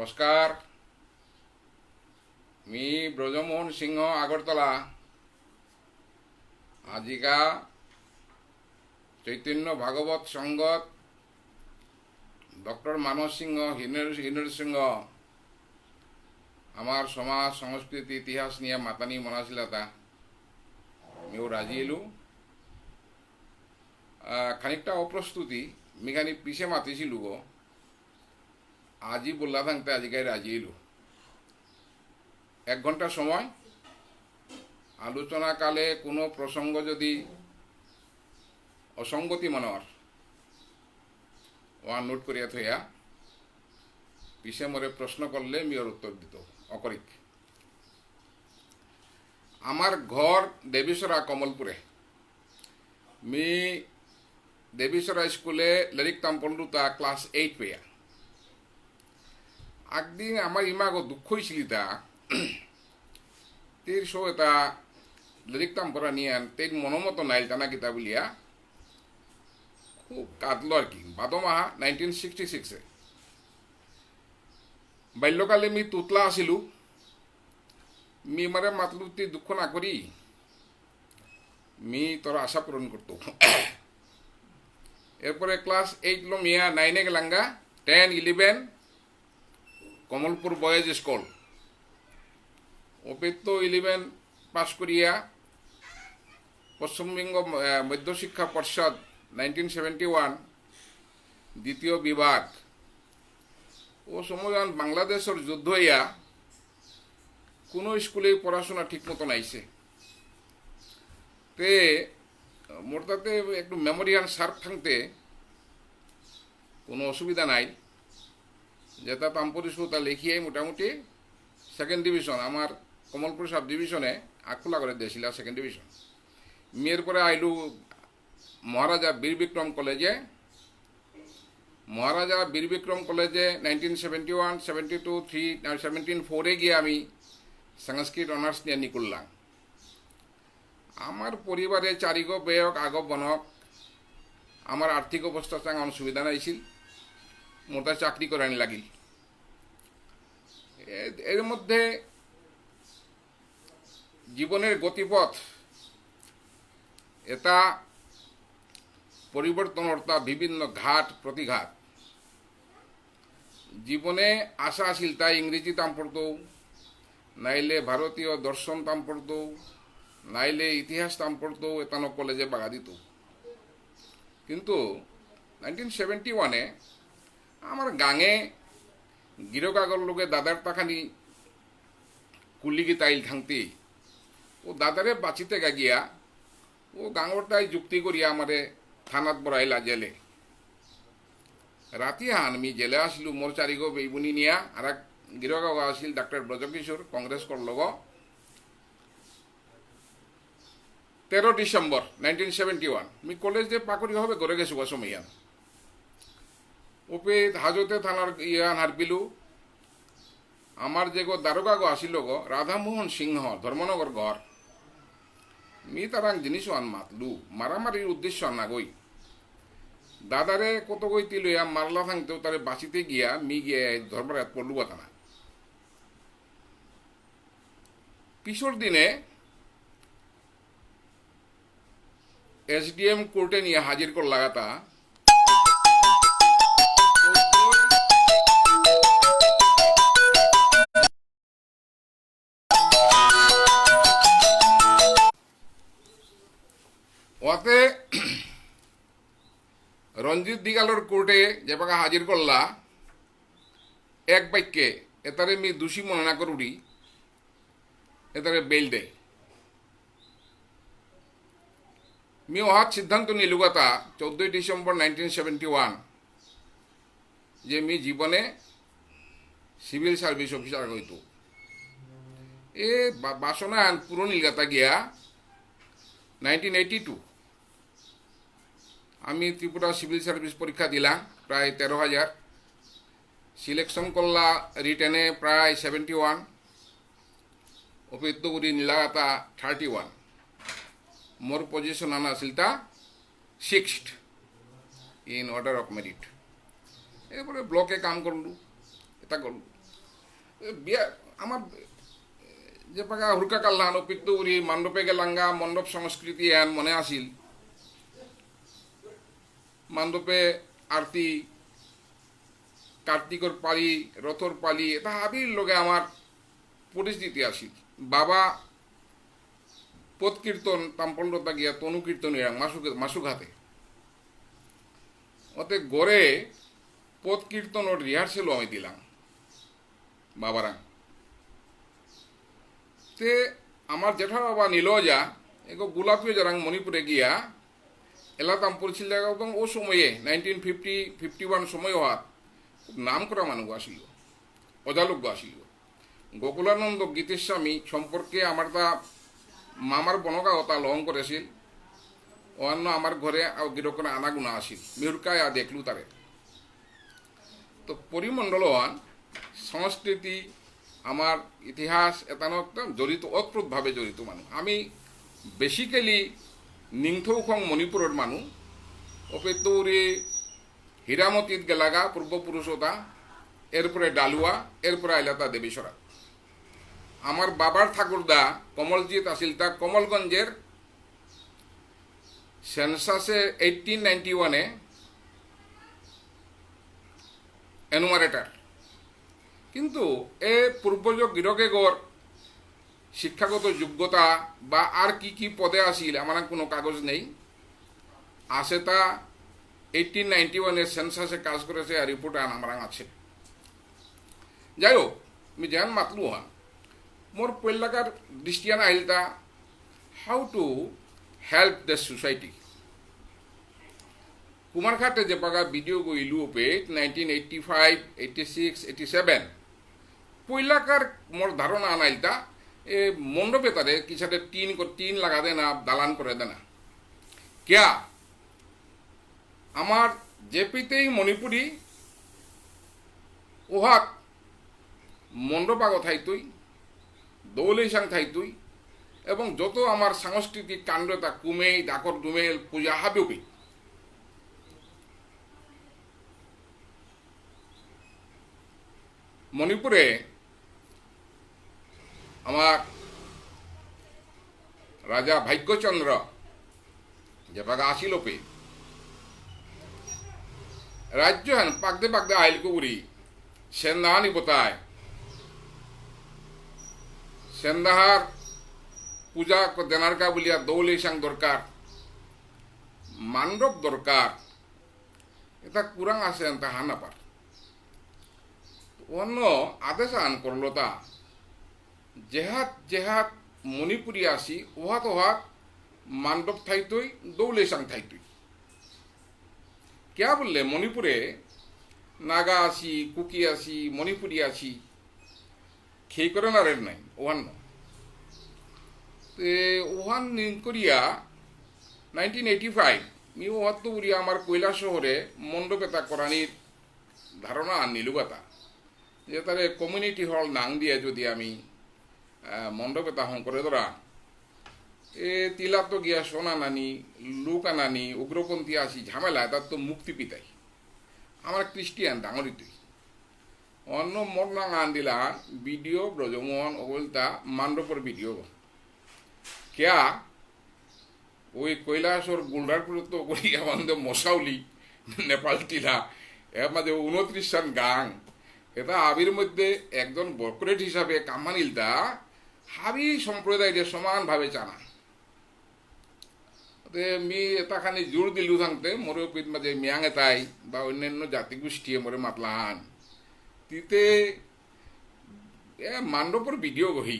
नमस्कार। मी ब्रजमोहन सिंह आगरतला। आजिका चैतन्य भागवत संगत डॉक्टर मानस सिंह हिनेर सिंह आमार समाज संस्कृति इतिहास निये मातानी मनासिलाता मैं राजिलू खानिकटा अप्रस्तुति मिखानी पिछे मातिसिलु गो आजी बोल्ला थांगते आजिकाय राजिलू एक घंटा समय आलोचना काले कोनो प्रसंग यदि असंगति मनर वहाँ नोट करिया थया पिछे मोरे प्रश्न करले मियर उत्तर दित अकरिक आमार घर देवीसरा कमलपुरे मी देवीसरा स्कूले ललिकताम पढ़लुता क्लास 8 पे एकदिन आमार इमागो दुख हयेछिलिता तेर शो एटा ललिकताम पढ़ा नियान तेर मनमतो नाइल जाना किता बुलिया खूब काटलो और कि भादो माहा 1966 बाल्यकाले मी तुतला आसिलू मी मारे मातलू ती दुख ना करी मी तोर आशा पूरण करतो एरपरे क्लास 8 लो मिया 9 गेलांगा 10 11 कमलपुर बॉयज स्कूल ओपे तो 11 पास करिया पश्चिमबंग मध्य शिक्षा परिषद 1971 द्वितीय विभाग ओ समय बांग्लादेशर युद्ध हइया कोनो स्कूले पढ़ाशोना ठीक मतो नाइছে ते मोर ताते एकटु मेमोरियाल शार्प थांगते कोनो असुविधा नाई जेता तामपरिशोता लेखियाई मोटामुटी सेकेंड डिविशन आमार कमलपुर सब डिविशने आखुला करे दिয়েছিল सेकेंड डिविशन मेर परे आइलू महाराजा बीर विक्रम कलेजे महाराजा बीर विक्रम कलेजे 1971 72 3 17 4 गিয়ে আমি संस्कृत अनार्स নিয়ে নিকললাম আমার পরিবারে চারিগো বেয়ক আগো বনক আমার আর্থিক অবস্থা চাঙান সুবিধা নাইছিল মোটা চাকরি করানি লাগিল এর মধ্যে জীবনের গতিপথ এটা परिवर्तन अर्था विभिन्न घाट प्रतिघात जीवने आशा आसिल ताई इंग्रेजी ताम पढ़तो नाइले भारतीय दर्शन ताम पढ़तो नाइले इतिहास ताम पढ़तो एतानो कलेजे बागा दितो किन्तु 1971 आमार गांगे गिरकागर लोके दादार ताखानी कुलिगी ताइल थांगती ओ दादारे बाचिते गागिया ओ गांगरटाई जुक्ति करिया आमारे थानात बराइला जेले राति हान मी जेले आसिलू मोर चारिगो बेबुनी निया और गिरगाव आसिल डॉक्टर ब्रजकिशोर कांग्रेस कर लोगो 13 डिसेम्बर 1971 मी कलेज दे पाकड़ी होबे घरे गेछो बसमैया ओपे हाजते थानार इयान हारपिलू आमार जेगो दारोगा गो आसिलो गो राधामोहन सिंह धर्मनगर घर मी तारांग जिनिस आन मातलू मारामारिर उद्देश्य आना गई दादारे कत गई तिलुया मारला थांगते तारे बाँचिते गिया मी गिया धर्मरात पड़लू बाताना पिछर दिने एसडीएम कोर्टे निये हाजिर कर लागाता ওতে रंजित दिगालोर कोर्टे जेबागा हाजिर करला एक बाक्ये एतारे मी दोषी मने ना करुड़ी एतारे बेल दे मी ओहात सिद्धांत निलुगाता 14 डिसेम्बर 1971 जे मी जीवने सिविल सार्विस अफिसार हईतो ए बासना पुरो निलगाता गया 1982 आमी त्रिपुरा सिविल सार्विस परीक्षा दिला प्राय 13,000 सिलेक्शन करला रिटेने प्राय 71 अपेत्तगुरी नीलागाता 31 मोर पोजिशन आना आसिलता 6th in order of merit एरपरे ब्लके काम करलू এটা করলু বিয়া আমার যে পাকা হুরকা কাল্লান পিত্তুরি মণ্ডপে গেলাঙ্গা মণ্ডপ সংস্কৃতি এন মনে আসিল মণ্ডপে আরতি কার্তিকর পালি রথর পালি এটা হাবির লগে আমার পরিস্থিতি আসিল বাবা পথ কীর্তন তাম্পলতা গিয়া তনু কীর্তন মাসুঘাতে ওতে গড়ে পথ কীর্তন ওর রিহার্সেলও আমি দিলাম বাবারা তে আমার জেঠা বাবা নীলজা এগো গোলাপিও যারাং মণিপুরে গিয়া এলাতাম পড়ছিল একদম ও সময়ে 1951 সময় হওয়ার খুব নাম করা মানুষ আসিল অজালোক আসিল গোকুলানন্দ গীতেস্বামী সম্পর্কে আমার তা মামার বনকা কথা লং করেছিল অন্য আমার ঘরে গিরকনে আনাগুনা আসিল মিহুরকায় দেখলু তারে তো পরিমণ্ডলন সংস্কৃতি আমার ইতিহাস এতানো একদম জড়িত অতপ্রতভাবে জড়িত মানুষ আমি বেসিক্যালি নিংথৌখং মণিপুরের মানুষ অপেতৌরি হীরামতিত গেলাগা পূর্বপুরুষতা এরপরে ডালুয়া এরপরে আইলাতা দেবীসরা আমার বাবার ঠাকুরদা কমলজিৎ আসিল তা কমলগঞ্জের সেন্সাসে 1891 এনুমারেটার কিন্তু এ পূর্বজ গিরকেগর শিক্ষাগত যোগ্যতা বা আর কি কি পদে আসিল আমার কোনো কাগজ নেই আছে তা 1891 সেন্সাসে কাজ করেছে আর রিপোর্টে আমার আছে যাই হোক আমি যেন মাতলু হন মোর পৈলাকার দৃষ্টিয়ান আহিল তা how to help the society কুমারঘাটে যে পাগা ভিডিও গইলু পে 1985 86 87 পৈলাকার মোর ধারণা আনাইল তা এ মণ্ডপে তারে কিসাতে টিন লাগা দে না দালান করে দে না क्या আমার জেপিতেই মণিপুরি ওহাক মণ্ডপাগ থাইতুই দৌলেশাং থাইতুই এবং যত আমার সাংস্কৃতিক কাণ্ড তা কুমেই ডাকর দুমেল পূজা হাবিবি মণিপুরে আমার রাজা ভাগ্যচন্দ্র যে পাগা আসিল পে রাজ্য হেন পাকদে পাকদে আইল কুগুরি সেন্দাহানি বোতায় সেন্দাহার পূজা দেনার কা বলিয়া দৌলেশাং দরকার মান্ডব দরকার এটা কুরাং আছে তা হানাপার অন্য আদেশ আন করলো তা জেহাত জেহাত মণিপুরি আসি ওহাত ওহাত মান্ডব থাইতই দৌলেশাং থাইতই क्या বললে মণিপুরে নাগা আসি কুকি আসি মণিপুরি আসি খেই করে না রেড নাই ওহান তে ওহান করিয়া 1985 মি ওহাত্ত উড়িয়া আমার কৈলাস শহরে মণ্ডপেতা করানির ধারণা নিলুগাতা যে তারে কমিউনিটি হল নাং দিয়ে যদি আমি মণ্ডপেতা হং করে ধরা এ তিলা তো গিয়া সোনা নানি লুক আনানি উগ্রপন্থী আসি ঝামেলা তার তো মুক্তি পিতাই আমার খ্রিস্টিয়ান ডাঙরি তুই অন্য মর নাং আন দিলা ভিডিও ব্রজমোহন ওগলতা মান্ডপর ভিডিও কেয়া ওই কৈলাসর গুলডারপুর তো করি আমাদের মশাউলি নেপাল টিলা এর মাঝে 29 সান গাং এটা আবির মধ্যে একজন বকরেট হিসাবে কামানিলতা হাবি সম্প্রদায়কে সমানভাবে জানা মি এটা খানি জোর দিলু থাকতে মোরে পিত মাঝে মিয়াং এটাই বা অন্যান্য জাতিগোষ্ঠীয়ে মোরে মাতলাহান তিতে এ মান্ডপর ভিডিও গহি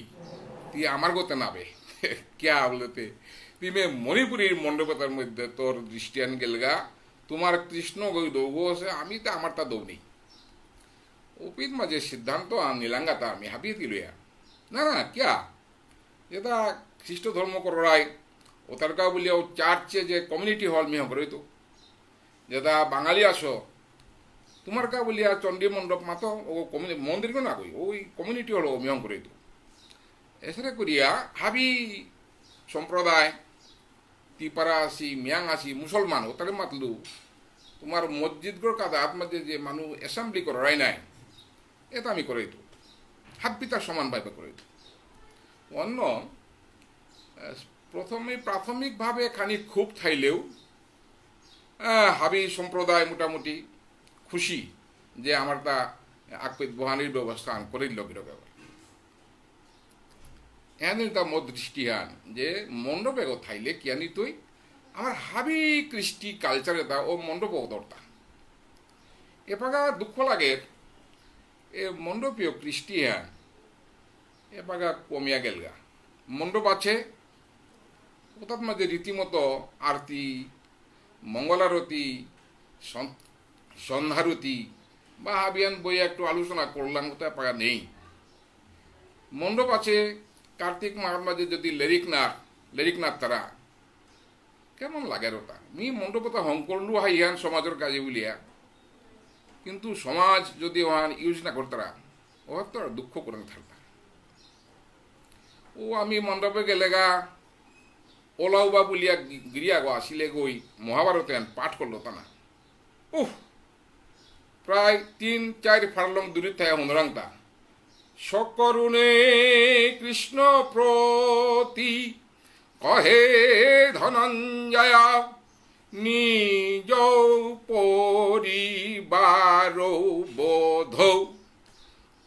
তি আমার গতে নাবে কিয়া বলতে তিমে মণিপুরীর মণ্ডপতার মধ্যে তোর খ্রিস্টিয়ান গেলগা তোমার কৃষ্ণ গই দৌগো আছে আমি তা আমার তা দৌনি ওপিত মাঝে সিদ্ধান্ত নিলাঙ্গা তা আমি হাবিয়ে দিলুয়া না না কিয়া এটা খ্রিস্ট ধর্ম করাই ও তারকা বলিয়া ও চার্চে যে কমিউনিটি হল মিহ করে তো যেটা বাঙালি আসো তোমার কা বলিয়া চণ্ডী মণ্ডপ মাতো ও মন্দির না কই ওই কমিউনিটি হল মিহ করে তো এসে করিয়া হাবি সম্প্রদায় তিপারা আসি মিয়াং আসি মুসলমান ও তারে মাতলু তোমার মসজিদগুলোর কাদা আত্মাদের যে মানুষ অ্যাসেম্বলি করাই নাই এটা আমি করে তো হাত পিতা সমানভাবে করে দিত। অন্য প্রথমে প্রাথমিকভাবে খানিক ক্ষোভ থাইলেও হাবি সম্প্রদায় মোটামুটি খুশি যে আমার তা আকৃত বহানির ব্যবস্থা করিল কিরকম এনে তা মত দৃষ্টিহান যে মণ্ডপে থাইলে কিয়ানি তুই আমার হাবি কৃষ্টি কালচারে তা ও মণ্ডপ দরতা এপাগা দুঃখ লাগে এ মণ্ডপীয় কৃষ্টিহান এপাগা কমিয়া গেলগা। মণ্ডপ আছে ওটার মাঝে রীতিমতো আরতি মঙ্গলারতি সন্ধ্যারতি বা হাবিয়ান বই একটু আলোচনা করলাম ওটা পাগা নেই। মণ্ডপ আছে কার্তিক মাঘের মাঝে যদি লেরিক নাথ তারা কেমন লাগে ওটা মি মণ্ডপতা হং করলু হাই ইহান সমাজের কাজে বলিয়া কিন্তু সমাজ যদি ওহান ইউজ না করতারা ওহার তো দুঃখ করে থাকতা। ও আমি মণ্ডপে গেলেগা ওলাও বা বলিয়া গিরিয়া গো আসিলে গই মহাভারতে পাঠ করলো তা না প্রায় 3-4 ফার্লং দূরে থাকে হনুরাংতা সকরুণে কৃষ্ণ প্রতি কহে ধনঞ্জয়া নিজ পরিবার বোধ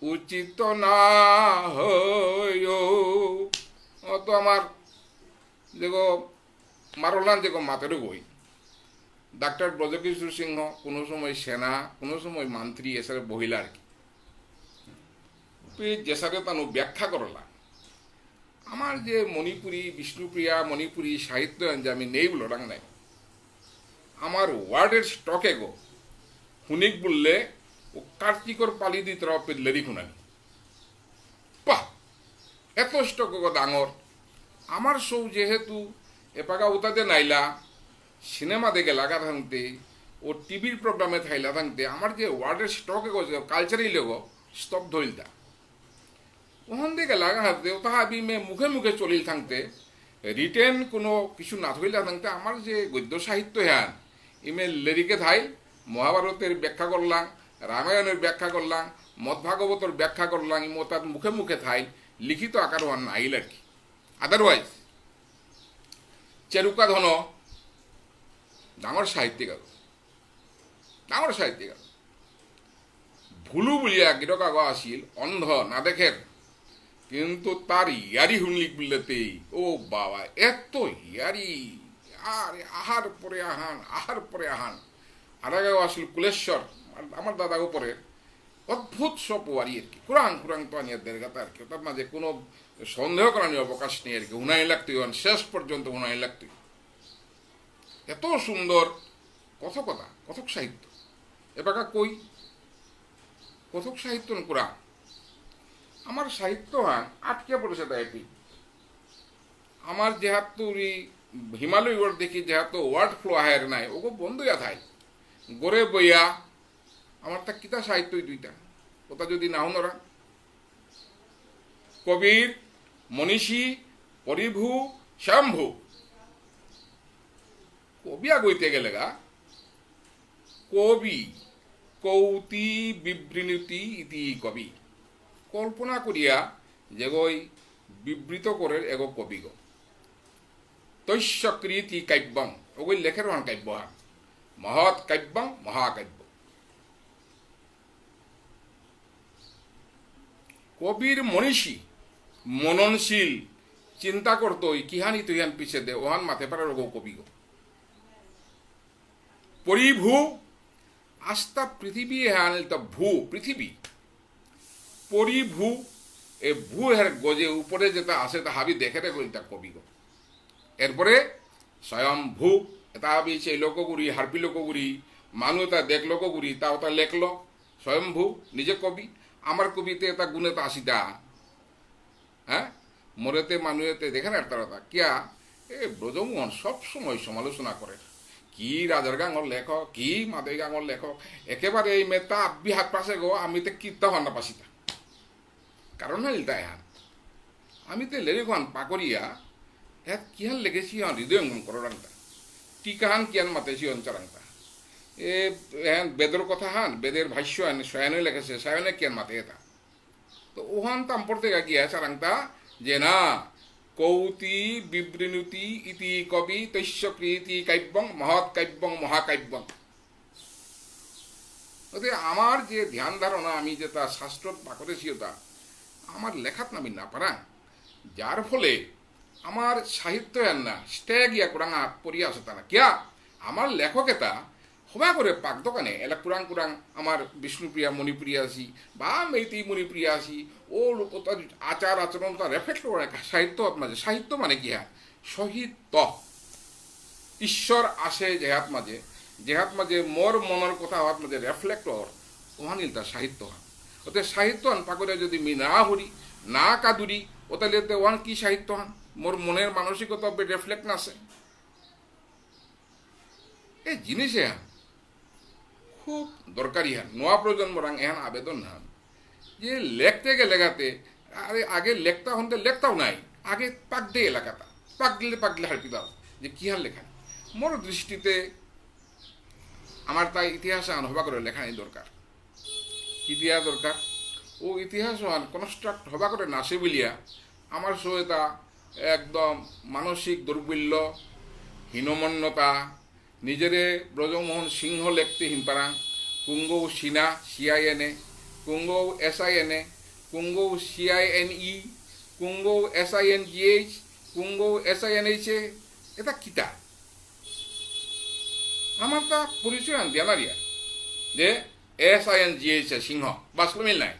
উচিত না হয় তো আমার দেখো মারলান দেখো মাতেরও বই ডাক্তার ব্রজকিশোর সিংহ কোনো সময় সেনা কোনো সময় মন্ত্রী এসারে বহিলা আর কি যেসারে তানু ব্যাখ্যা করলা আমার যে মণিপুরী বিষ্ণুপ্রিয়া মণিপুরী সাহিত্য যে আমি নেই বলো রাং নাই আমার ওয়ার্ডের স্টকে গো হুনিক বললে ও কার্তিকর পালি দিত লেরি খুনানি পাহ এত স্টক গো ডাঙর আমার সৌ যেহেতু এপাকা উতাতে নাইলা সিনেমা দেখে লাগা থাকতে ও টিভির প্রোগ্রামে থাইলা থাকতে আমার যে ওয়ার্ডের স্টকে গো কালচারই লেগো স্তব্ধ হইলতা ওখান থেকে লাগা হাতে তাহা আমি মুখে মুখে চলিল থাকতে রিটেন কোনো কিছু না ধইলা থাকতে আমার যে গদ্য সাহিত্য হ্যান ইমে লেরিকে থাই মহাভারতের ব্যাখ্যা করলাম রামায়ণের ব্যাখ্যা করলাম মদভাগবতর ব্যাখ্যা করলাম ইমো তার মুখে মুখে থাই লিখিত আকার হন আইল আর কি। আদারওয়াইজ চেরুকা ধন ডাঙর সাহিত্যিক ভুলু বলিয়া গিরকা গা আসিল অন্ধ না দেখের কিন্তু তার ইয়ারি হুনলিক বললেতেই ও বাবা এত ইয়ারি আর আহার পরে আহান আর আগে আসিল কুলেশ্বর আমার দাদা উপরে অদ্ভুত সব ওয়ারি আর কি কুরাং তো আনিয়া দেড়গাতা আর কি তার মাঝে কোনো সন্দেহ করানি অবকাশ নেই আর কি হুনাই লাগতই শেষ পর্যন্ত হুনাই লাগতই এত সুন্দর কথক সাহিত্য এবাকা কই কথক সাহিত্য কুরাং আমার সাহিত্য হান আটকে পড়েছে তাই আমার যেহাতু হিমালয় ওয়ার্ড দেখি যেহাতু ওয়ার্ড ফ্লো আহের নাই ওগো বন্ধুয়া থাই গড়ে বইয়া আমার তা কিতা সাহিত্যই দুইটা ওটা যদি না হনরা কবির মনীষী পরিভু শ্যাম্ভু কবিয়া গইতে গেলে গা কবি কৌতি বিবৃণতি ইতি কবি কল্পনা করিয়া যেগই বিবৃত করে এগো কবি গো তৈস্যকৃতি কাব্যং ওগই লেখের হন কাব্য হান মহৎ কাব্যং মহাকাব্য কবির মনীষী মননশীল চিন্তা করতো কিহানি তুইহান পিছে দে ওহান মাথে পারে রোগ কবি গো পরিভূ আস্তা পৃথিবী হ্যান ভূ পৃথিবী পরিভূ এ ভূ হের গজে উপরে যেটা আসে তা হাবি দেখে রে গইতা কবি গো এরপরে স্বয়ং ভূ এটা হাবি সেই লোকগুড়ি হারপি লোকগুড়ি মানুষ তা দেখ লোকগুড়ি তা ওটা লেখলো স্বয়ংভূ নিজে কবি আমার কবিতে এটা গুণে তা আসিদা হ্যাঁ মোরেতে মানুষেতে দেখে না তারা কিয়া এ ব্রজমোহন সবসময় সমালোচনা করে কি রাজার গাঙর লেখক কি মাদই গাঙর লেখক একেবারে এই মেতা আব্বি হাত পাশে গো আমি তো কীর্তা হন না পাশিতা কারণ হইলতা এহান আমি তো লেরেখান পাকরিয়া হ্যাঁ কিহান লেগেছি হন হৃদয়ঙ্গম কররাংটা টিকাহান কিয়ান মাতেছি অঞ্চরাংটা হ্যাঁ বেদের কথা হান বেদের ভাষ্য হান সয়ানে লেখেছে সয়ানে কিয়ান মাতে এটা তো ওহান তাম্পর্তে গিয়া সারাংতা যে না কৌতি বিবৃণুতি ইতি কবি তৈশ্য প্রীতি কাব্যং মহৎ কাব্যং মহাকাব্যং। ওতে আমার যে ধ্যান ধারণা আমি যে তা শাস্ত্র পাকরেছি ওটা আমার লেখাত নামি না পারা, যার ফলে আমার সাহিত্য না স্টে গিয়া কুরাং পড়িয়া আসতা না কিয়া আমার লেখক এটা হবা করে পাক দোকানে এলা কুরাং কুরাং আমার বিষ্ণুপ্রিয়া মণিপ্রিয়া আছি বা মেইতি মণিপ্রিয়া আছি ও আচার আচরণ তা রেফ্লেক্ট করে সাহিত্য মাঝে। সাহিত্য মানে কি হ্যাঁ সাহিত্য ঈশ্বর আসে যেহাত মাঝে মোর মনের কথা হওয়ার মাঝে রেফ্লেক্টর ওহানিল তার সাহিত্য হন। ওতে সাহিত্য হন পাকরে যদি মি না হরি না কাদুরি ওতাহলে ওহান কি সাহিত্য হন মোর মনের মানসিকতা রেফ্লেক্ট না আসে এই জিনিসে হ্যাঁ খুব দরকারি হ্যাঁ নোয়া প্রজন্মরাং এহান আবেদন হন যে লেখতে গে লেখাতে আরে আগে লেখতা হতে লেখতাও নাই আগে পাক দে এলাকাটা পাক দিলে হারপি দাও যে কি হার লেখা। মোর দৃষ্টিতে আমার তাই ইতিহাস আন হবা করে লেখানি দরকার কি দিয়া দরকার ও ইতিহাস আন কনস্ট্রাক্ট হবা করে নাসে বলিয়া আমার সহায়তা একদম মানসিক দুর্বল্য হীনমন্যতা নিজেরে ব্রজমোহন সিংহ লেখতে হিনপারাং কুঙ্গৌ সিনা CINA কুঙ্গৌ SINA কুঙ্গৌ CINE কুঙ্গৌ SINGH কুঙ্গৌ SINHA এটা কিতা আমার তা পরিচয় আন দিয়া নারিয়া যে SINGH সিংহ বাস্তব মিল নাই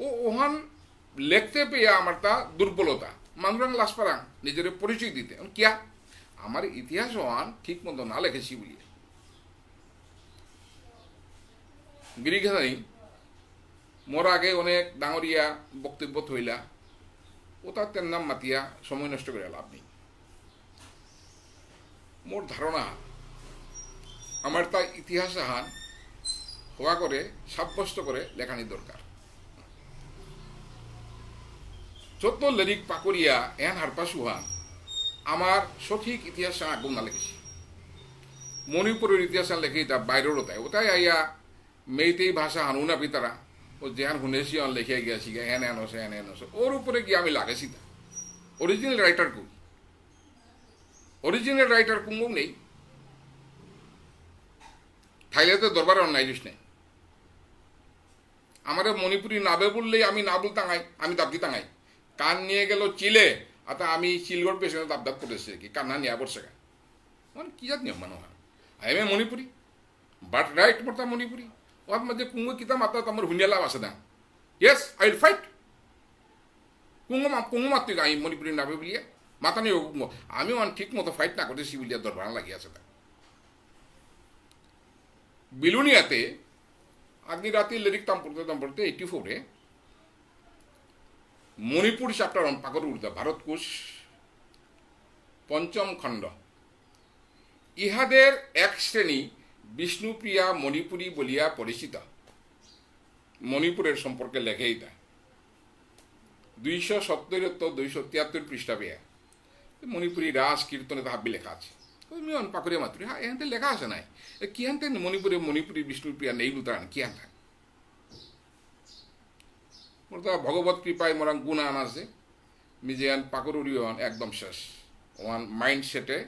ও ওহান লেখতে পেয়ে আমার তা দুর্বলতা মানুরাং লাসপারাং নিজের পরিচয় দিতে কিয়া আমার ইতিহাস ওহান ঠিক মতো না লেখেছি বলিয়া গিরিখানি মোর আগে অনেক ডাঙরিয়া বক্তব্য থইলা ও তার নাম মাতিয়া সময় নষ্ট করে লাভ নেই। মোর ধারণা আমার তা ইতিহাস হান হওয়া করে সাব্যস্ত করে লেখানি দরকার। যত লিরিক পাকরিয়া এহান হারপা সুহান আমার সঠিক ইতিহাস আগুন না লেখেছি মণিপুরের ইতিহাস লেখে তা বাইরেরও তাই ওটাই আইয়া মেইতেই ভাষা হানু না পিতারা ও যেহান শুনেছি অন লেখে গিয়েছি এন এন হসে এন এন হসে ওর উপরে গিয়ে আমি লাগেছি তা অরিজিনাল রাইটার কই অরিজিনাল রাইটার কুম্বক নেই থাইলেতে দরবারে অন্যায় জিনিস নেই আমার মণিপুরি নাবে বললেই আমি না বল টাঙাই আমি দাবদি টাঙাই কান নিয়ে গেল চিলে আতা আমি চিলগড় পেছনে দাবদাব করেছে কি কান্না নিয়ে পড়ছে মানে কি জাত নিয়ম মানুষ I am a Manipuri but right মোরতা মণিপুরি ওর মধ্যে কুঙ্গ কিতা মাত্রা তোমার হুনিয়া লাভ আছে না ইয়েস আই উইল ফাইট কুঙ্গ মাত্র আমি মণিপুরি নাবে বলিয়া মাথা নিয়ে কুঙ্গ আমি ঠিক মতো ফাইট না করতেছি বলিয়া দরবার লাগিয়ে আছে বিলুনিয়াতে আগনি রাতে লিরিক তাম পড়তে 84-এ মণিপুর চ্যাপ্টার পাকর উর্দা ভারতকোষ পঞ্চম খণ্ড ইহাদের এক শ্রেণী বিষ্ণুপ্রিয়া মণিপুরী বলিয়া পরিচিত মণিপুরের সম্পর্কে লেখে এটা 270-273 পৃষ্ঠা পেয়া মণিপুরী রাস কীর্তনে তাহাবি লেখা আছে মিয়ন পাকরিয়া মাতুরি হ্যাঁ এখানতে লেখা আছে নাই কি হানতে মণিপুরী বিষ্ণুপ্রিয়া নেই বুতান কি হান থাকে মোর তা ভগবত কৃপায় মোরাং গুণ আন আছে মিজিয়ান পাকরুরি ওয়ান একদম শেষ ওয়ান মাইন্ড সেটে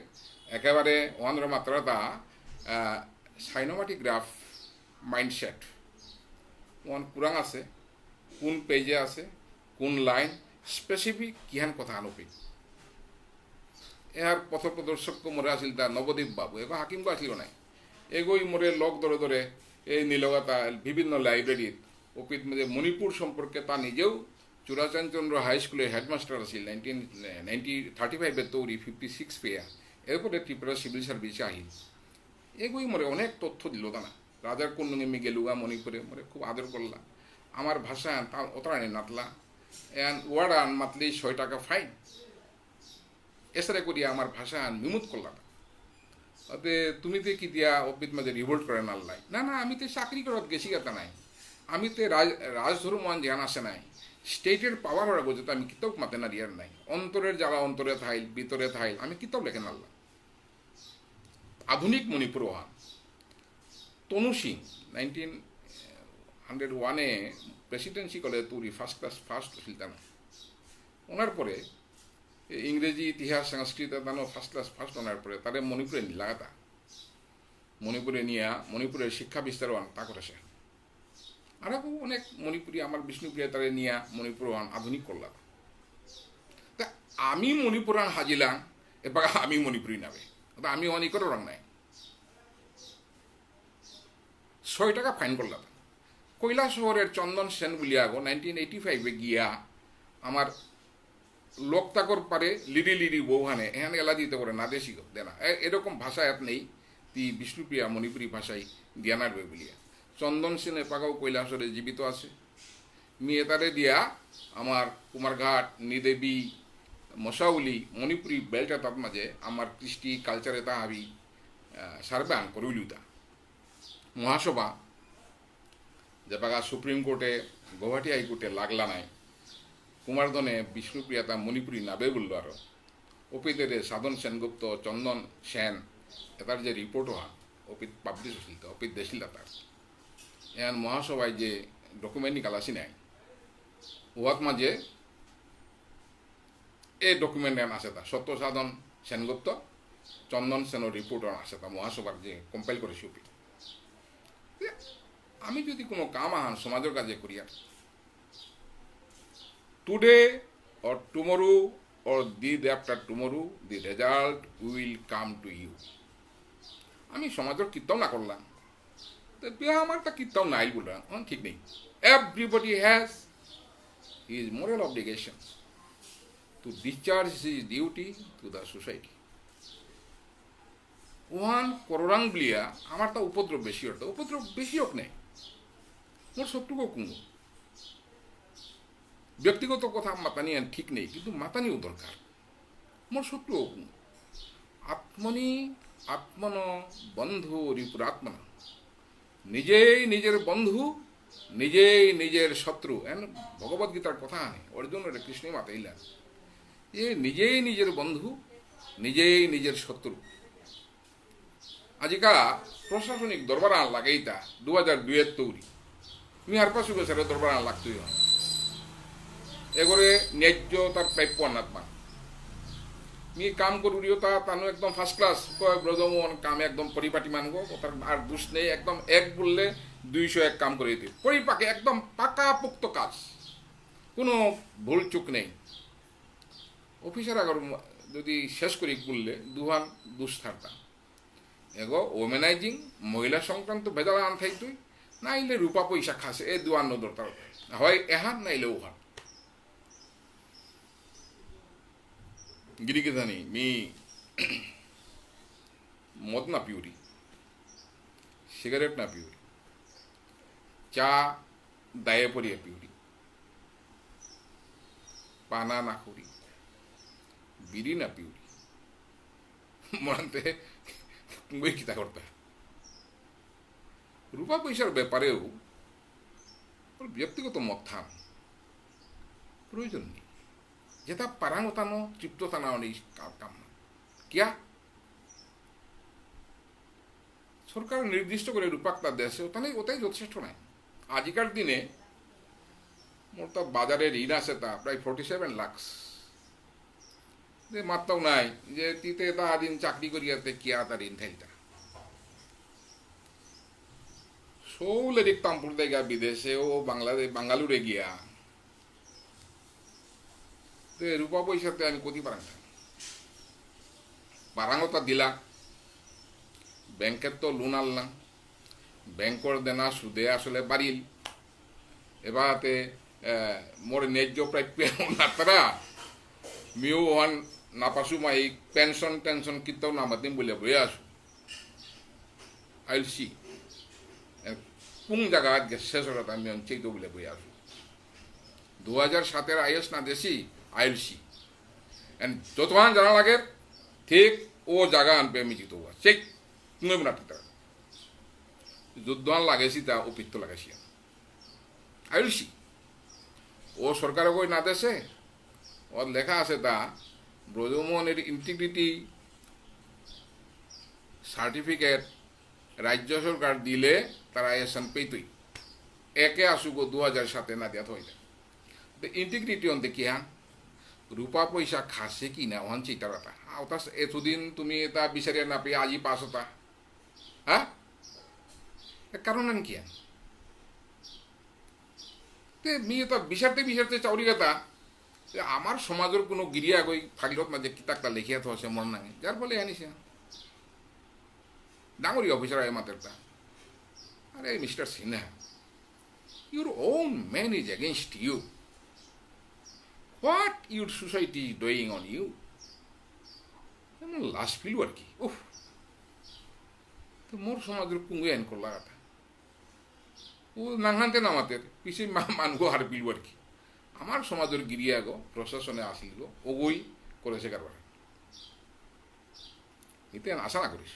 একেবারে ওয়ানের মাত্রাটা সাইনোমাটিক গ্রাফ মাইন্ড সেট ওয়ান কুরাং আছে কোন পেজে আছে কোন লাইন স্পেসিফিক কিহান কথা আনুপিক এর পথ প্রদর্শক মোরে আসিল তা নবদ্বীপ বাবু এগো হাকিম গো আসিল নাই এগোই মোরে লগ ধরে ধরে এই নীলগাতা বিভিন্ন লাইব্রেরিত অপিত মধ্যে মণিপুর সম্পর্কে তা নিজেও চূড়াচাঁদচন্দ্র হাই স্কুলের হেডমাস্টার আছিল 1935 তৈরি 56 পেয়া এরপরে ত্রিপুরা সিভিল সার্ভিসে আহিল এগুই মোরে অনেক তথ্য দিল না রাজার কোন আমি গেলুগা মণিপুরে মোরে খুব আদর করলা আমার ভাষা তা ওতরানি নাতলা এন ওয়ার্ড আন মাতলি 6 টাকা ফাইন এসরে করিয়া আমার ভাষা আন বিমুত করলা অতে তুমি তো কি দিয়া অপিত মাঝে রিভোল্ট করে নাল্লাই না না আমি তো চাকরি করত গেছি কথা নাই আমি তো রাজধর্মান জ্ঞান আসে নাই স্টেটের পাওয়ার ওরা বোঝে তো আমি কিতাব মাতে না রিয়ার নাই অন্তরের যারা অন্তরে থাইল ভিতরে থাইল আমি কিতাব লেখে নাল্লাম আধুনিক মণিপুর ওহান তনু সিং 101 প্রেসিডেন্সি কলেজ তুরি ফার্স্ট ক্লাস ফার্স্ট হয়েছিল তানো ওনার পরে ইংরেজি ইতিহাস সংস্কৃত তানো ফার্স্ট ক্লাস ফার্স্ট ওনার পরে তারে মণিপুরে নিলাগাতা মণিপুরে নিয়ে মণিপুরের শিক্ষা বিস্তার তা করেছে আর অনেক মণিপুরি আমার বিষ্ণুপ্রিয়া তারে নিয়ে মণিপুর আধুনিক করলাম তা আমি মণিপুরান হাজিলাম এবার আমি মণিপুরি নাবে আমি অনেকেরও রং নাই 6 টাকা ফাইন করলাম কৈলাসহরের চন্দন সেন বলিয়াগো 1985 গিয়া আমার লোকতাকর পারে লিডি লিডি বৌহানে এখানে এলা দিতে পারে না দেশি দেনা এরকম ভাষা এত নেই তি বিষ্ণুপ্রিয়া মণিপুরি ভাষায় জ্ঞানারবে বলিয়া চন্দন সেন এপাগাও কৈলাসহরে জীবিত আছে মেয়ে তারে দিয়া আমার কুমারঘাট নিদেবী মশাউলি মণিপুরি বেল্ট তার মাঝে আমার কৃষ্টি কালচারে তা হাবি সার্বান করিলিতা মহাসভা যেপাগা সুপ্রিম কোর্টে গৌহাটি হাইকোর্টে লাগলা নাই কুমারধনে বিষ্ণুপ্রিয়া তা মণিপুরি নাবে বলল আরো অপিতেরে সাধন সেনগুপ্ত চন্দন সেন এটার যে রিপোর্ট হওয়া অপিত পাবলিশ হয়েছিল অপিত দেছিল তার এন মহাসভায় যে ডকুমেন্ট নিকালাসি নাই ওয়াত মাঝে এই ডকুমেন্ট এন আছে তা সত্য সাধন সেনগুপ্ত চন্দন সেনের রিপোর্ট আছে তা মহাসভার যে কম্পাইল করেছি অপিত আমি যদি কোনো কাম আহান সমাজের কাজে করিয়া today or tomorrow or the day after tomorrow the result will come to you আমি সমাজের কীর্তন না করলাম তো বিয়া আমার তা কীর্তন নাই বললাম ঠিক নেই everybody has his moral obligation to discharge his duty to the society ওহান করোরাং বলিয়া আমার তা উপদ্রব বেশি হতো উপদ্রব বেশি হোক নেই মোর শত্রুকে কুঙ্গ ব্যক্তিগত কথা মাতানি ঠিক নেই কিন্তু মাতানিও দরকার মোর শত্রুও কুঙ্গ আত্মনি আত্মন বন্ধু রিপুরাত্মনা নিজেই নিজের বন্ধু নিজেই নিজের শত্রু এন ভগবদ্গীতার কথা আনে অর্জুন কৃষ্ণ মাতা ইলা যে নিজেই নিজের বন্ধু নিজেই নিজের শত্রু আজিকা প্রশাসনিক দরবার লাগেইতা 2002 তৈরি মি আর পাশু বছরে দরবার লাগতই এগরে ন্যায্য তার প্রাপ্য আনাত্মা মি কাম করুরিও তা তানো একদম ফার্স্ট ক্লাস ব্রজমোহন কাম একদম পরিপাটি মানবো তার আর দোষ নেই একদম এক বললে 201 কাম করে দিই পরিপাকে একদম পাকা পোক্ত কাজ কোনো ভুল চুক নেই অফিসার আগর যদি শেষ করি বললে দুহান দুস্থারতা এগো ওমেনাইজিং মহিলা সংক্রান্ত ভেজাল আনথাই তুই নাইলে রূপা পয়সা খাসে এ দুয়ান দরকার হয় এহান নাইলে ওহান गिरी के जानी मी मद ना पिवरी सिगारेट ना पिवरी चा दाये परिया पिवरी पाना ना खुरी बिरी ना पिवरी मानते मुझे किता करता है रूपा पैसार ব্যাপারেও ব্যক্তিগত মত থাম প্রয়োজন নেই যেটা পারাঙ্গতানো তৃপ্ততানো নেই কাম কিয়া সরকার নির্দিষ্ট করে রূপাক্তা দেশে ওটাই যথেষ্ট নাই আজিকার দিনে মোর তো বাজারে ঋণ আছে তা প্রায় 47 লাখ যে মাত্রাও নাই যে তিতে তা দিন চাকরি করিয়াতে কিয়া তার ঋণ থাইতা সৌলে দেখতাম পড়তে গিয়া বিদেশে ও বাংলাদেশ বাঙ্গালুরে গিয়া রূপা পয়সাতে আমি কতি পারাঙ্গতা দিলা ব্যাংকের তো লোন আনলাম ব্যাংকর দেনা সুদে আসলে বাড়িল এবারতে মোর ন্যায্য প্রাপ্য নাতারা মিও ওয়ান না পাসু মাই পেনশন টেনশন কিতাও নামাতিম বলে বয়ে আসু আইল সি কোন জায়গা শেষ হঠাৎ আমি চেক বলে বয়ে আসু 2007 আইএস না দেশি I'll see. And যতক্ষণ জানা লাগে ঠিক ও জায়গা আনবে আমি জিত হওয়া চেক তুমি না ঠিক যুদ্ধ লাগাইছি তা ও পিত্ত লাগাইছি I'll see. ও সরকারে কই না দেশে ওর লেখা আছে তা ব্রজমোহনের ইন্টিগ্রিটি সার্টিফিকেট রাজ্য সরকার দিলে তারা এসন পেতই একে আসুগো 2007 না দিয়া থইলে ইন্টিগ্রিটি অন দেখি হ্যাঁ রূপা পয়সা খাসে কি না ওহান চিটারাটা ওটা এতদিন তুমি এটা বিচারিয়া না পেয়ে আজি পাস হতা হ্যাঁ কারণ কি তে মি এটা বিচারতে চাউরি কথা আমার সমাজের কোনো গিরিয়া গই ফাইলত মাঝে কিতাকটা লিখিয়া তো আছে মন নাঙে যার ফলে আনিছে ডাঙরি অফিসার আয় মাতেরটা আরে mister Sinha your own man is against you. What your society is doing on you? লাশ ফিল আর কি উফ তো মোর সমাজের কুঙ্গু এন করলা কথা ও নাঙ্গানতে নামাতে পিছিয়ে মানগো হার পিল আর কি আমার সমাজের গিরিয়া গো প্রশাসনে আসিল গো ওগই করেছে কারবার এতে আশা না করিস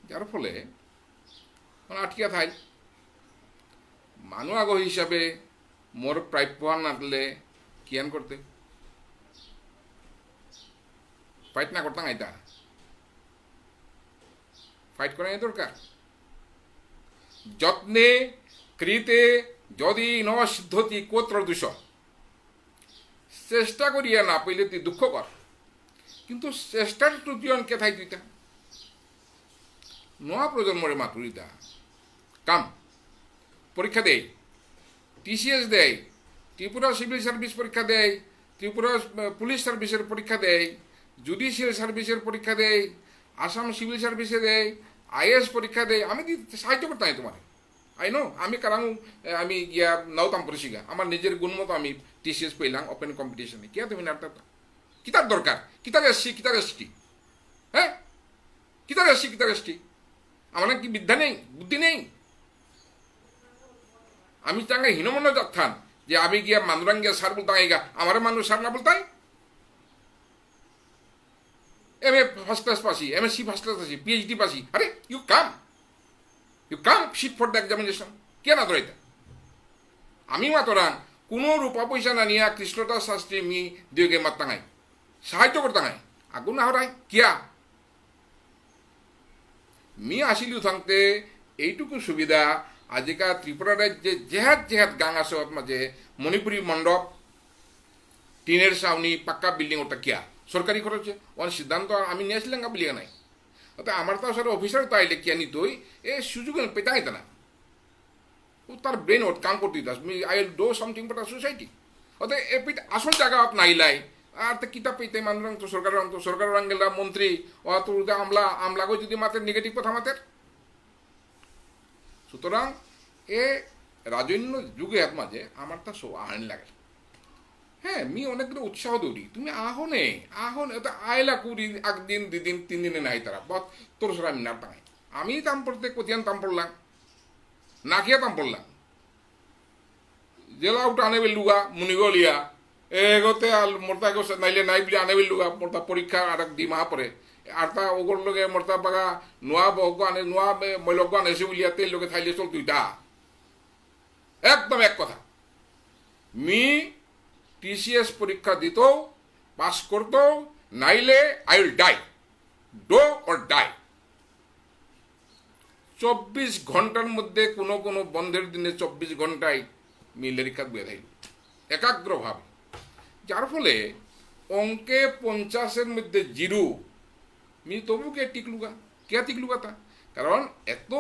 যার ফলে আটকিয়া থাই মানুষ আগো হিসাবে মোর প্রাপ্য নাটলে কিয়ান করতে ফাইট না করতাম আইতা ফাইট করা দরকার যত্নে কৃতে যদি ন সিদ্ধতি কোত্র দোষ চেষ্টা করিয়া না পাইলে তুই দুঃখ কর কিন্তু চেষ্টার ত্রুটি অঙ্কে থাই তুইটা নয়া প্রজন্মরে মাতুরিতা কাম পরীক্ষা দেয় টিসিএস দেয় ত্রিপুরা সিভিল সার্ভিস পরীক্ষা দেয় ত্রিপুরা পুলিশ সার্ভিসের পরীক্ষা দেয় জুডিশিয়াল সার্ভিসের পরীক্ষা দেয় আসাম সিভিল সার্ভিসে দেয় আইএস পরীক্ষা দেয় আমি সাহায্য করতাম তোমার আই নো আমি কারণ আমি গিয়া নাওতাম পরিষিগা আমার নিজের গুণমতো আমি টিসিএস পেলাম ওপেন কম্পিটিশনে কে তুমি নাটটা কিতার দরকার কিতার এসছি হ্যাঁ কিতার এসছি আমার কি বিদ্যা নেই বুদ্ধি নেই আমি চাঙ্গে হীনমন্য যাচ্ছান যে আমি গিয়া মানুরাং গিয়া সার বলতাম আইগা আমার মানুষ সার না বলতাম এম এ ফার্স্ট ক্লাস পাসি এমএসসি ফার্স্ট ক্লাস পাসি পিএইচডি পাসি আরে you come sit for the examination কে না ধরাইতা আমি মাতরান কোনো রূপা পয়সা না নিয়া কৃষ্ণদাস শাস্ত্রী মি দুইগে মাত্তাঙাই সাহায্য করতাঙাই আগুন না হরাই কিয়া মি আসিলু থাকতে এইটুকু সুবিধা আজিকাল ত্রিপুরা রাজ্যে জেহাত গাং আছে মাঝে মণিপুরী মণ্ডপ টিনের ছাউনি পাক্কা বিল্ডিং ওটা কিয়া সরকারি খরচে ওর সিদ্ধান্ত আমি নিয়ে আসলাম বলিয়া নাই অর্থাৎ আমার তো আসলে অফিসার তো আইলে কিয়া নিতই এ সুযোগ পেতাই না ও তার ব্রেন ওট কাম করতে দিতাস I will do something for the society অর্থাৎ এ আসল জায়গা আপ নাইলাই আর তো কিতাব পেতে মানুষ তো সরকারের আঙ্গেলা মন্ত্রী ও তো আমলাগো যদি মাতের নেগেটিভ কথা মাতের সুতরাং এ রাজন্য যুগে হাত মাঝে আমার তা সব আহন লাগে হ্যাঁ মি অনেকগুলো উৎসাহ দৌড়ি তুমি আহনে আয়লা কুড়ি একদিন দুদিন 3 দিনে নাই তারা বত তোর সরা আমি না টাঙাই আমি তাম পড়তে কোথায় তাম পড়লাম না খেয়ে তাম পড়লাম জেলা উঠে আনে বেলুগা মুনিগলিয়া এগোতে মোরতা নাইলে নাই বলে আনে বেলুগা মোরতা পরীক্ষা আর এক 2 মাহ পরে আর তা ওগর লগে মোরতা বাগা নোয়া বহগ আনে নোয়া মৈলগ আনেছে বলিয়া তেল লগে থাইলে চল তুইটা একদম এক কথা মি টিসিএস পরীক্ষা দিত পাস করত নাইলে আই উইল ডাই ডো অর ডাই 24 ঘন্টার মধ্যে কোনো বন্ধের দিনে 24 ঘন্টায় মি লেরিকাত বুয়ে থাইল একাগ্রভাবে যার ফলে অঙ্কে 50-এর মধ্যে 0 মি তবু কে টিকলুগা তা কারণ এত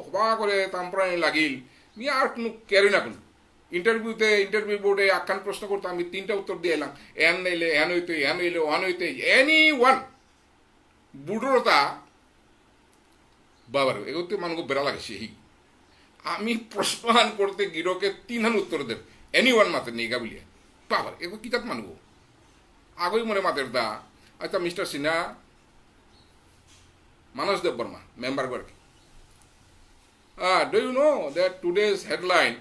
হবা করে তাম্পরানি লাগিল মি আর কোনো কেয়ারি না করল ইন্টারভিউ বোর্ডে আখ্যান প্রশ্ন করতো আমি 3টা উত্তর দিয়ে এলাম এন নাইলে হ্যান হইলে ওয়ান হইতে এনি ওয়ান বুড়োতা বাবার এগোতে মানুষ বেড়া লাগে সেই আমি প্রশ্ন করতে গিরোকে 3 উত্তর দেব এনি ওয়ান মাতে নেই গা বলিয়া বাবার এগো কিতাব মানুষ আগই মনে মাতের দা আচ্ছা mister Sinha Manas Dev Burma, member work. Do you know that today's headline,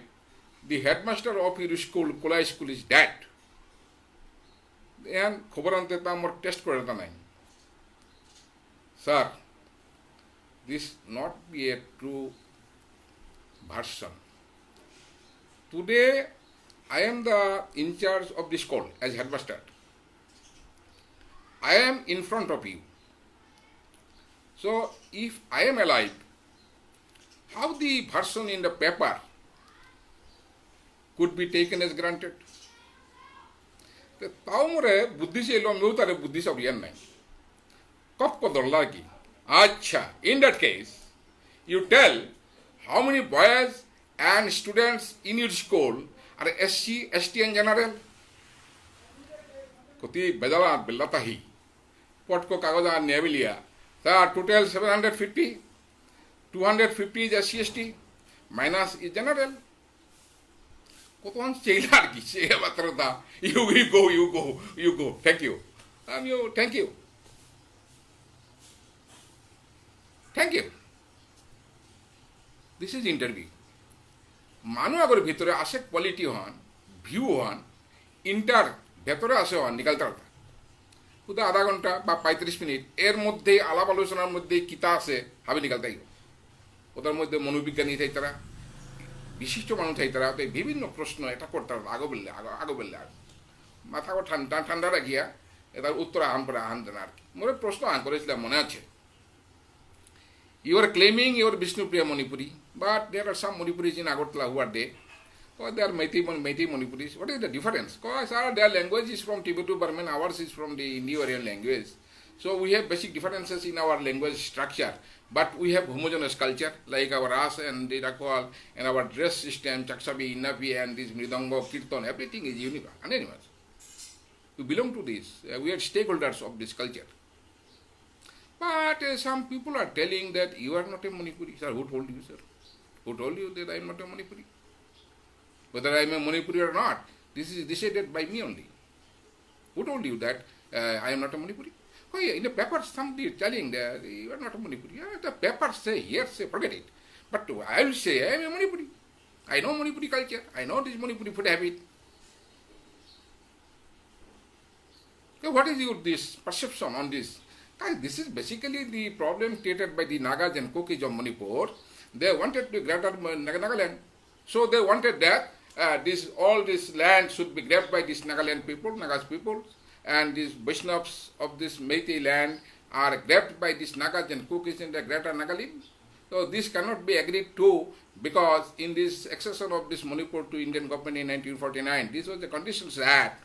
the headmaster of your school, Kolai school is dead? And Khobarante Tamor test Korata nine. Sir, this not be a true version. Today, I am the in charge of the school as headmaster. I am in front of you. So, if I am alive, how the version in the paper could be taken as granted. ताऊ मोरे बुद्धि से लो मैं तारे बुद्धि सब यान नहीं कब को दौड़ा की अच्छा in that case you tell how many boys and students in your school are SC, ST and general कोती बदला बिल्लाता ही पट को कागज आने भी लिया ता total 750 250 is SC, ST minus is general Koton Chailar ki say Batrata. You go. Thank you. Thank you. Thank you. This is interview. Manu agar bhitore ashe quality hon, view hon, inter bhetore ashe hon nikalta hota. Kuda आधा घंटा বা 35 minute এর মধ্যে আলাপ আলোচনার মধ্যে কিতা আছে হবে নিকালতাই ওদের মধ্যে মনোবিজ্ঞানী তারা विशिष्ट मानुष थाइतरा तो विभिन्न प्रश्न এটা করতে আগে বললে মাথা কো ঠান্ডা রাখিয়া এটার উত্তর আন পরে আন দেন আর মোরে প্রশ্ন আন করেছিলাম মনে আছে you are claiming your Vishnupriya Manipuri but there are some Manipuris in Agartala who are there because they are Meitei Manipuris. What is the difference? Because their language is from Tibeto-Burman, ours is from the Indo-Aryan language. So we have basic differences in our language structure, but we have homogeneous culture like our rasa and the rakwal and our dress system, chaksabi, inapi and this mridanga, kirtan, everything is unique, unanimous. We belong to this, we are stakeholders of this culture. But some people are telling that you are not a Manipuri. Sir, who told you, sir? Who told you that I am not a Manipuri? Whether I am a Manipuri or not, this is decided by me only. Who told you that I am not a Manipuri? Oh, yeah, in the paper, somebody is telling that you are not a Manipuri. Yeah, the paper say, yes, say, forget it. But I will say, I am a Manipuri. I know Manipuri culture. I know this Manipuri food habit. So what is this perception on this? This is basically the problem created by the Nagas and Kukis of Manipur. They wanted to grab Nagaland. So they wanted that all this land should be grabbed by these Nagaland people, Nagas people, and these Vaishnavas of this Meitei land are grabbed by these Nagas and Kukis in the Greater Nagaland. So this cannot be agreed to because in this accession of this Manipur to Indian government in 1949, this was the conditions that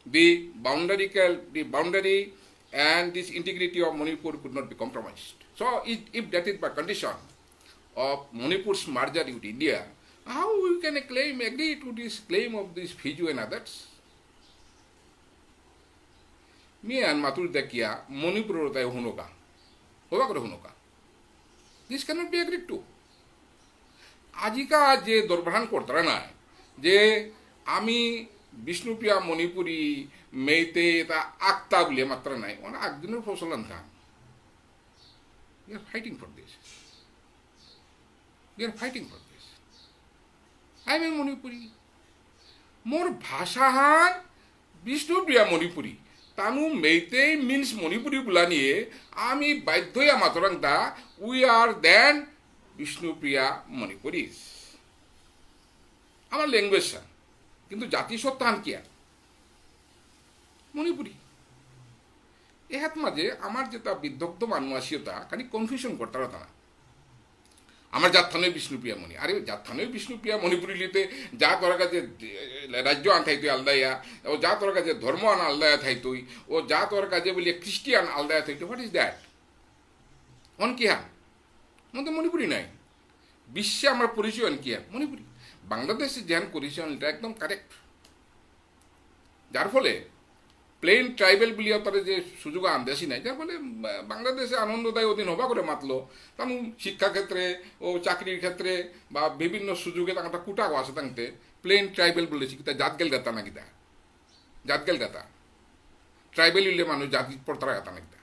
the boundary and this integrity of Manipur could not be compromised. So if that is the condition of Manipur's merger with India, how we can agree to this claim of this Fiji and others? Me and Matul Dakia, Manipur Hunoka. Hunoka. This cannot be agreed to. Ajika je Dorbhan Kortrana, je Ami Vishnupriya Manipuri, Meitei, the Akta Bule Matranai, on Agdino Fosolanta. We are fighting for this. We are fighting for this. I am a Manipuri. More Bhashahan Vishnupriya Manipuri. Tanu Meitei means Manipuri Bulani, Ami Baidhoya Mataranta, we are then Vishnupriya Manipuris. Our language. কিন্তু জাতিসত্তান কি আর মণিপুরি এহাত মাঝে আমার যেটা বিদগ্ধ মানুষিয়তা খালি confusion করতে পারত না আমার জাতথানে বিষ্ণুপ্রিয়া মণি আরে জাতথানে বিষ্ণুপ্রিয়া মণিপুরি লিতে যা তোর কাছে রাজ্য আন থাইতুই আলদাইয়া ও যা তোর কাছে ধর্ম আন আলদায়া থাইতুই ও যা তোর কাছে বলি খ্রিস্টিয়ান আলদায়া থাইতুই হোয়াট ইজ দ্যাট অন কি হ্যাঁ মধ্যে মণিপুরি নাই বিশ্বে আমার পরিচয় অন কি হ্যাঁ মণিপুরি বাংলাদেশে জ্ঞান করেছেন এটা একদম কারেক্ট যার ফলে প্লেন ট্রাইবেল বলিয়া তারা যে সুযোগ আনদেশই নাই যার ফলে বাংলাদেশে আনন্দদায়ী অধীন হবা করে মাতলো তেমন শিক্ষাক্ষেত্রে ও চাকরির ক্ষেত্রে বা বিভিন্ন সুযোগে তাঙ্গটা কুটাগো আছে তাংতে প্লেন ট্রাইবেল বলেছি কিতা জাতগেল গাতা না কিতা জাতগেল গাতা ট্রাইবেল ইলে মানুষ জাতি পড়তারা গাতা না কিতা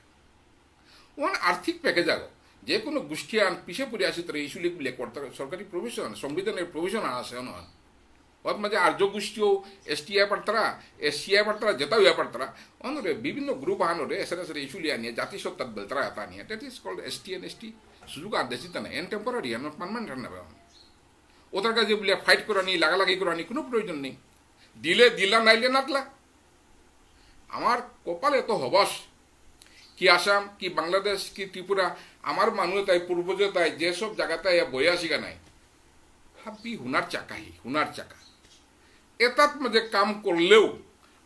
ওখানে আর্থিক প্যাকেজ আগো যে কোনো গোষ্ঠী আন পিছিয়ে পড়ে আসে তারা ইস্যু লিখলে করতে সরকারি প্রভিশন সংবিধানের প্রভিশন আছে নয় ওর মাঝে আর্য গোষ্ঠীও STI পড়তারা SCI পড়তারা যেটাও পড়তারা অন্যরে বিভিন্ন গ্রুপ আনোরে এসে ইস্যু লিয়া নিয়ে জাতিসত্তার বেলতারা এটা নিয়ে that is called ST and ST সুযোগ আর দেশিতা না এন টেম্পোরারি আর নট পারমানেন্ট নেবে ওদের কাছে বলে ফাইট করা নি লাগালাগি করা নি কোনো প্রয়োজন নেই দিলে দিলা নাইলে নাতলা আমার কপালে তো হবস কি আসাম, কি বাংলাদেশ, কি ত্রিপুরা, আমার মানুষ তাই পূর্বজ তাই যেসব জায়গাতে বয়ে আসিগা নাই হাবি হুনার চাকা এটাত মাঝে কাম করলেও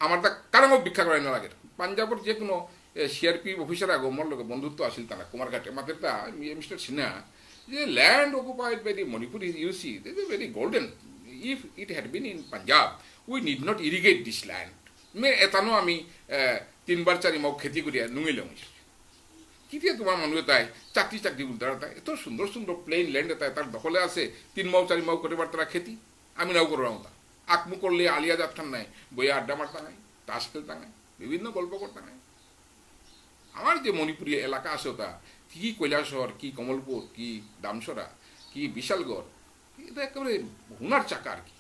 আমার তা কারণ ভিক্ষা করাই না লাগে। পাঞ্জাবর যে কোনো সিআরপি অফিসার আগো মোর লগে বন্ধুত্ব আসিল তারা কুমারঘাটে মাদের তা মিস্টার সিনহা যে land occupied by the Manipur you see this is very golden, if it had been in Punjab we need not irrigate this land. মে এতানো আমি 3 বার 4 মাও খেতি করিয়া নুঙিলাম কিতিয়া তোমার মানুষ তাই চাকরি উদ্ধার তাই এত সুন্দর সুন্দর প্লেন ল্যান্ড তাই তার দখলে আছে 3 মাও 4 মাও করিবার তারা খেতি আমি নাও করলাম তা আকমু করলে আলিয়া যাত্রার নাই বইয়া আড্ডা মারতা নাই তাস খেলতা নাই বিভিন্ন গল্প করতা নাই। আমার যে মণিপুরী এলাকা আছে তা কি কৈলাসহর, কি কমলপুর, কি দামসরা, কি বিশালগড়, এটা একেবারে হুনার চাকা আর কি।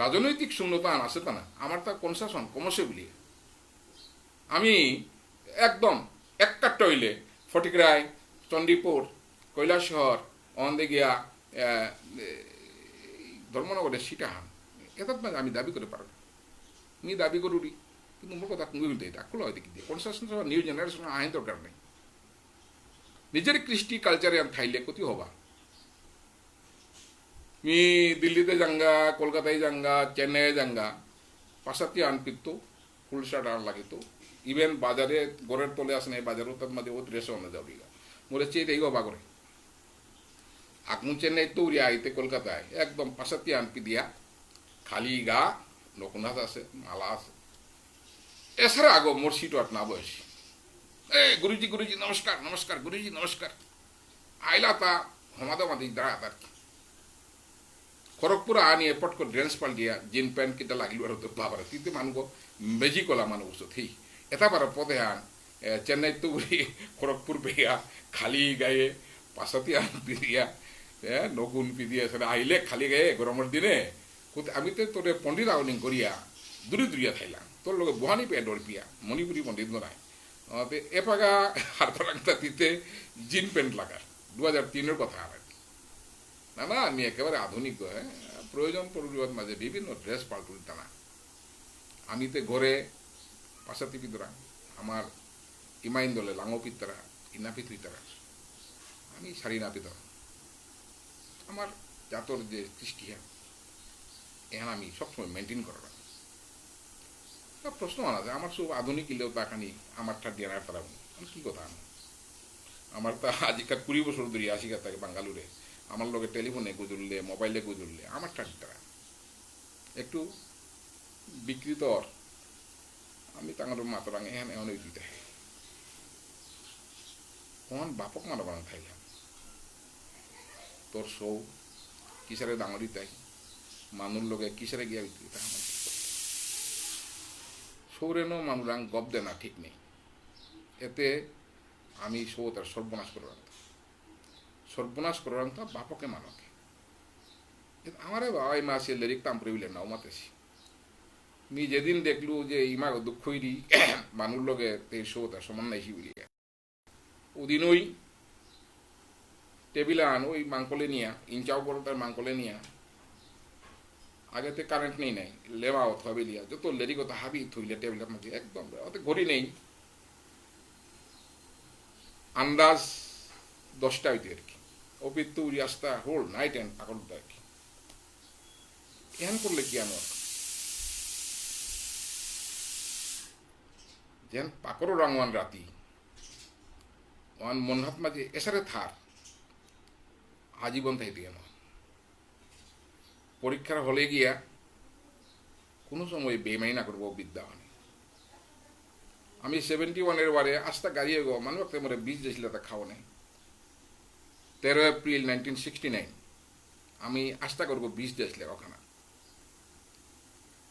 রাজনৈতিক শূন্যতা আছে তা না, আমার তা কনসাশন কমসে বলিয়ে আমি একদম একটা টইলে ফটিকরায়, চণ্ডীপুর, কৈলাসহর, অন্দে গিয়া ধর্মনগরের সিটাহান এত আমি দাবি করে পারব নি দাবি করুরি কিন্তু মোর কথা কুঙ্গি দেয় ডাকুলো হয় দেখি দিয়ে কনসাশন নিউ জেনারেশন আইন দরকার নেই। নিজের কৃষ্টি কালচারে আর থাইলে কতি হবা মি দিল্লিতে যাঙ্গা, কলকাতায় যাঙ্গা, চেন্নাইয়ে যাঙ্গা, পাশাতি আনপিত ফুল শার্ট আন লাগিত ইভেন বাজারে গড়ের তলে আসে না বাজারও তার মাঝে ও ড্রেসও আনা যাওয়া মোরে চেয়ে দেই বা করে আকমু চেন্নাই তৌরিয়া আইতে কলকাতায় একদম পাশাতি আনপি দিয়া খালি গা লোকনাথ আছে মালা আছে এছাড়া আগো মোর সিট আট না বয়স গুরুজি নমস্কার নমস্কার গুরুজি নমস্কার আইলা তা হমাদা মাদি দাঁড়া তার খড়গপুর আনিয়ে পট করে ড্রেস পাল্টিয়া জিন প্যান্ট কিটা লাগিল আর বাবার তিতে মানুষ মেজি কলা মানুষ ওষুধ হেই এটা বার পদে আন চেন্নাই তৌরি খড়গপুর পেয়া খালি গায়ে পাশাতি আন পিদিয়া নগুন পিদিয়া আইলে খালি গায়ে গরমের দিনে আমি তো তোরে পণ্ডিত আউলিং করিয়া দূরিয়া থাইলাম তোর লোক বহানি পেয়ে ডর পিয়া মণিপুরি পণ্ডিত নাই এপাগা হার পালাংটা দিতে জিন প্যান্ট লাগার 2003-এর কথা আর না না আমি একেবারে আধুনিক প্রয়োজন পরিবার মাঝে বিভিন্ন ড্রেস পাল্টুরি টানা আমি তো ঘরে পাশাতি পিতরা আমার ইমাইন দলে লাঙো পিতরা ইনাপি তুইতারা আমি শাড়ি না পিতরা আমার জাতর যে কৃষ্টি এখন আমি সবসময় মেনটেন করা প্রশ্ন আনা যায় আমার সব আধুনিক ইলেও তাকানি আমার ঠাডিয়া না তারা কি কথা আমার তা আজিকাল 20 বছর ধরে আসিকা থাকে বাঙ্গালুরে আমার লোকে টেলিফোনে গুজরলে মোবাইলে গুজরলে আমার ঠাডি তারা একটু বিকৃতর আমি তাঙ্গার মাতরাং এখন এমন দিতে কোন বাপক মারা বানা থাইলাম তোর সৌ কিসারে ডাঙরি তাই মানুষ লোকে কিসারে গিয়া সৌরেনও মানুরাং গপ দে না ঠিক নেই এতে আমি সৌ তার সর্বনাশ করে রাখতাম বাপকে মানকে আমারে বাবা মা সে লেরিক তাম্পরে বিলে নাও মাতেছি মি যেদিন দেখলু যে ইমা দুঃখইরি মানুষ লগে এই সৌ তার সমান নাইছি বলিয়া ওদিনই টেবিল আন ওই মাংকলে নিয়া ইঞ্চাও বড় তার মাংকলে নিয়া আগেতে কারেন্ট নেই নাই লেবা অথবা বেলিয়া যত লেরি কথা হাবি থইলে টেবিলের মধ্যে একদম ওতে ঘড়ি নেই আন্দাজ 10টা হইতে আর কি অপিত্তু রাস্তা হোল নাইট অ্যান্ড পাকড় আর কি এহেন করলে কি আনো যেন পাকড় রাঙওয়ান রাতি ওয়ান মনহাত মাঝে এসারে থার আজীবন থাইতে কেন পরীক্ষার হলে গিয়া কোনো সময় বেমাইনা করবো বিদ্যা মানে আমি 71-এর বারে আস্তা গাড়িয়ে গো মানুষ একটা মরে বীজ দিয়েছিল তা খাওয়া নেই 13 এপ্রিল 1969 আমি আস্তা করবো বীজ দিয়েছিল ওখানে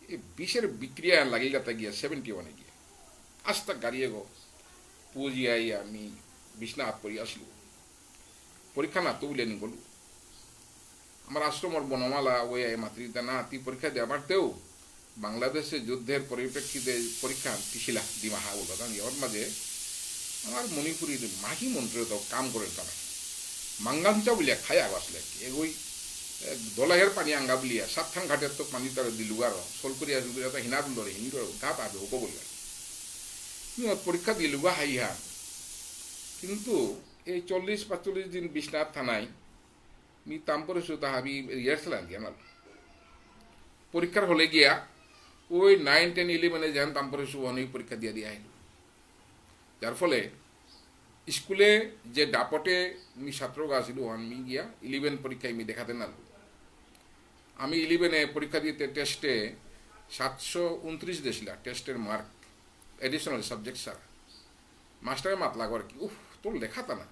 এই বিষের বিক্রিয়া লাগিয়ে গাতে গিয়া 71-এ গিয়ে আস্তা গাড়িয়ে গো পুঁজি আই আমি বিছনা পড়ি আসলো পরীক্ষা না তুলে নি গলু আমার আশ্রমর বনমালা ওই মাতৃতা না তুই পরীক্ষা দেওয়ার তেও বাংলাদেশে যুদ্ধের পরিপ্রেক্ষিতে পরীক্ষা দিছিলা দিমাহা বলতো ওর মাঝে আমার মণিপুরীর মাহি মন্ত্রী তো কাম করে তারা মাঙ্গাঞ্চা বলিয়া খাই আসলে ওই দলাহের পানি আঙ্গা বলিয়া 7খান ঘাটের তো পানি তারা দিলু আর সলকরিয়া জুবিরা তো হিনা বলল হিন্দু গা পাবে ওকে বললে পরীক্ষা দিল বা হাইহা, কিন্তু এই 40-45 দিন বিশ্বনাথ থানায় মি তারপরে শুধু তাহাবি রিহার্সাল আনগিয়া না পরীক্ষার হলে গিয়া ওই 9, 10, 11 যেন তারপরে শুধু অনেক পরীক্ষা দিয়ে দিয়া আহিল, যার ফলে স্কুলে যে ডাপটে মি ছাত্র আসিল আমি গিয়া 11 পরীক্ষায় মি দেখাতে না। আমি 11 পরীক্ষা দিতে টেস্টে 729 দিয়েছিল টেস্টের মার্ক, এডিশনাল সাবজেক্ট ছাড়া। মাস্টারের মাত লাগো আর কি, তোর লেখাতা না,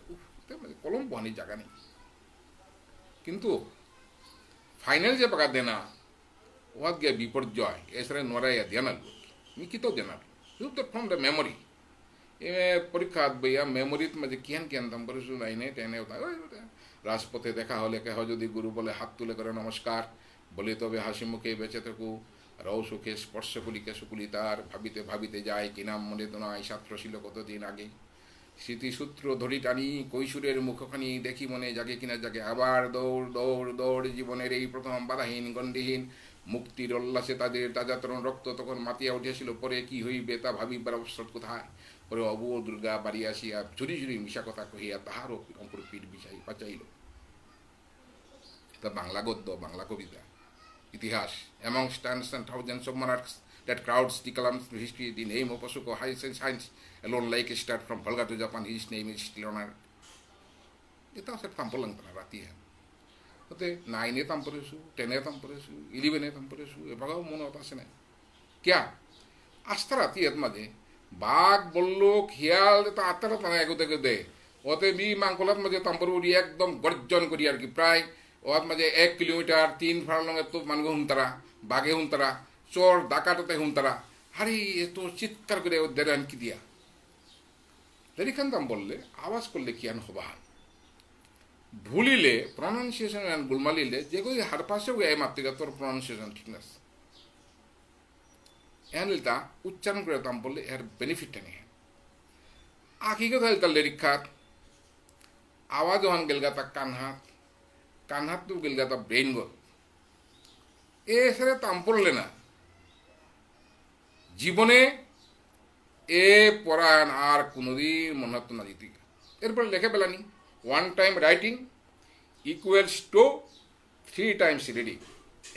কলম বহানির জায়গা নেই। কিন্তু ফাইনাল যে পাকা দেনা ওহাত গিয়া বিপর্যয় এসরে নড়াইয়া দেনাল মিকিত দেনাল ফ্রম দ্য মেমোরি এ পরীক্ষা বইয়া মেমোরিত মাঝে কিয়ান কিয়ান দাম করে শুধু আইনে টেনে রাজপথে দেখা হলে কেহ যদি গুরু বলে হাত তুলে করে নমস্কার, বলে তবে হাসি মুখে বেঁচে থাকু, রও সুখে স্পর্শ কলিকে সুকুলি তার, ভাবিতে ভাবিতে যায় কি নাম মনে তো নয় ছাত্র ছিল কতদিন আগে, স্মৃতিসূত্র ধরি টানি কৈশোরের মুখখানি দেখি মনে জাগে কিনা জাগে, আবার দৌড় দৌড় দৌড় জীবনের এই প্রথম বাধাহীন গণ্ডিহীন মুক্তির উল্লাসে তাদের তাজাতরণ রক্ত তখন মাতিয়া উঠিয়াছিল, পরে কি হইবে তা ভাবিবার অবসর কোথায়, পরে অবু দুর্গা বাড়ি আসিয়া ঝুরি ঝুরি মিশা কথা কহিয়া তাহারও অঙ্কুর পিঠ বিষাই বাঁচাইল। এটা বাংলা গদ্য, বাংলা কবিতা, ইতিহাস। Among stands and thousands of monarchs that crowds the columns of history, the name of Ashoka science alone like a start from Volga to Japan, his name is still honored. এটা সে তাম্পর লাগতো না রাতি হ্যাঁ ওতে 9 তাম্পরেছু 10 তাম্পরেছু 11 তাম্পরেছু এভাবেও মনে হতো আসে না ক্যা আস্তা রাতি এর মাঝে বাঘ বলল খেয়াল তা আত্মারা তারা এগোতে দে ওতে বি মাংকলার মাঝে তাম্পর উড়ি একদম গর্জন করি আর কি, প্রায় ওর মাঝে 1 কিলোমিটার 3 ফার্লঙের তো মানুষ হুমতারা, বাঘে হুমতারা, চোর ডাকাততে হুমতারা, হারি এত চিৎকার করে ও দেরান কি দিয়া দেরিখান দাম বললে আওয়াজ করলে কিয়ান হবাহান ভুলিলে প্রনাউন্সিয়েশন গুলমালিলে যে কই হার পাশেও এই মাতৃকা তোর প্রনাউন্সিয়েশন ঠিক না এনলিতা উচ্চারণ করে দাম বললে এর বেনিফিটটা নেই আখি কথা তার লেরিখাত আওয়াজ ওহান গেলগাতা কানহাত কানহাত তো গেলগাতা ব্রেন গল এ সেরে তাম পড়লে না জীবনে এ পড়ান আর কোনোদিন মনে হতো না দিতে। এরপর লেখে পেলানি 1 time writing equals to 3 times reading,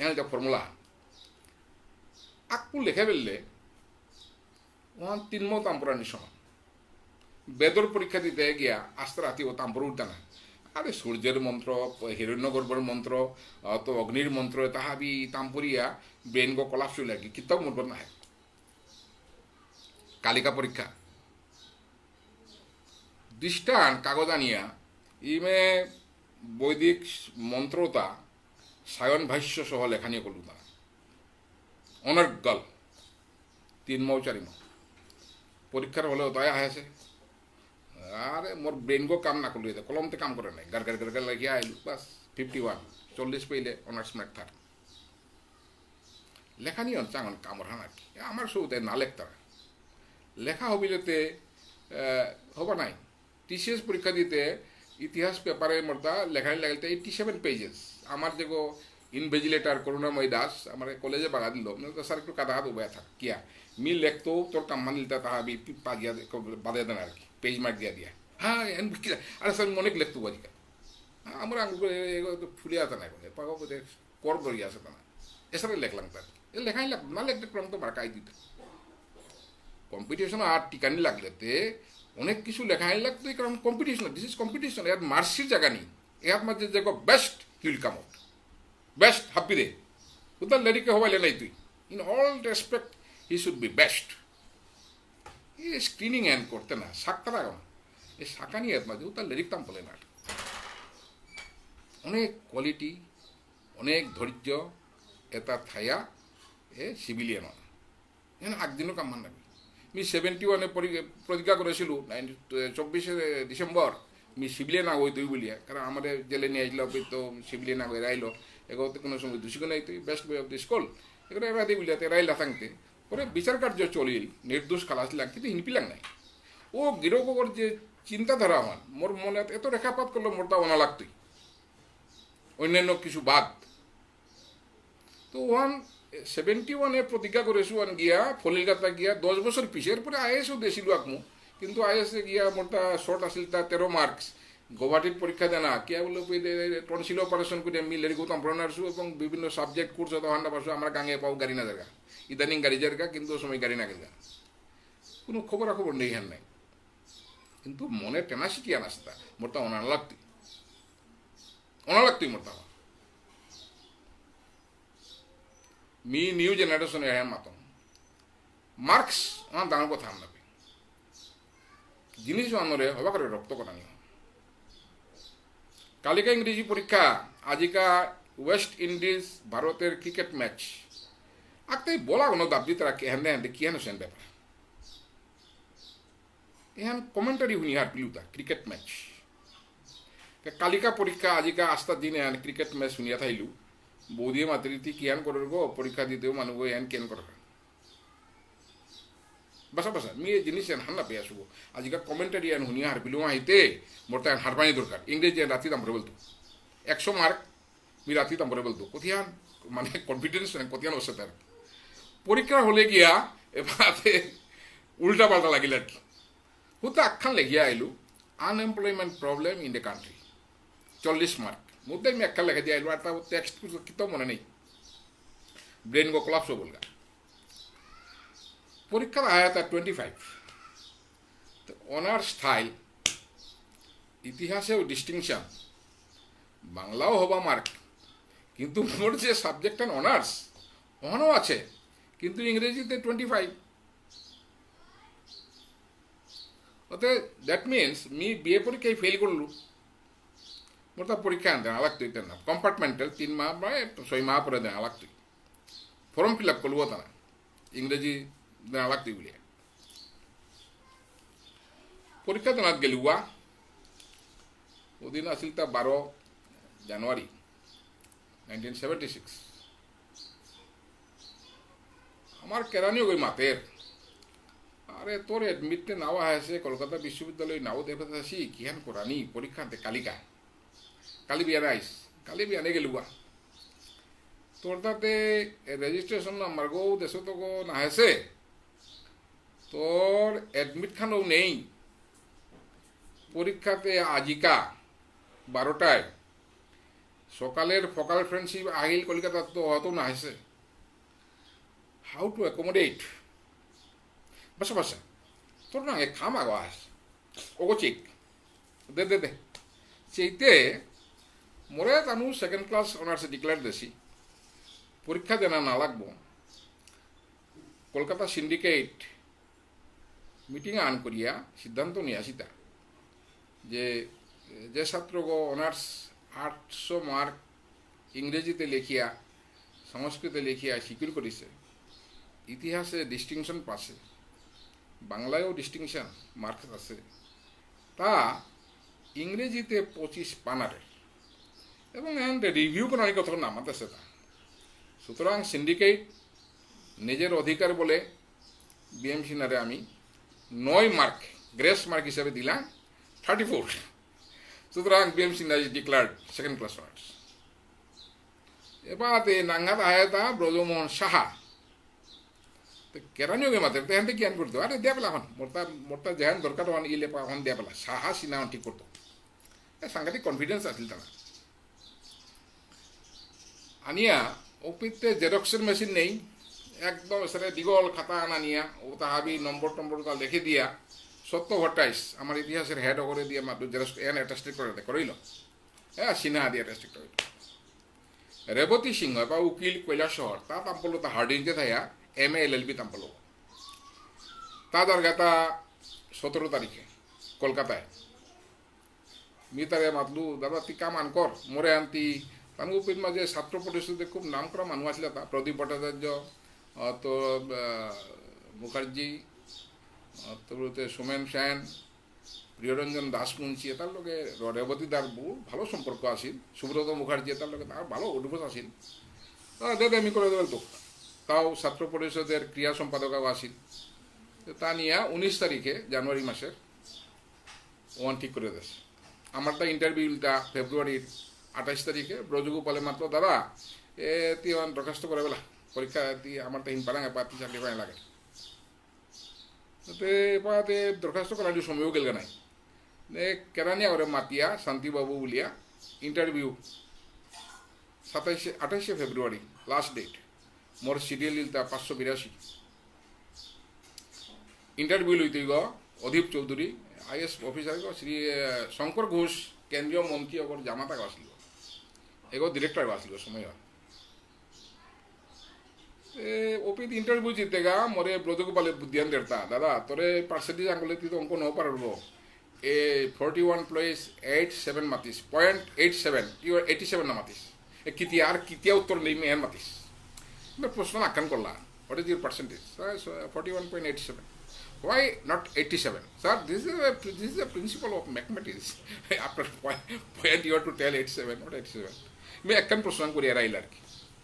এটা ফর্মুলা আকপুর লেখে ফেললে ওখান 3 মো তাম্পরানি সমান। বেদর পরীক্ষা দিতে গিয়া আস্তে রাতি ও তাম্পর উঠতে না, আরে সূর্যের মন্ত্র হিরণ্যগর্ভর মন্ত্র তো অগ্নির মন্ত্র তাহাবি তাম্পরিয়া ব্রেন গো কলাপস হইলে আর কি কিতাব মরবার না হয়। কালিকা পরীক্ষা দৃষ্টান কাগজ আনিয়া ইমে বৈদিক মন্ত্রতা সায়ন ভাষ্য সহ লেখানি করলু তা অনর্গল 3 মাও 4 মাও পরীক্ষার হলেও তাই আহেছে আরে মোর ব্রেন গো কাম না করলে কলমতে কাম করে নাই গার গার গার গার লাগিয়া আইলু বাস 51 40 পেলে অনার্স ম্যাথ থার লেখানি চাঙন কামর হান আর কি আমার সৌতে না লেখতারা লেখা হবিলেতে হবা নাই। টিসিএস পরীক্ষা দিতে ইতিহাস পেপারে মোরতা লেখানি লাগাইতে 87 পেজেস আমার যেগো ইনভেজিলেটার করুণাময় দাস আমার কলেজে বাগা দিল স্যার একটু কাদা হাত উবায় থাক কিয়া মি লেখতো তোর কাম মানিলতা তাহা পা দিয়া বাদে দেন আর কি পেজ মার্ক দিয়া দিয়া হ্যাঁ আরে স্যার অনেক লেখতো বাজিকা আমার আঙুল ফুলে আসে না পাগো কর ধরিয়া আসে তা না এসব লেখলাম তার লেখাই লাগ না লেখতে ক্রম তো বারকাই দিত কম্পিটিশন আর টিকানি লাগলেতে অনেক কিছু লেখাই লাগতো কারণ কম্পিটিশন দিস ইজ কম্পিটিশন এর মার্সির জায়গা নেই এর মধ্যে যে best he'll come out best happy they other লেরিকে হবাইলে নাই তুই in all respect he should be best এই স্ক্রিনিং এন্ড করতে না সাক্তারা কেমন এই সাকানি এর মাঝে উদার লেরিক তাম বলে না অনেক কোয়ালিটি অনেক ধৈর্য এটা থায়া এ সিভিলিয়ান এখানে একদিনও কামান লাগবে মি 71 প্রতিজ্ঞা করেছিল 24 ডিসেম্বর মি সিভিলিয়ান আগ হইতই বলিয়া কারণ আমাদের জেলে নিয়ে আসলো তো সিভিলিয়ান আগ রাইলো এগোতে কোনো সময় দূষিক নাই তুই best boy of the school এগুলো রাতে বলিয়াতে রাইলা থাকতে পরে বিচার কার্য চলিল নির্দোষ খালাস লাগ কিন্তু হিনপিলাং নাই ও গিরোগর যে চিন্তাধারা হন মোর মনে এত রেখাপাত করলো মোর তা অনা লাগতই অন্যান্য কিছু বাদ তো ওহান 71 প্রতিজ্ঞা করেছো গিয়া ফলিলগাতা গিয়া 10 বছর পিছের পরে আইএসও দিয়েছিল আকমু কিন্তু আইএস গিয়া মোটা শর্ট আসিল তা 13 মার্কস গৌহাটির পরীক্ষা দেনা কিয়া বলে টনসিল অপারেশন করে আমি লেরি গৌতম প্রণারসু এবং বিভিন্ন সাবজেক্ট কোর্স হন্ডা পাশু আমার গাঙে পাও গাড়ি না জায়গা ইদানিং গাড়ি জায়গা কিন্তু সময় গাড়ি না গেলগা কোনো খবরাখবর নেই হ্যান নাই কিন্তু মনে টেনাসিটি আনাস্তা মোটা অনালাগতই মোটা মি নিউ জেনারেশন হ্যাঁ মাতম মার্কস আমার দাঁড়ার কথা আমরা জিনিস আনরে হবা করে রক্ত করানি কালিকা ইংরেজি পরীক্ষা আজিকা ওয়েস্ট ইন্ডিজ ভারতের ক্রিকেট ম্যাচ আগতে বলা কোনো দাবি তারা হেন্দে হেন্দে কি হেন সেন ব্যাপার এহান কমেন্টারি শুনি হার পিলুতা ক্রিকেট ম্যাচ কালিকা পরীক্ষা আজিকা আস্তা দিন এহান ক্রিকেট ম্যাচ শুনিয়া থাইলু বৌদিয়ে মাতৃতি কিয়ান করব পরীক্ষা দিতেও মানুষ এন কেন করা বাসা বাসা মি এই জিনিস এন হান্না পেয়ে আসবো আজিকাল কমেন্টারি এন শুনিয়া হার পিলু হাইতে মোর তাই হারপানি দরকার ইংরেজি রাতি দামরে বলতো 100 মার্ক মি রাতি দামরে বলতো কোথিয়ান মানে কনফিডেন্স কোথিয়ান বসে তার পরীক্ষা হলে গিয়া এবারে উল্টা পাল্টা লাগিল আর কি হুতো আখ্যান লেখিয়া আইলু unemployment problem in the country 40 mark মধ্যে আমি একটা লেখা দিয়ে আইলু আর তা টেক্সট কিতাব মনে নেই ব্রেন গো কলাপস বলগা পরীক্ষার আয়া তার 25 তো অনার্স স্টাইল ইতিহাসেও ডিস্টিংশন বাংলাও হবা মার্ক কিন্তু মোর যে সাবজেক্ট অনার্স অনও আছে কিন্তু ইংরেজিতে 25 ওতে দ্যাট মিনস মি বিএ পরীক্ষায় ফেল করলু মোর তা পরীক্ষা আনতে আলাগতো না কম্পার্টমেন্টাল 3 মাহ বা 6 মাহ পরে দেন আলাগতো ফর্ম ফিল আপ করবো তা না ইংরেজি দেন আলাগতো বলে পরীক্ষা দেনাত গেলুয়া ওদিন আসিল তা 12 জানুয়ারি 1976 আমার কেরানিও গই মাতের আরে তোর এডমিটে নাওয়া হয়েছে কলকাতা বিশ্ববিদ্যালয় নাও দেখতে আসি কিহান করানি পরীক্ষাতে কালিকা কালি বিয়ানে আইস কালি বিয়ানে গেলুয়া তোর তাতে রেজিস্ট্রেশন নাম্বার গো দেশ তো গো না হেসে তোর এডমিট খানও নেই পরীক্ষাতে আজিকা 12টায় সকালের ফকাল ফ্রেন্ডশিপ আহিল কলকাতা তো হয়তো না হেসে হাউ টু অ্যাকোমোডেট বাসা বাসা তোর না খাম আগো আস ওগো চেক দে দে দে চেইতে মোরে তানু সেকেন্ড ক্লাস অনার্সে ডিক্লেয়ার দেছি পরীক্ষা দেনা না লাগবো কলকাতা সিন্ডিকেট মিটিং আন করিয়া সিদ্ধান্ত নিয়ে আসিতা যে যে ছাত্রগো অনার্স 800 মার্ক ইংরেজিতে লেখিয়া সংস্কৃতে লেখিয়া সিকিউর করেছে ইতিহাসে ডিস্টিংশন পাশে বাংলায়ও ডিস্টিংশন মার্কস আছে তা ইংরেজিতে 25 পানারে এবং এখন রিভিউ কোনো অনেক কথা নামাত আছে তা সুতরাং সিন্ডিকেট নিজের অধিকার বলে বিএমসি নারে আমি 9 মার্ক গ্রেস মার্ক হিসাবে দিলাম 34 সুতরাং বিএমসি না is declared second class honours এবারে নাঙ্গাত আয়াতা ব্রজমোহন সাহা তো কেরানিও গে মাতে তেহান্তে জ্ঞান করতো আরে দেয়া পেলা এখন মোরটা যেহান দরকার হন ইলে হন দেয়া পেলা সাহা সিনা ঠিক করতো সাংঘাতিক কনফিডেন্স আছিল তারা আনিয়া অপিতে জেরক্সের মেশিন নেই একদম সেটা দীঘল খাতা আনা নিয়া ও তাহাবি নম্বর তা লিখে দিয়া 728 আমার ইতিহাসের হেড করে দিয়ে মাত্র জেরক্স এন অ্যাটাস্টেড করে করিল হ্যাঁ সিনহা দিয়ে অ্যাটাস্টেড করিল রেবতী সিংহ বা উকিল কৈলাস শহর তা তাম্পলো তা হার্ডিংতে থাকা MA LLB তাম্পলো তা দরগাতা 17 তারিখে কলকাতায় মি তারে মাতলু দাদা তুই কাম আন কর মোরে আনতি তানুপির মাঝে ছাত্র পরিষদে খুব নাম করা মানুষ আসলে তা প্রদীপ ভট্টাচার্য তো মুখার্জি তারপরে সোমেন সেন প্রিয়রঞ্জন দাসমুন্সি তার লগে রেবতী দার বহু ভালো সম্পর্ক আসিল সুব্রত মুখার্জি তার লগে তার ভালো অভিজ্ঞতা আসিল দে আমি করে দেবেন তো তাও ছাত্র পরিষদের ক্রিয়া সম্পাদকও আসিল তা নিয়ে 19 তারিখে জানুয়ারি মাসের ওয়ান ঠিক করে দিয়েছে আমারটা ইন্টারভিউটা ফেব্রুয়ারির 28 তারিখে ব্রজগোপালে মাত্র দাদা তুই দরখাস্ত করে বেলা পরীক্ষা দিয়ে আমার তো হিনপারাং এপাতি চাকরি পাই লাগে তাতে এপাতে দরখাস্ত করার সময়ও গেল নাই কেরানিয়া করে মাতিয়া শান্তিবাবু বলিয়া ইন্টারভিউ 28 ফেব্রুয়ারি লাস্ট ডেট মোর সিরিয়াল ইলতা 582 ইন্টারভিউ লইতে গ অধীপ চৌধুরী আইএস অফিসার গ শ্রী শঙ্কর ঘোষ কেন্দ্রীয় মন্ত্রী অগর জামাতা আসল এগো ডিরেক্টর আসল সময় ওপিত ইন্টারভিউ জিতে গা মোরে ব্রজগোপালে বুদ্ধিয়ান দেড়তা দাদা তোরে পার্সেন্টেজ আঙ্গুলে তুই তো অঙ্ক ন পারব এ 41+87 মাতিস 0.87 না মাতিস কিতিয়া উত্তর নেই মেয়ের মাতিস প্রশ্ন আখ্যান করলা what is your percentage 41.87 why not 87 sir this is a principle of mathematics after point you have to tell 87 not 87 मैं একখান প্রশ্ন করি এরাইল আর কি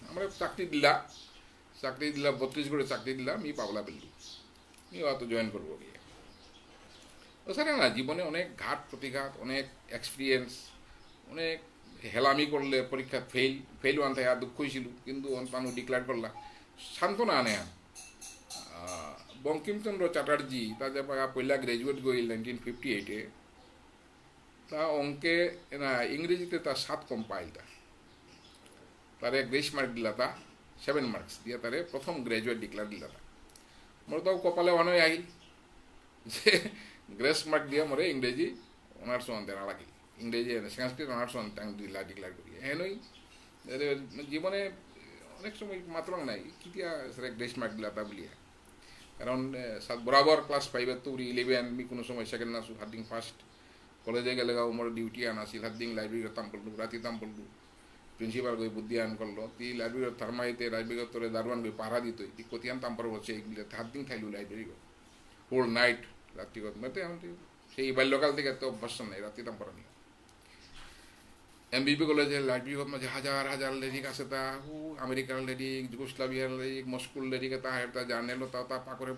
আমরা চাকরি দিলা 32 করে চাকরি দিলা মি পাবলা বেলু মি অত জয়েন করবো গিয়ে ও স্যার না জীবনে অনেক ঘাট প্রতিঘাত অনেক এক্সপিরিয়েন্স অনেক হেলামি করলে পরীক্ষা ফেল ওয়ান থাকে আর দুঃখ হয়েছিল কিন্তু অন্তানু ডিক্লেয়ার করলা সান্ত্বনা আনে বঙ্কিমচন্দ্র চ্যাটার্জি তা যে পয়লা গ্রাজুয়েট গইল 1958 তা অঙ্কে না ইংরেজিতে তা 7 কম পাইল তারে গ্রেস মার্ক দিলা তা 7 মার্কস দিয়ে তারে প্রথম গ্রাজুয়েট ডিক্লেয়ার দিলা তা মোর তাও কপালে অনয় আহিল যে গ্রেস মার্ক দিয়ে মোরে ইংরেজি অনার্স আনতে না লাগিল ইংরেজি সংস্কৃত অনার্স আনতে ডিক্লেয়ার করি হেনই জীবনে অনেক সময় মাত্র নাই কিতিয়া গ্রেস মার্ক দিলা তা বলিয়া কারণ বরাবর ক্লাস 5 তো 11 মি কোনো সময় সেকেন্ড নাসু হাদিং ফার্স্ট কলেজে গেলে গাও মোর ডিউটি আনাছিল হাদিং লাইব্রেরি তাম পড়লু রাতি তাম পড়লু প্রিন্সিপাল গই বুদ্ধি আন করলো তি লাইব্রেরি থার্মাইতে লাইব্রেরি তোরে দারওয়ান গই পাহারা দিত তি কতিয়ান তাম পর বসে এগুলো হাদিং খাইলু লাইব্রেরি গো হোল নাইট রাতি গত মতে আমি সেই বাল্যকাল থেকে তো অভ্যাস নাই রাতি তাম পড়া নি এমবিবি কলেজে লাইব্রেরি মধ্যে হাজার হাজার লেডিক আছে তা আমেরিকার লেডিক যুগোস্লাভিয়ার লেডিক মস্কোর লেডিক তা হেরতা জার্নেল তা পাকরে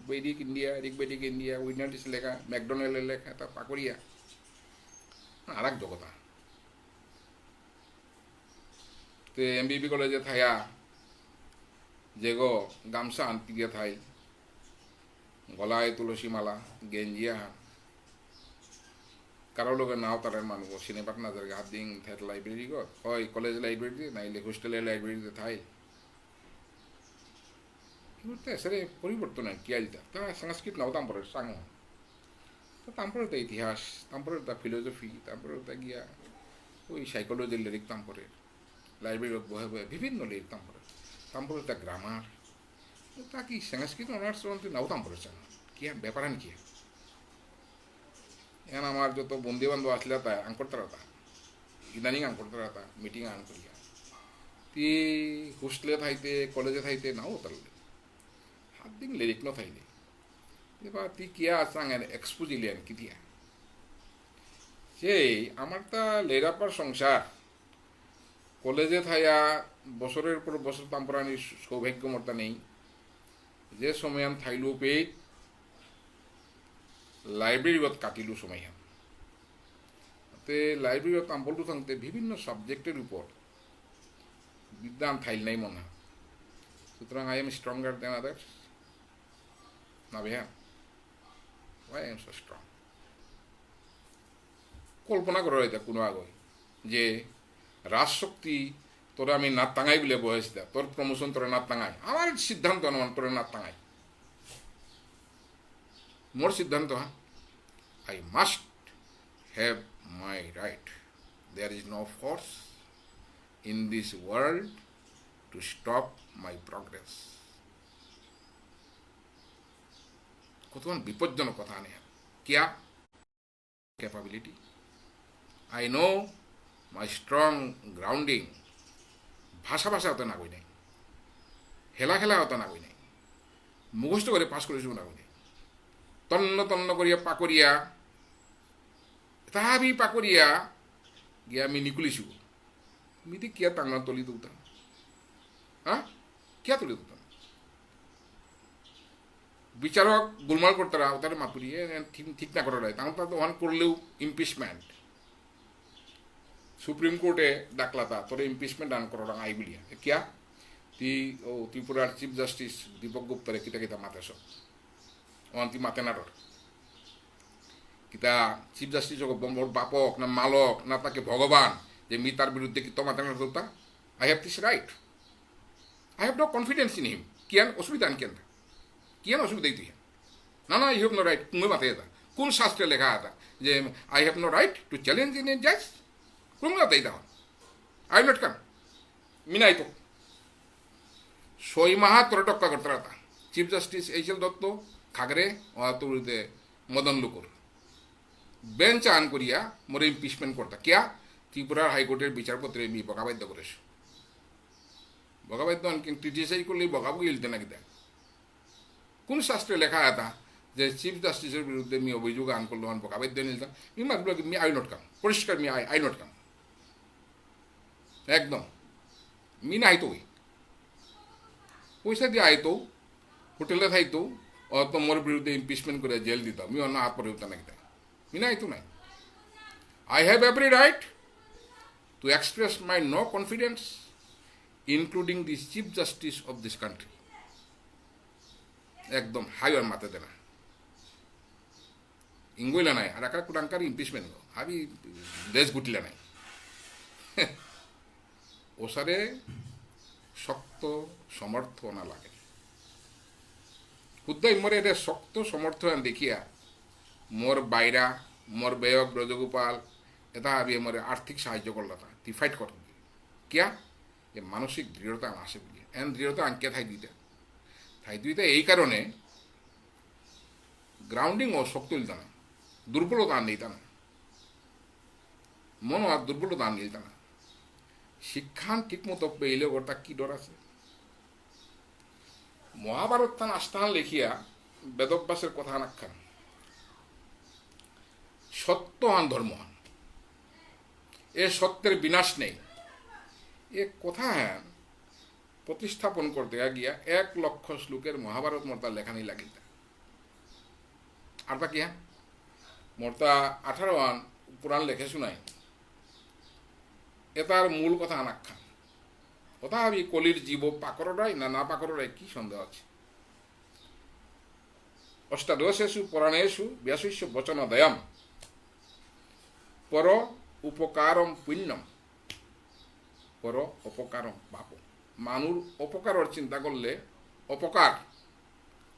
বৈদিক ইন্ডিয়া ঋগ্বেদিক ইন্ডিয়া উইনার্টিস লেখা ম্যাকডোনাল্ডের লেখা তা পাকরিয়া আর এক জগতা তো এমবিবি কলেজে থায়া যেগো গামছা আনতি দিয়ে থাই গলায় তুলসী মালা গেঞ্জিয়া কারো লোক নাও তার মানুষ সিনেমাট না যার হাত দিন থাই লাইব্রেরি গো হয় কলেজ লাইব্রেরিতে নাইলে হোস্টেলের লাইব্রেরিতে থাই সেরে পরিবর্তন কি আলতা তা সংস্কৃত নাও তারপরে সাং তারপরে তো ইতিহাস তারপরে তা ফিলোসফি তারপরে তা গিয়া ওই সাইকোলজির লিরিক তারপরে লাইব্রেরিত বহে বহে বিভিন্ন লিরিক তারপরে তা গ্রামার তা কি সংস্কৃত অনার্স নাও তারপরে চান কি ব্যাপার আন কি এখন আমার যত বন্ধু বান্ধব আসলে তা আং করতে তা ইদানিং আং করতে তা মিটিং আন করিয়া তি হোস্টেলে থাইতে কলেজে থাইতে নাও তারলে হাত দিন লিরিক ন থাইলে এবার তি কিয়া আসাং এক্সপোজিলিয়ান কি দিয়া সেই আমার তা লেরাপার সংসার কলেজে থাইয়া বছরের পর বছর তাম্পরানি সৌভাগ্য মর্তা নেই যে সময় আমি থাইলু পেট লাইব্রেরিত কাটিলু সময় তে লাইব্রেরিত তাম্পলটু থাকতে বিভিন্ন সাবজেক্টের উপর বিদ্যান থাইল নাই মনে হয় সুতরাং I am stronger than others না বেহা why I am so strong কল্পনা করা হইতা কোনো আগে যে রাজশক্তি তোরা আমি নাত টাঙাই বলে বয়স দা তোর প্রমোশন তোরা নাত টাঙাই আমার সিদ্ধান্ত অনুমান তোরা নাত টাঙাই মোর সিদ্ধান্ত হ্যাঁ I must have my right. There is no force in this world to stop my progress. কতক্ষণ বিপজ্জনক কথা আনে কিয়া capability I know my strong grounding. ভাষা হতে না কই নাই খেলা হতে না কই নাই মুখস্থ করে পাস করেছি না কই নাই তন্ন করিয়া পাকরিয়া তাহাবি পাকরিয়া গিয়া আমি নিকুলিছু মিতি কিয়া টাঙ্গা তলি দৌতা হ্যাঁ কিয়া তলি দৌতা বিচারক গোলমাল করতারা তারা মাতুরিয়ে ঠিক না করা তাহলে তো ওয়ান করলেও ইম্পিচমেন্ট সুপ্রিম কোর্টে ডাকলা তা তোর ইম্পিচমেন্ট আন করা আই বলিয়া কিয়া ती ओ त्रिपुरार चिफ जस्टिस दीपक गुप्तारे किता किता माते सब ती माते नाटक কিতা চিফ জাস্টিস মোর বাপক না মালক না তাকে ভগবান যে মি তার বিরুদ্ধে কি তোমাতে না করতা I have this right I have no confidence in him কিয়ান অসুবিধা আন কেন কিয়ান অসুবিধা তুই না না ইউ হ্যাভ নো রাইট তুমি মাতে এটা কোন শাস্ত্রে লেখা আছে যে I have no right to challenge in a জাজ কোন মাতে এটা আই নট কাম মিনাই তো 6 মাহ তরটক্কা করতে রাতা চিফ জাস্টিস এইচএল দত্ত খাগরে ও তুলতে মদন লুকুর বেঞ্চ আন করিয়া মোর ইম্পিচমেন্ট করতা কিয়া ত্রিপুরার হাইকোর্টের বিচারপত্রে মি বকাবাদ্য করেছ বকাবাদ্য আনকি ক্রিটিসাইজ করলে বকাবো গিলতে নাকি দেখ কোন শাস্ত্রে লেখা এটা যে চিফ জাস্টিসের বিরুদ্ধে মি অভিযোগ আন করলো আন বকাবাদ্য নিলতাম মি মাতলো মি আই নট কাম পরিষ্কার মি আই নট কাম একদম মি না আইতো পয়সা দিয়ে আইতো হোটেলে থাইতো তো মোর বিরুদ্ধে ইম্পিচমেন্ট করে জেল দিতাম মি অন্য হাত পরে নাকি দেখ মি না আইতো নাই I have every right to express my no confidence, including the Chief Justice of this country. একদম হাইওয়ার মাতে দেনা ইঙ্গুইলা নাই আর একা কুটাঙ্কার ইম্পিচমেন্ট আমি দেশ গুটিলা নাই ওসারে শক্ত সমর্থন লাগে খুদ্দাই মোর এটা শক্ত সমর্থন দেখিয়া মোর বাইরা মোর বেয়ক ব্রজগোপাল এটা আমি আমার আর্থিক সাহায্য করল না তুই ফাইট কর কিয়া যে মানসিক দৃঢ়তা আসে বলি এন দৃঢ়তা আনকে থাই দুইটা এই কারণে গ্রাউন্ডিং ও শক্ত নিত না দুর্বলতা আন নিত না মন আর দুর্বলতা আন নিত না শিক্ষান ঠিক মতো পেইলে ওটা কি ডর আছে মহাভারত থান আস্থান লেখিয়া বেদব্যাসের কথা নাক্ষান সত্য আন ধর্মহান এ সত্যের বিনাশ নেই এ কথা হ্যাঁ প্রতিস্থাপন করতে গিয়া 1 লক্ষ শ্লোকের মহাভারত মোরতা লেখানি লাগিল আর তা কি হ্যাঁ মোরতা 18 আন পুরাণ লেখে শুনাই এটার মূল কথা আনাক্ষা কথা আমি কলির জীব পাকড়াই না পাকড়াই কি সন্দেহ আছে অষ্টাদশেষু পুরাণেষু ব্যাসস্য বচনদয়ম পর উপকারম পুণ্যম পর অপকারম পাপ মানুষ অপকার চিন্তা করলে অপকার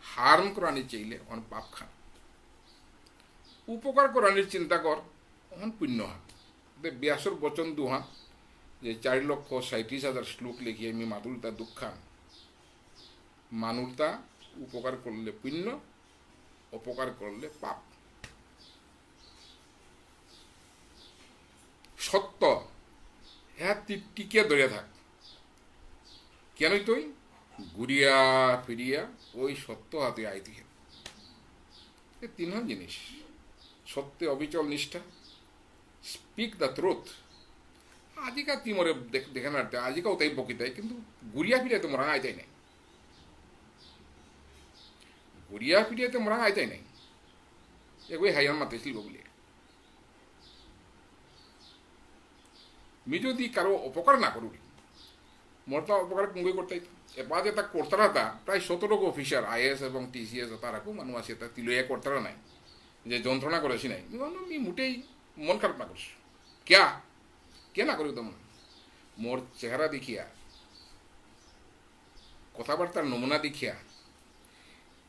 হার্ম করানি চাইলে অন পাপ খান উপকার করানির চিন্তা কর অন পুণ্য হান ব্যাসর বচন দুহান যে 4,37,000 শ্লোক লিখিয়ে আমি মাদুলতা দুঃখান মানুষটা উপকার করলে পুণ্য অপকার করলে পাপ সত্য হ্যাঁ টিকিয়ে ধরে থাক কেন তুই ঘুরিয়া ফিরিয়া ওই সত্য হাতে আইতি এ 3 জিনিস সত্যে অবিচল নিষ্ঠা স্পিক দ্য ট্রুথ আজিকা তুই মরে দেখে না আজিকাও তাই বকিতাই কিন্তু ঘুরিয়া ফিরিয়া তো মোরা আইতাই নাই ঘুরিয়া ফিরিয়া তো মোরা আইতাই নাই এগুলো হাইয়ার মাতেছিল বলে মি যদি কারো অপকার না করুক মোর তো অপকার কুঙ্গই করতে এবার যে তা করতারা তা প্রায় 17 অফিসার আইএস এবং টিসিএস তারাকেও মানুষ আছে তা তিলইয়া করতারা নাই যে যন্ত্রণা করেছি নাই মি মোটেই মন খারাপ না করছি কে না করি তেমন মোর চেহারা দেখিয়া কথাবার্তার নমুনা দেখিয়া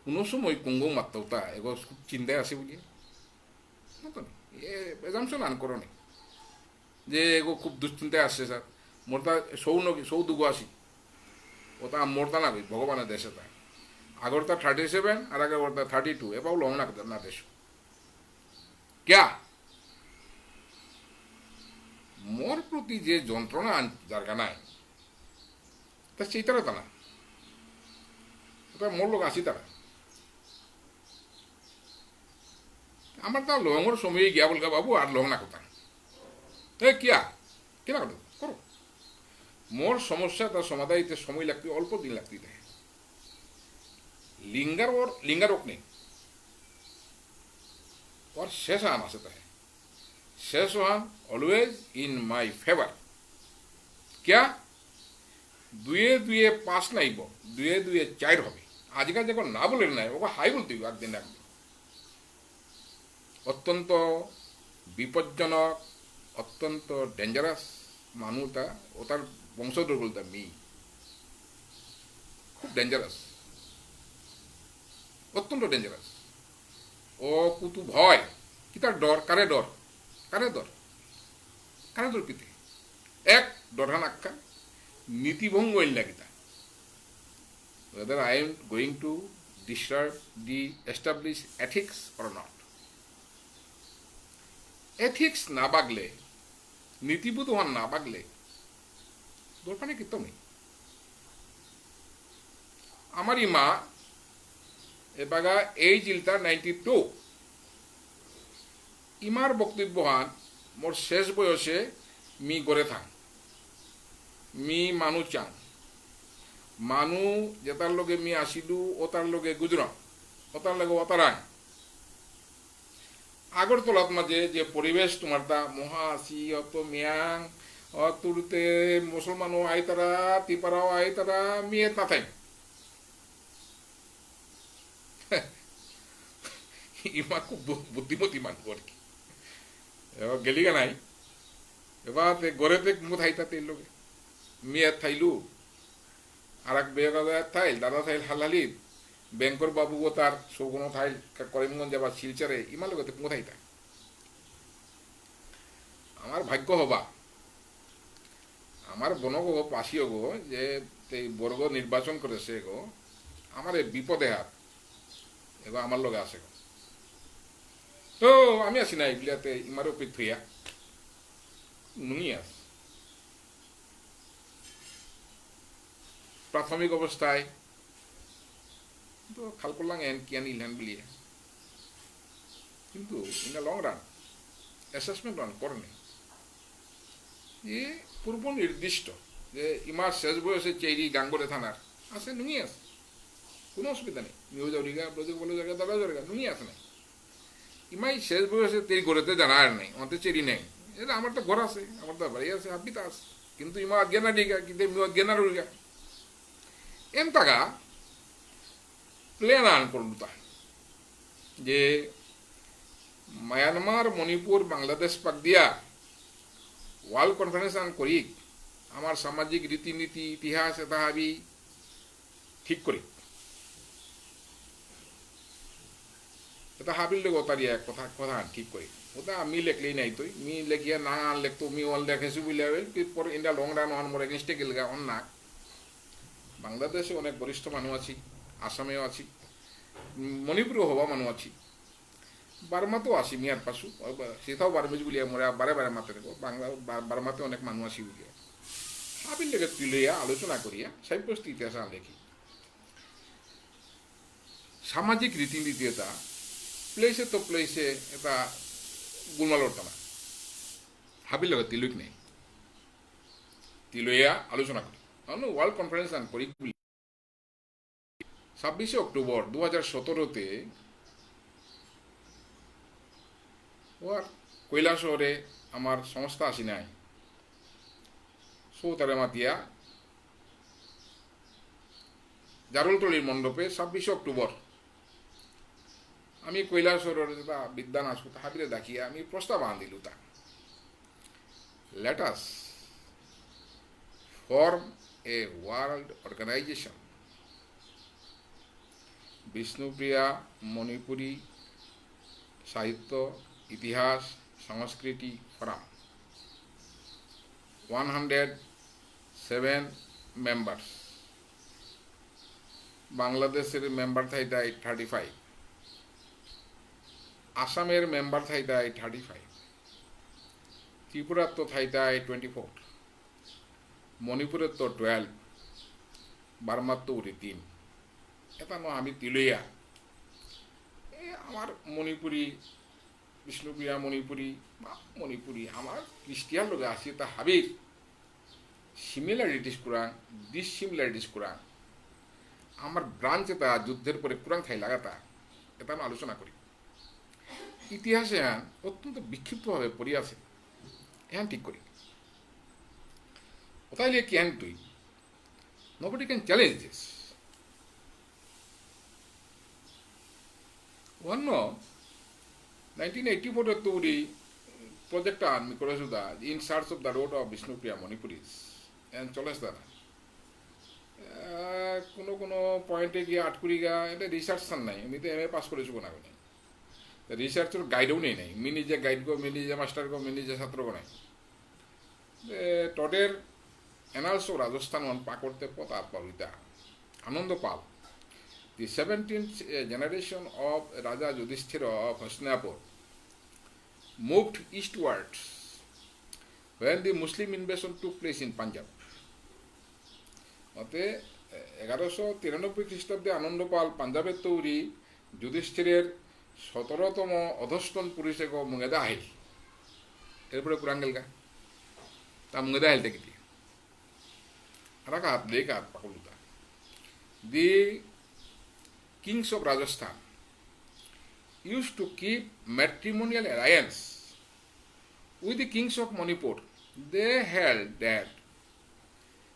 কোনো সময় কুঙ্গ মাত্রতা এগো খুব চিন্তায় আছে বুঝি এজামশন আন করো নি যে এগো খুব দুশ্চিন্তায় আসছে স্যার মোরতা সৌ দুগো আসি ওটা মোরতা না ভগবানের দেশে তা আগরতা 37 আর আগে ওরতা 32 এবাও লং না দেশ ক্যা মোর প্রতি যে যন্ত্রণা যার গানায় তা সেই তারা তা না ওটা মোর লোক আসি তারা আমার তা লংর সময় গিয়া বলগা বাবু আর লং না কথা কিয়া কেনা কথা করো মোর সমস্যা তার সমাধাইতে সময় লাগতে অল্প দিন লাগতে দেয় লিঙ্গারক নেই और शेष आना सकता है शेष ऑलवेज इन माई फेवर क्या দুয়ে দুয়ে 5 নাইব, দুয়ে দুয়ে 4 হবে। আজকাল যখন না বলে নাই, ওকে হাই বলতে হবে একদিন একদিন। অত্যন্ত বিপজ্জনক, অত্যন্ত ডেঞ্জারাস মানুষটা, ও তার বংশধর বলতাম মি, খুব ডেঞ্জারাস, অত্যন্ত ডেঞ্জারাস। ও কুতু ভয় কি তার ডর, কারে ডর, কারে ডর, কারে ডর কিতে এক ডরহান আখ্যা নীতিভঙ্গ ইল্লা কিতা, whether I am going to disturb the established ethics or not. Ethics না বাগলে, নীতিবোধ হওয়ার না বাগলে দরকারে কিতো নেই। আমারই মা এবাগা এই জিলটা 92, ইমার বক্তব্য হান মোর শেষ বয়সে মি গড়ে থাক, মি মানু চাং, মানু যেটার লগে মি আসিলু ও তার লগে গুজরাম, ও তার লগে অতারাং আগরতলাত মাঝে যে পরিবেশ তোমার তা মহা আসি অত মিয়াং অতুরতে মুসলমানও আই তারা, তিপারাও আই তারা, মিয়ে তাথাই ইমা খুব বুদ্ধিমতী মানুষ আর কি। এবার গেলি গা নাই, এবার গড়েতে মু থাইতা তেল লোকে মিয়ে থাইলু আর এক বেয়ে দাদা থাইল, দাদা থাইল হালালিত ব্যাংকর বাবু ও তার সৌগুণ থাইল করিমগঞ্জ আবার শিলচরে ইমা লোকে মু থাইতা। আমার ভাগ্য হবা, আমার বনগো পাশিও গো যে বর্গ নির্বাচন করেছে গো, আমার বিপদে হাত এবার আমার লগে আছে গো। তো আমি আসি না এগুলাতে ইমার উপর থুইয়া নুই আস। প্রাথমিক অবস্থায় তো খাল করলাম এন কিয়ান ইলহান বলিয়ে, কিন্তু in the long run assessment run করেনি। এ পূর্ব নির্দিষ্ট যে ইমার শেষ বয়সে চেরি গাঙ্গরে থানার আছে নুই আছে, কোনো অসুবিধা নেই। নিউজ অরিগা ব্রজক বলে জায়গা দাদা জায়গা নুই আছে নাই। ইমাই শেষ বয়সে তেরি ঘরেতে জানা আর নেই, অন্তে চেরি নেই। এটা আমার তো ঘর আছে, আমার তো বাড়ি আছে, হাবিতা আছে, কিন্তু ইমা অজ্ঞানা ডিগা কিন্তু অজ্ঞানা রইগা এম টাকা প্লেন আন করল তা যে মায়ানমার, মণিপুর, বাংলাদেশ পাক দিয়া ওয়ার্ল্ড কনফারেন্স আন করি আমার সামাজিক রীতিনীতি ইতিহাস এটা হাবি ঠিক করি, এটা হাবিল লোক অতারিয়া কথা কথা ঠিক করি। ওটা আমি লেখলেই নাই তুই মি লেখিয়া না লেখতো মি ওয়ান লেখেছু বলে পর ইন্ডিয়া লং রান ওয়ান মোর এগেনস্টে গেলগা অন না। বাংলাদেশে অনেক বরিষ্ঠ মানুষ আছি, আসামেও আছি, মণিপুরেও হওয়া মানুষ আছি, বার্মাতেও আসি মিয়ার পাশু সেটাও বার্মিজ বলিয়া মোরা বারে বারে মাতে দেবো, বাংলা বার্মাতে অনেক মানুষ আসি বলিয়া হাবিল লেগে তুলিয়া আলোচনা করিয়া সাব্যস্ত ইতিহাস লেখি। সামাজিক রীতিনীতি এটা প্লেসে তো প্লেসে এটা গোলমালর টানা হাবিল লগে তিলুক নেই, তিলইয়া আলোচনা করি ওয়ার্ল্ড কনফারেন্স আন করি। 26শে অক্টোবর 2017-তে ওর কৈলাসহরে আমার সংস্থা আসি নাই সৌতারে মাতিয়া জারুলতলির মণ্ডপে 26শে অক্টোবর আমি কৈলাসহরের যেটা বিদ্যান আসবো হাবিলে দেখিয়া আমি প্রস্তাব আন দিলু তা let us form a world organization Bishnupriya Manipuri সাহিত্য ইতিহাস সংস্কৃতি ফোরাম 107 মেম্বার্স, বাংলাদেশের মেম্বার থাইতাই 35, আসামের মেম্বার থাইতাই 35, ত্রিপুরার তো থাইতাই 24, মণিপুরের তো 12, বার্মার তো উঠে 3। এটা ন আমি তিলইয়া আমার মণিপুরী বিষ্ণুপ্রিয়া মণিপুরী আমার খ্রিস্টিয়ান লোক আসি তা হাবির সিমিলারিটিস কুরাং ডিসিমিলারিটিস কুরাং আমার ব্রাঞ্চ এটা যুদ্ধের পরে কুরাং খাই লাগাতা এটা আমি আলোচনা করি। ইতিহাসে অত্যন্ত বিক্ষিপ্তভাবে পড়ি আছে এখন ঠিক করি। ওটাইলে কি তুই Nobody can challenge this. One no, 1984 turi project an mi kore suda in search of the road of Vishnupriya Manipuris and choles dara কোনো কোনো পয়েন্টে গিয়ে আটকুড়ি গা এটা রিসার্চ নাই আমি তো এমএ পাস করেছি কোনো নাই রিসার্চের গাইডও নেই নাই মি নিজে গাইড গো মি নিজে মাস্টার গো মি নিজে ছাত্র গো নাই টডের এনালস অফ রাজস্থান ওয়ান পাকড়তে পথ আত্মাবিতা আনন্দ পাল দি 17th generation of Raja Yudhishthira of Hastinapur moved eastwards when the Muslim invasion took place in Punjab. মতে 1193 খ্রিস্টাব্দে আনন্দপাল পাঞ্জাবের তৈরি যুধিষ্ঠিরের 17তম অধস্তন পুরুষেক মুঙেদা আহিল এরপরে কুরাঙ্গেলগা তা মুঙেদা আহিল দেখি আরাকা হাত লেখা পাকুলতা দি kings of Rajasthan used to keep matrimonial alliance with the kings of Manipur. They held that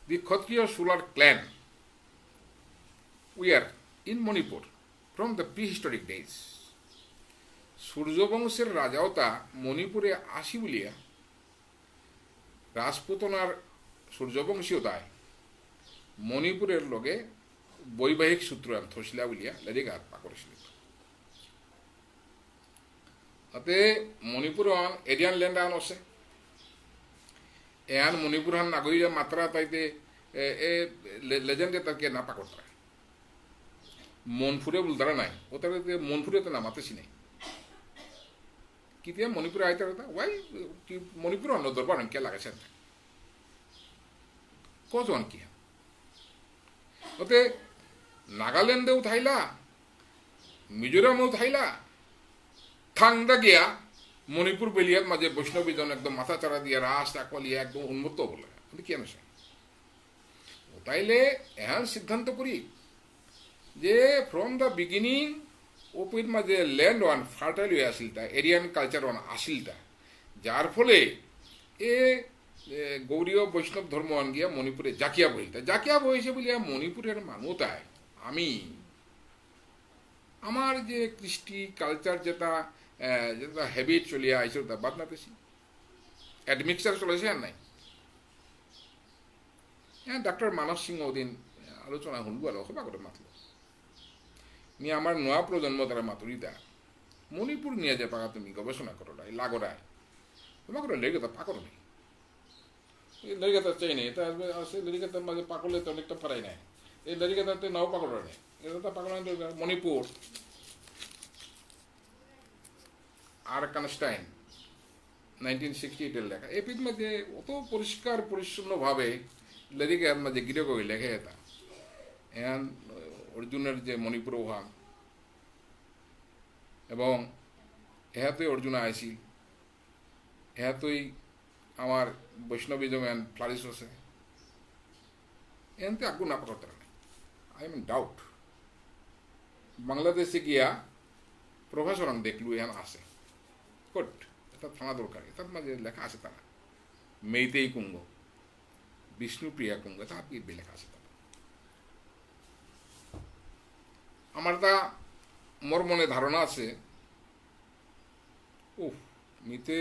the Kshatriya Sular clan were in Manipur from the prehistoric days. সূর্যবংশের রাজাও তা মণিপুরে আসি বলিয়া রাজপুতনার সূর্যবংশীয়তায় মণিপুরের লগে বৈবাহিক সূত্র থসিলা বলিয়া লেদিক হাত পা করেছিল তাতে মণিপুর এরিয়ান ল্যান্ড আন আছে এন মণিপুর হান নাগরিক মাত্রা তাইতে লেজেন্ডে তাকে না পাকড়তা মনপুরে বলতারা নাই ও তার মনপুরে তো নামাতেছি নাই কিতিয়া মণিপুরে আইতে ওয়াই মণিপুর অন্য দরবার কে লাগাছে কজন কি ওতে নাগাল্যান্ডেও থাইলা মিজোরামেও থাইলা থাংদা গিয়া মণিপুর বেলিয়ার মাঝে বৈষ্ণবীজন একদম মাথা চারা দিয়ে রাস আকলিয়া একদম উন্মত্ত বলে কি আনছে তাইলে এহান সিদ্ধান্ত করি যে ফ্রম দ্য বিগিনিং ওপির মাঝে ল্যান্ড ওয়ান ফার্টাইল হয়ে আসিলটা এরিয়ান কালচার ওয়ান আসিলটা যার ফলে এ গৌরীয় বৈষ্ণব ধর্ম আন গিয়া মণিপুরে জাকিয়া বহিলটা জাকিয়া বহিছে বলিয়া মণিপুরের মানুতায় আমি আমার যে কৃষ্টি কালচার যেটা যেটা হ্যাবিট চলিয়া আইছে তা বাদ নাতেছি অ্যাডমিক্সার চলেছে আর নাই হ্যাঁ ডাক্তার মানস সিংহ ওদিন আলোচনা শুনবো আর সবা করে মাতলো নিয়ে আমার নয়া প্রজন্ম তারা মাতুরিতা মণিপুর নিয়ে যে পাকা তুমি গবেষণা করো নাই লাগরায় তোমার করে লেগে তা পাকড় নেই লরিকাতা চাই নেই এটা আছে লরিকাতার মাঝে পাকড়লে তো অনেকটা পারাই নাই এই লরিকাতাতে নাও পাকড় নেই এটা পাকড় মণিপুর আরকানস্টাইন 1968 লেখা এপির মাঝে অত পরিষ্কার পরিচ্ছন্নভাবে লরিকার মাঝে গিরে কই লেখে এটা এন অর্জুনের যে মণিপুর ওহান এবং এহাতেই অর্জুন আইসি এহাতেই আমার বৈষ্ণবিজম এন ফ্লারিস আছে এনতে আগুন না করতে নাই আই এম ইন ডাউট বাংলাদেশে গিয়া প্রফেসর দেখলু এখান আছে কোট এটা থানা দরকার এটার মাঝে লেখা আছে তারা মেইতেই কুঙ্গ বিষ্ণুপ্রিয়া কুঙ্গ তা আপনি লেখা আছে তারা আমার তা মোর মনে ধারণা আছে ও মিতে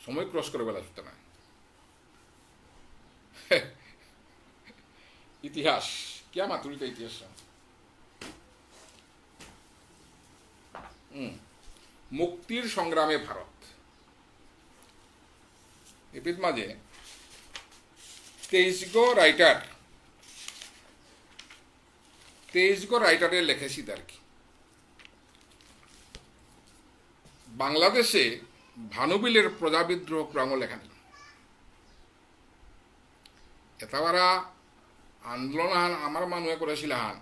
সময় ক্রস করে বেলা সুতা না ইতিহাস क्या मातुरिता इतिहास মুক্তির সংগ্রামে ভারত এপিত মাঝে 23 গো রাইটারের লেখেছি আর কি বাংলাদেশে ভানুবিলের প্রজাবিদ্রোহ ক্রম লেখানি এতবারা আন্দোলন হান আমার মানুষে করেছিল হান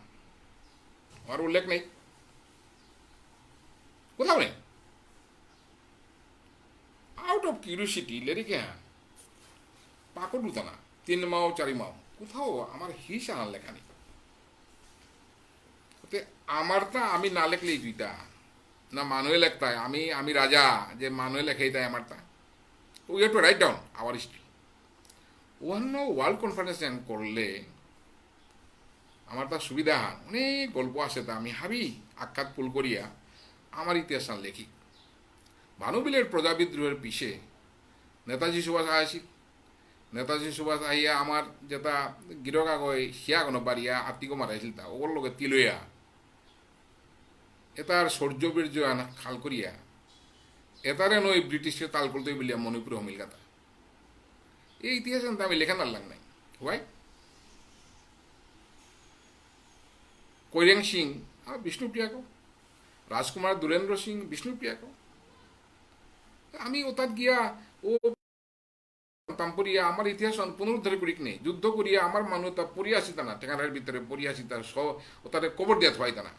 আমার উল্লেখ নেই কোথাও নেই আউট অফ কিউরিওসিটি লেরিকে হ্যাঁ পাকড় দুতো না 3 মাও 4 মাও কোথাও আমার হিস আনার লেখা নেই আমার তা আমি না লেখলেই দুইটা না মানুষে লেখতায় আমি রাজা যে মানুষে লেখাই তাই আমার তা we have to write down our history world conference করলে আমার তার সুবিধা হান অনেক গল্প আছে তা আমি হাবি আখ্যাত পুল করিয়া আমার ইতিহাস লেখি ভানুবিলের প্রজা বিদ্রোহের পিছে নেতাজি সুভাষ আসিল নেতাজি সুভাষ আইয়া আমার যেটা গিরকা কয় সিয়া কোনো বাড়িয়া আত্মিক মারাইছিল তা ওর লগে তিলইয়া এটার সৌর্য বীর্য খাল করিয়া এটারে নই ব্রিটিশকে তাল করতে বলিয়া মণিপুর হমিল কথা এই ইতিহাস আমি লেখা নারলাম নাই হোয়াই কৈরেং সিং আর বিষ্ণুপ্রিয়াকে রাজকুমার দুরেন্দ্র সিং বিষ্ণুপ্রিয়াকে আমি ওতাত গিয়া ও তাম্পরিয়া আমার ইতিহাস পুনরুদ্ধার করিক নেই যুদ্ধ করিয়া আমার মানুষ তা পড়িয়াছি তা না ঠেকানার ভিতরে পড়িয়াছি তার তাদের কবর দিয়া থাই তা না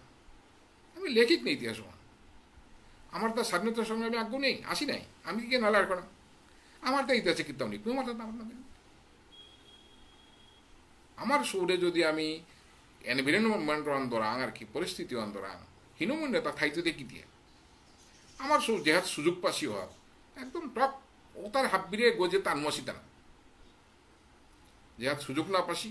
আমি লেখিক নেই ইতিহাস আমার তার স্বাধীনতার সঙ্গে আমি আগ্রহ নেই আসি নাই আমি কি নালার করা আমার তো ইতিহাসে কীর্তন নেই তোমার আমার সৌরে যদি আমি এনভাইরনমেন্ট অন্তরাং আর কি পরিস্থিতি অন্তরাং হীনমূল্য তা থাইতে দেখি দিয়ে আমার যেহাত সুযোগ পাসি হওয়ার একদম টপ ও তার হাব্বিরে গোজে তানমসি তা না যেহাত সুযোগ না পাসি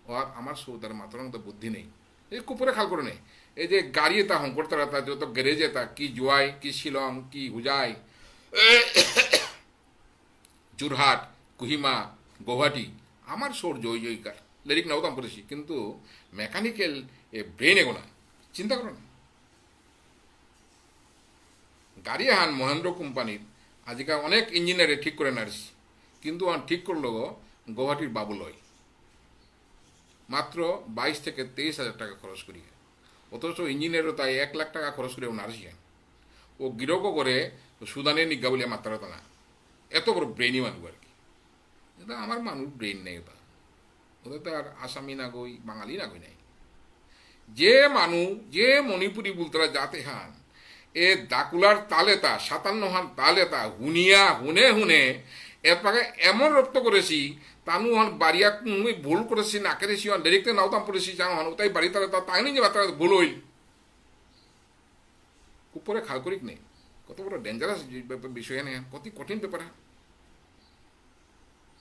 হওয়ার আমার সৌদার মাত্রাং তো বুদ্ধি নেই এই কুপুরে খাল করে নেই এই যে গাড়ি তা হংকর তারা তা যত গ্যারেজে তা কি জুয়াই কি শিলং কি হুজাই যোরহাট কুহিমা গৌহাটি আমার সৌর জয় জয়কার লিরিক নাও তাম পড়েছি কিন্তু মেকানিক্যাল ব্রেন এগো না চিন্তা করো না গাড়ি হান মহেন্দ্র কোম্পানির আজকাল অনেক ইঞ্জিনিয়ারে ঠিক করে নারছি কিন্তু ঠিক করলো গৌহাটির বাবুলয় মাত্র 22 থেকে 23,000 টাকা খরচ করিয়া অথচ ইঞ্জিনিয়ারও তাই 1 লাখ টাকা খরচ করে নারছি ও গিরকও করে সুদানে নিজ্ঞা বলিয়া মাত্রা না এত বড় ব্রেনই মানুষ আর কি এটা আমার মানুষ ব্রেন নেই ওটা ওদের তো আর আসামি না গই বাঙালি না গই নাই যে মানুষ যে মণিপুরি বুলতরা যাতে হান এ দাকুলার তালেতা 57 হান তালেতা হুনিয়া হুনে হুনে এর পাকে এমন রপ্ত করেছি তানু হন বাড়িয়া ভুল করেছি না কেরেছি হন ডাইরেক্টে নাওতাম পড়েছি জানো হন তাই বাড়ি তালে তাই নেই যে বার্তা ভুল হইল উপরে খাল করিক নেই কত বড় ডেঞ্জারাস বিষয় নেই কত কঠিন ব্যাপার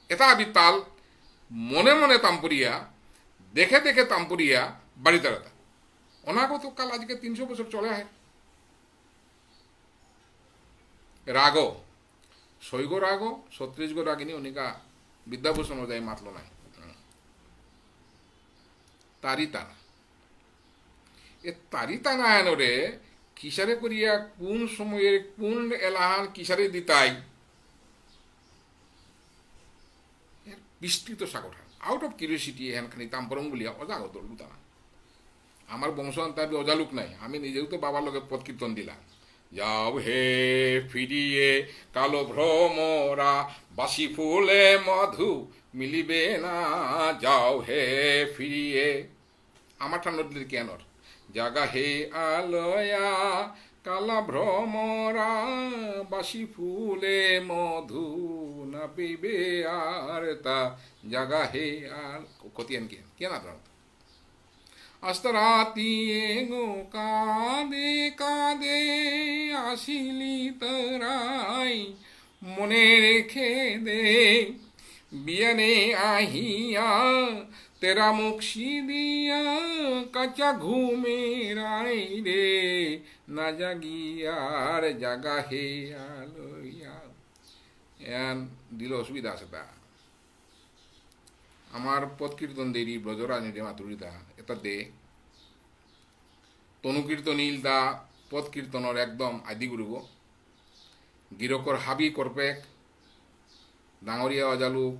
এটা আবি তাল মনে মনে তাম্পরিয়া দেখে দেখে তাম্পরিয়া বাড়ি তাড়াতা অনাগত কাল আজকে 300 বছর চলে আহে রাগ শৈগ রাগ 36 গো রাগিনী অনিকা বিদ্যাভূষণ যায় মাতল নাই তারি টানা এ তারি টানা এনরে কিসারে করিয়া কোন সময়ের কোন এলাহান কিসারে দিতাই বিস্তৃত সাগর আউট অফ কিউরিওসিটি এখানখানি তাম্পরং বলিয়া অজাগত লুতানা আমার বংশান্তরে অজালুক নাই আমি নিজেও তো বাবার লগে পথ কীর্তন দিলাম যাও হে ফিরিয়ে কালো ভ্রমরা বাসি ফুলে মধু মিলিবে না যাও হে ফিরিয়ে আমার ঠান্ডা কেনর জাগা হে আলয়া কালা ভ্রমরা বাসি ফুলে মধু না পেবে আর তা জাগা হে আর কতিয়ান কে না আস্ত রাতি গো কাঁদে কাঁদে আসিলি তরাই মনে রেখে দে বিয়ানে আহিয়া তেরা মুখি দিয়া কাঁচা ঘুমে রাই রে না জাগিয়ার জাগা হে আলোয়া এন দিল অসুবিধা আছে তা আমার পথ কীর্তন দেরি ব্রজরাজনী মাতুরিদা এটা দে তনুকীর্তনীল দা পথ কীর্তনের একদম আদি গুরু গিরকর হাবি করপেক ডাঙরিয়া অজালুক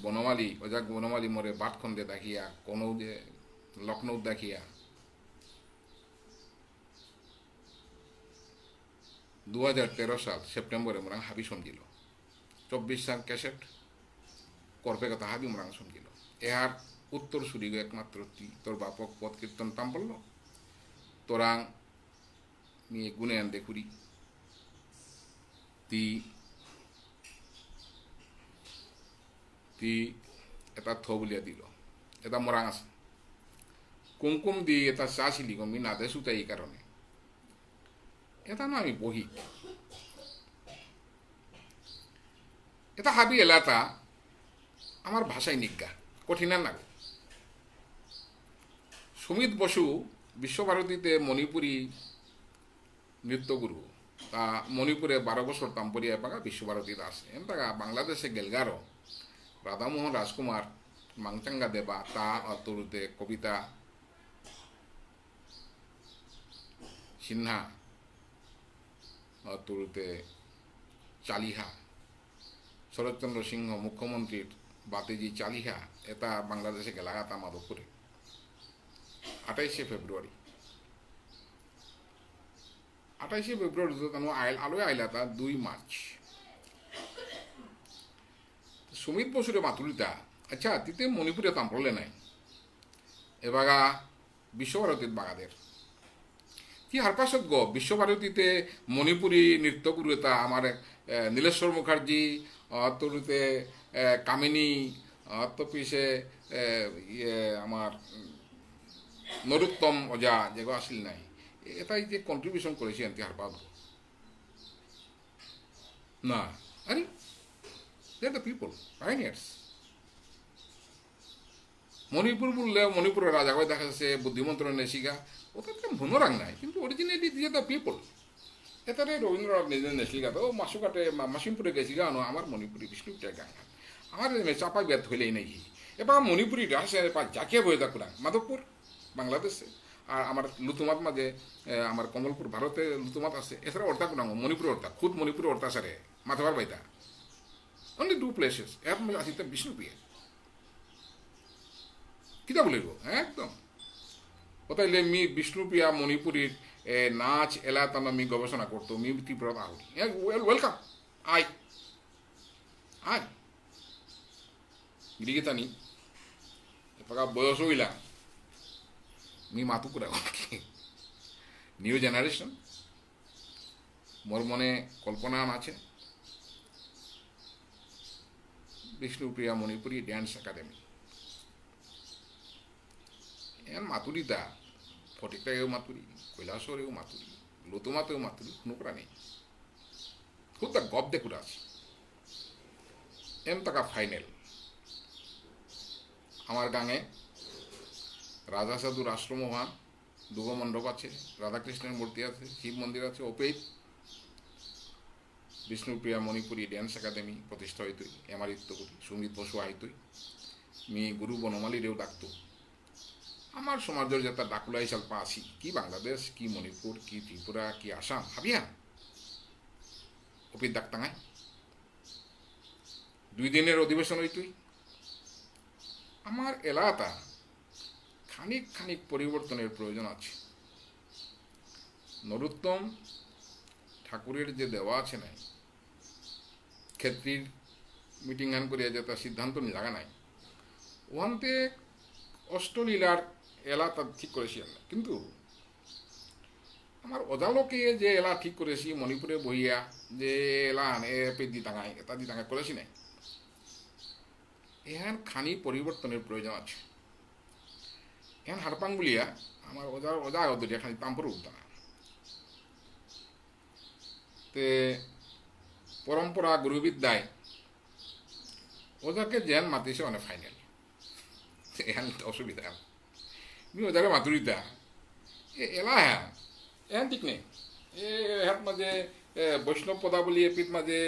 বনমালী অজাক বনমালী মরে বাটখণ্ডে দেখিয়া কোনো যে লখনৌ দেখিয়া 2013 সাল সেপ্টেম্বরে মোরাং হাবি সমজিল 24 সাল ক্যাসেট করপে কথা হাবি মোরাং সমজিল এহার উত্তর সুরি একমাত্র তোর বাপক পথ কীর্তন তাম পড়ল তোরাং নিয়ে গুনে আনতে খুরি তি তি এটা থ বলিয়া দিল এটা মোরাং আছে কুমকুম দি এটা চাষিলি গমি নাদে সুতাই এই কারণে এটা না আমি বহি এটা হাবি এলাকা আমার ভাষায় নিজ্ঞা কঠিন না সুমিত বসু বিশ্বভারতীতে মণিপুরী নৃত্যগুরু তা মণিপুরে 12 বছর তাম্পরিয়া পাকা বিশ্বভারতীতে আসে এমতাকা বাংলাদেশে গেলগারো রাধামোহন রাজকুমার মাংচাঙ্গা দেবা তা অতুরুতে কবিতা সিনহা অতুরুতে চালিহা শরৎচন্দ্র সিংহ মুখ্যমন্ত্রীর বাতেজি চালিহা এটা বাংলাদেশে গেলাগাতা মাধবপুরে 28 ফেব্রুয়ারি 28 ফেব্রুয়ারি আলোয় আইলাতা 2 মার্চ সুমিত বসুরে মাতুলিতা আচ্ছা তিতে মণিপুরে তাম্পলে নাই এবাগা বিশ্বভারতীর বাগাদের কি হারপাসজ্ঞ বিশ্বভারতীতে মণিপুরী নৃত্যগুরু এটা আমার নীলেশ্বর মুখার্জি তরুতে কামিনী তো পিছে ইয়ে আমার নরোত্তম ওজা যেগুলো আসিল নাই এটাই যে কন্ট্রিবিউশন করেছি এনতি হারপাস না আরে দে দ্য পিপল পাইনিয়ার্স মণিপুর বললে মণিপুরের রাজা হয়ে দেখা যাচ্ছে বুদ্ধিমন্ত্র নেশিকা ওটা তো ভুনরাং নাই কিন্তু অরিজিনালি দিয়ে দ্য পিপল এটারে রবীন্দ্রনাথ নিজে নেশিকা তো মাসুকাটে মাসিমপুরে গেছি গানো আমার মণিপুরি বিষ্ণুটা গান আমার চাপাই ব্যর্থ হইলেই নাই এবার মণিপুরি ডান্স জাকিয়া বয়ে থাকুন মাধবপুর বাংলাদেশে আর আমার লুতুমাত মাঝে আমার কমলপুর ভারতে লুতুমাত আছে এছাড়া অর্থা কোন মণিপুরে অর্থা খুদ মণিপুরে অর্থা সারে মাথবার বাইতা অনলি 2 প্লেসেস এর মধ্যে আসিতে বিষ্ণুপ্রিয়া কিতা বলিব একদম ওটাইলে মি বিষ্ণুপ্রিয়া মণিপুরীর নাচ এলাতানো মি গবেষণা করতো মি ত্রিপুরা আহুরি ওয়েলকাম আয় আয় গিরিগিতানি এপাকা বয়স হইলা মি মাতু করে নিউ জেনারেশন মোর মনে কল্পনা আছে বিষ্ণুপ্রিয়া মণিপুরী ড্যান্স একাডেমি এন মাতুরিতা ফটিকটাও মাতুরি কৈলাসরেও মাতুরি লতুমাতেও মাতুরি কোনো করা নেই খুব তা গপ দেখুরা আছে এম টাকা ফাইনাল আমার গাঙে রাজা সাধুর আশ্রম হওয়ান দুগো মণ্ডপ আছে রাধাকৃষ্ণের মূর্তি আছে শিব মন্দির আছে ওপেই বিষ্ণুপ্রিয়া মণিপুরী ড্যান্স একাডেমি প্রতিষ্ঠা হইতই এমারিত্ব করি সুমিত বসু আইতই মি গুরু বনমালীরেও ডাকতো আমার সমাজের যেটা ডাকুলা হিসাব পাছি কি বাংলাদেশ কি মণিপুর কি ত্রিপুরা কি আসাম ভাবিয়া অপিত ডাক্তাঙায় 2 দিনের অধিবেশন হইতই আমার এলাকা খানিক খানিক পরিবর্তনের প্রয়োজন আছে নরোত্তম ঠাকুরের যে দেওয়া আছে নাই ক্ষেত্রীর মিটিং গান করিয়া যে তার সিদ্ধান্ত জায়গা নাই ওখানতে অষ্টলীলার এলাকা ঠিক করেছি কিন্তু আমার অজালোকে যে এলা ঠিক করেছি মণিপুরে বহিয়া যে এলা এ পেদি টাঙায় এটা দি টাঙায় করেছি নাই এখান খানি পরিবর্তনের প্রয়োজন আছে এখান হারপাং বলিয়া আমার অজা অদরিয়া খানি তাম্পর উদ্যান তে পরম্পরা গুরুবিদ্যায় ওজাকে যেন মাতিছে অনেক ফাইনাল এখান অসুবিধা মি ওজাকে মাতুরিতা এলা হ্যাঁ এখান ঠিক নেই এহাত মাঝে বৈষ্ণব পদাবলী এপিত মাঝে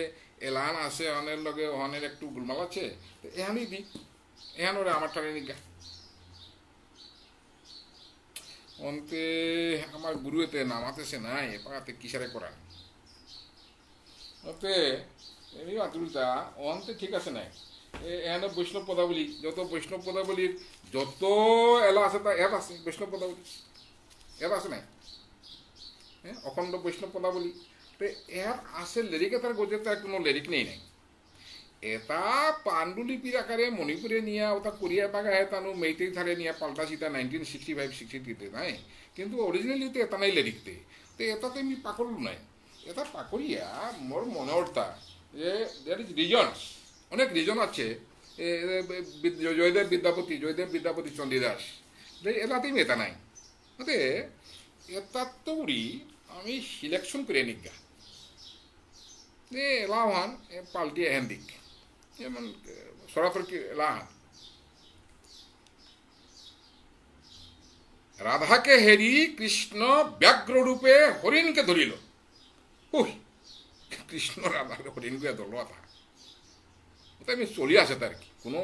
এলান আছে অনের লগে অনের একটু গুলমাল আছে এহানই দিক এহান ওরা আমার টানে নিকা অন্তে আমার গুরু এতে নামাতেছে নাই এপাতে কিসারে করা ওতে এমনি মাতুরিতা অন্তে ঠিক আছে নাই এখানে বৈষ্ণব পদাবলী যত বৈষ্ণব পদাবলীর যত এলা আছে তা এপ আছে বৈষ্ণব পদাবলী এপ আছে নাই হ্যাঁ অখণ্ড বৈষ্ণব পদাবলী তো এর আছে লিরিক এটার গজে তার কোনো লিরিক নেই নাই এটা পাণ্ডুলিপির আকারে মণিপুরে নিয়ে ওটা কোরিয়া বাগা হয় তানো মেইতেই ধারে নিয়ে পাল্টাছি তা 1965-63 নাই কিন্তু অরিজিনালিতে এটা নাই লিরিকতে তো এটাতে আমি পাকল নাই এটা পাকরিয়া মোর মনে অর্থা যে দ্যাট ইজ রিজনস অনেক রিজন আছে জয়দেব বিদ্যাপতি চণ্ডীদাস এটাতেই এটা নাই ওতে এটা তো আমি সিলেকশন করে নিগা এলাহান পাল্টি এহেন্দিক যেমন সরাসরি এলাহান রাধাকে হেরি কৃষ্ণ ব্যাঘ্র রূপে হরিণকে ধরিল। ওই কৃষ্ণ রাধার হরিণকে ধরল, ওটা এমনি চলে আসে, তার কি কোনো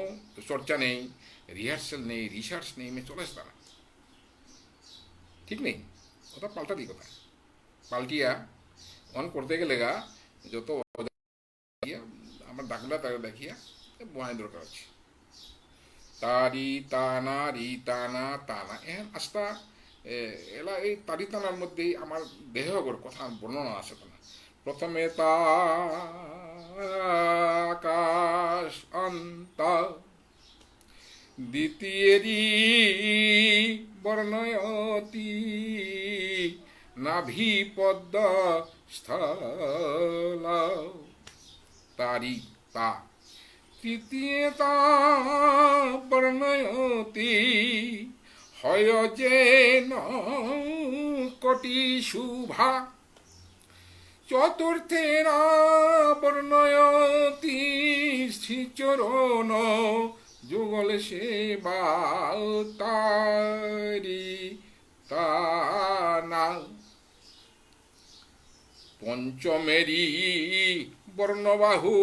চর্চা নেই, রিহার্সেল নেই, রিসার্চ নেই, এমনি চলে আসে তারা, ঠিক নেই, ওটা পাল্টারি কথা। পাল্টিয়া অন করতে গেলে গা যত আমার ডাকলা তাকে দেখিয়া বহাই দরকার আছে। তারি তানা রি তানা তানা এহেন আস্তা এলা এই তারি তানার মধ্যেই আমার দেহগর কথা বর্ণনা আছে না। প্রথমে তা আকাশ অন্ত, দ্বিতীয়েরি বর্ণয়তি নাভি পদ্ম স্থল, তারি তা। তৃতীয়তা বর্ণয়তি হয় যেন কোটি শুভা, চতুর্থেরা বর্ণয়তি শ্রীচরণ যুগল সেবা, তারি তানা। পঞ্চমেরি বর্ণবাহু,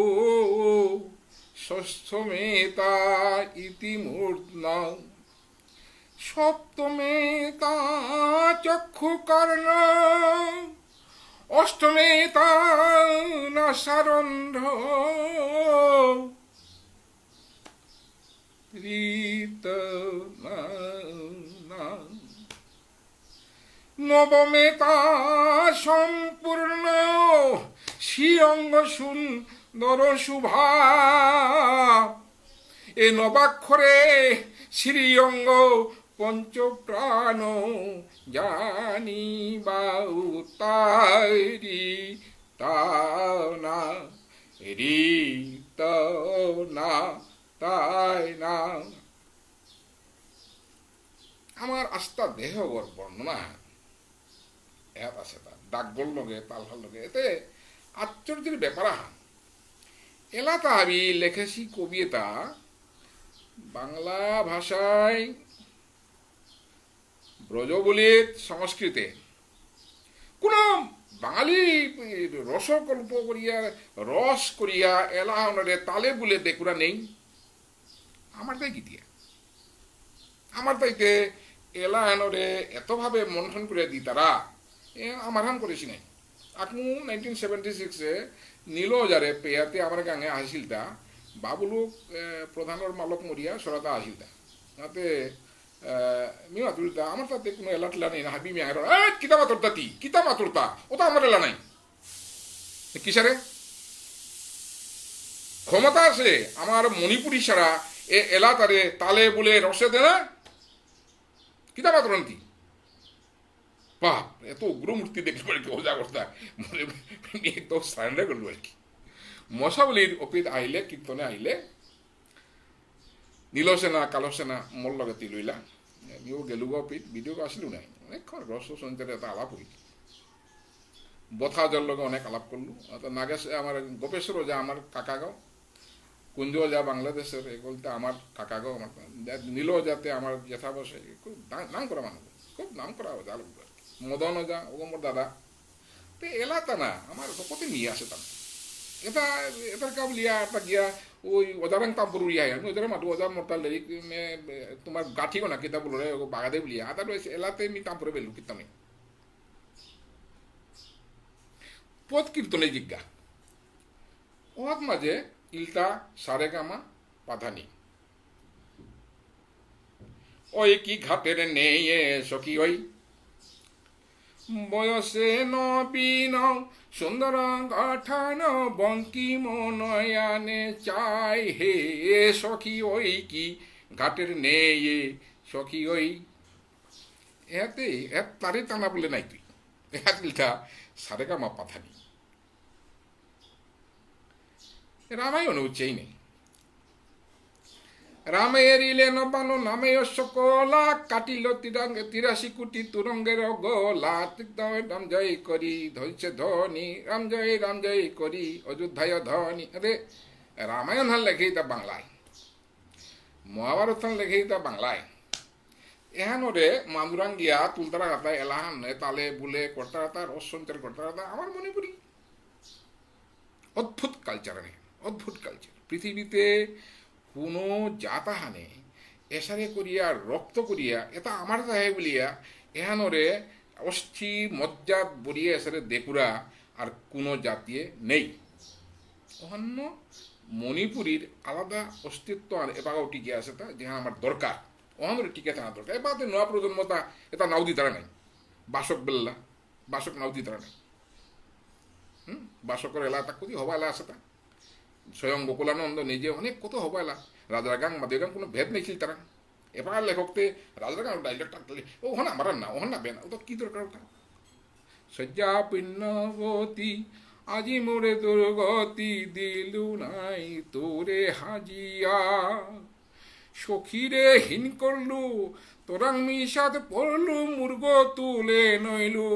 ষষ্ঠমেতা ইতিমূর্ধন্য, সপ্তমেতা চক্ষু কর্ণ, অষ্টমেতা নাসারন্ধ্র, নবমেতা সম্পূর্ণ শ্রীঅঙ্গ সুন্দর শুভা। এ নবাক্ষরে শ্রীঅঙ্গ পঞ্চপ্রাণ জানিবা, তারি তানা রি তানা তাই না। আমার আস্থা দেহগর বর্ণনা এত আছে, তার ডাকগর লগে তালহার লগে, এতে আশ্চর্যের ব্যাপার এলা তাহাবি লেখেছি কবিতা বাংলা ভাষায় ব্রজবলিত সংস্কৃতে। কোন বাঙালি রসকল্প করিয়া রস করিয়া এলা হনরে তালে বুলে দেখুরা নেই। আমার তাই কি দিয়া আমার তাইতে এলা হেনরে এতভাবে মন্থন করে দি তারা আমার হান করেছি নাই। আকমু 1976 নীলজারে পেয়াতে আমার গাঙে আসিল তা বাবুলুক প্রধানের মালক মরিয়া সরাতা আসিল তা তাতে মিয়া তুলতা আমার তাতে কোনো এলা টেলা নেই না। হাবি মিয়া কিতা মাতুরতা তি কিতা মাতুরতা ওটা আমার এলা নাই। কিসারে ক্ষমতা আছে আমার মণিপুরি সারা এ এলা তারে তালে বলে রসে দে না কিতা মাতুরন্তি। বাপ এত উগ্রমূর্তি দেখলে পরে কি ওজা করতা মনে তো সারেন্ডার করলো আর কি। মশাবলীর অপিত আইলে কীর্তনে আইলে নীলসেনা কালসেনা মোর লগে তিলইলা নিও গেলুগ অপিত ভিডিও আসিল নাই অনেকক্ষণ রস সঞ্চারে এটা আলাপ হইল। বথা জল লগে অনেক আলাপ করলু। নাগেশ আমার গোপেশ্বর যা আমার কাকাগাঁও, কুঞ্জ যা বাংলাদেশের এগুলোতে আমার কাকাগাঁও, আমার নীল যাতে আমার জেঠা বসে খুব নাম করা মানুষ, খুব নাম করা যা লোক মদন যা ও মোর দাদা। তো এলাতা না আমার কত নিয়ে আসে তার এটা এটার কাব লিয়া এটা গিয়া ওই অজারাং তাম্পুর ইয়া আমি ওদের মাতু অজার মোটাল লেরি তোমার গাঠিও না কিতাব বলে বাগাদে বলিয়া আদা রয়েছে এলাতে আমি তাম্পুরে বেলু কিতামে পথ কীর্তনে জিজ্ঞা ওহাত মাঝে ইলতা সারেগামা পাধানি ওই কি ঘাটের নেই সখী ওই বয়সে নবীন সুন্দর গঠন বঙ্কি মনয়ানে চাই হে সখী ওই কি ঘাটের নেই সখী ওই এতে তারে টানা বলে নাই তুই ইলতা সারেগামা পাধানি রামায়ণ উচ্চেই নেই। রামের ইলে নবানো নামে সকলা কাটিল 83 কোটি তুরঙ্গের গোলা রাম জয় করি ধৈছে ধনী রাম জয় করি অযোধ্যায় ধনী। আরে রামায়ণ হাল লেখেই তা বাংলায়, মহাভারত হাল লেখেই তা বাংলায়, এহানরে মান্দুরাঙ্গিয়া তুলতারা গাতা এলাহান তালে বুলে করতা গাতা রসঞ্চার করতা গাতা আমার মণিপুরি অদ্ভুত কালচার নেই, অদ্ভুত কালচার। পৃথিবীতে কোনো জাতাহানে এসারে করিয়া রক্ত করিয়া এটা আমার তাহে বলিয়া এহানরে অস্থি মজ্জাত বরিয়ে এসারে দেখুরা আর কোনো জাতিয়ে নেই। অন্য মণিপুরীর আলাদা অস্তিত্ব এবাও টিকে আছে তা যেখানে আমার দরকার অহনরে টিকে থাকা দরকার। এবারে নয়া প্রজন্মতা এটা নাউদি তারা নাই, বাসক বেল্লা বাসক নাউদি তারা নাই। বাসকর এলা তা কদি হবা এলা আছে তা স্বয়ং গোকুলানন্দ নিজে অনেক কত হবা এলা রাজার গাং মাদের গাং কোনো ভেদ নেইছিল তারা। এবার লেখকতে রাজার গাং ডাইলগ টাকলে ও হনা আমার না ওহন না বেনা ওটা কি দরকার ওটা শয্যা পিণ্যবতী আজি মোরে দুর্গতি দিলু নাই তোরে হাজিয়া সখীরে হীন করলু তোরাং মিশাত পড়লু মুর্গ তুলে নইলু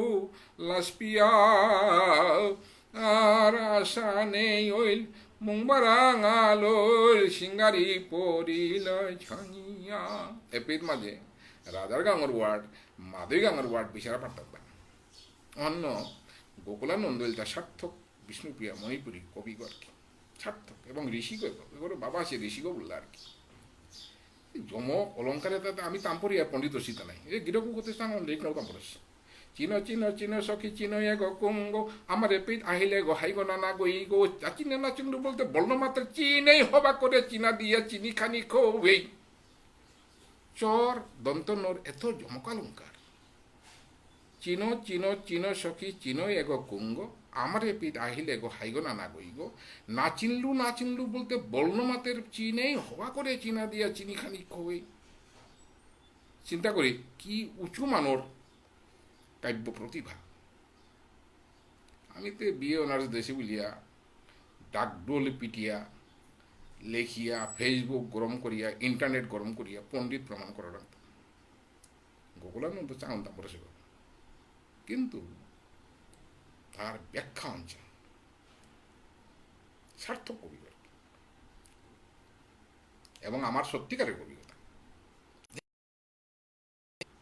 লাসপিয়া আর আশা নেই ওইল মুংবারাং আলোল সিঙ্গারি পরিল ঝাঙিয়া। এপির মাঝে রাজার গাঙর ওয়ার্ড মাধবী গাঙর ওয়ার্ড বিচারা পারতাম অন্য গোকুলানন্দ তার সার্থক বিষ্ণুপ্রিয়া মণিপুরী কবিগর কি সার্থক এবং ঋষিগো এগুলো বাবা আছে ঋষিগো বললো আর কি যমক অলঙ্কারে তাতে আমি তাম্পরি আর পণ্ডিত সীতা নাই এ গিরকু করতে লেখ নাও তাম্পরস চিন চিন চিন সখী চিন এ গো কুঙ্গ আমার এপিট আহিলে গো হাই গো নানা গই গো চিনে না চিনু বলতে বর্ণমাত্র চিনেই হবা করে চিনা দিয়া চিনি খানি খোবেই চর দন্তনর এত যমকালঙ্কার চিন চিন চিন সখী চিন এ গো কুঙ্গ আমার এপিট আহিলে গো হাইগো নানা গই গো না চিনলু বলতে বর্ণমাতের চিনেই হওয়া করে চিনা দিয়া চিনি খানি খোবেই। চিন্তা করি কি উঁচু মানর কাব্য প্রতিভা। আমি তো বিএ অনার্স দেশে বলিয়া ডাকডোল পিটিয়া লেখিয়া ফেসবুক গরম করিয়া ইন্টারনেট গরম করিয়া পণ্ডিত প্রমাণ করা রাখতাম গোকুলানন্দ চান তারপরে সে কিন্তু তার ব্যাখ্যা অঞ্চল সার্থক কবিতা এবং আমার সত্যিকারের কবিতা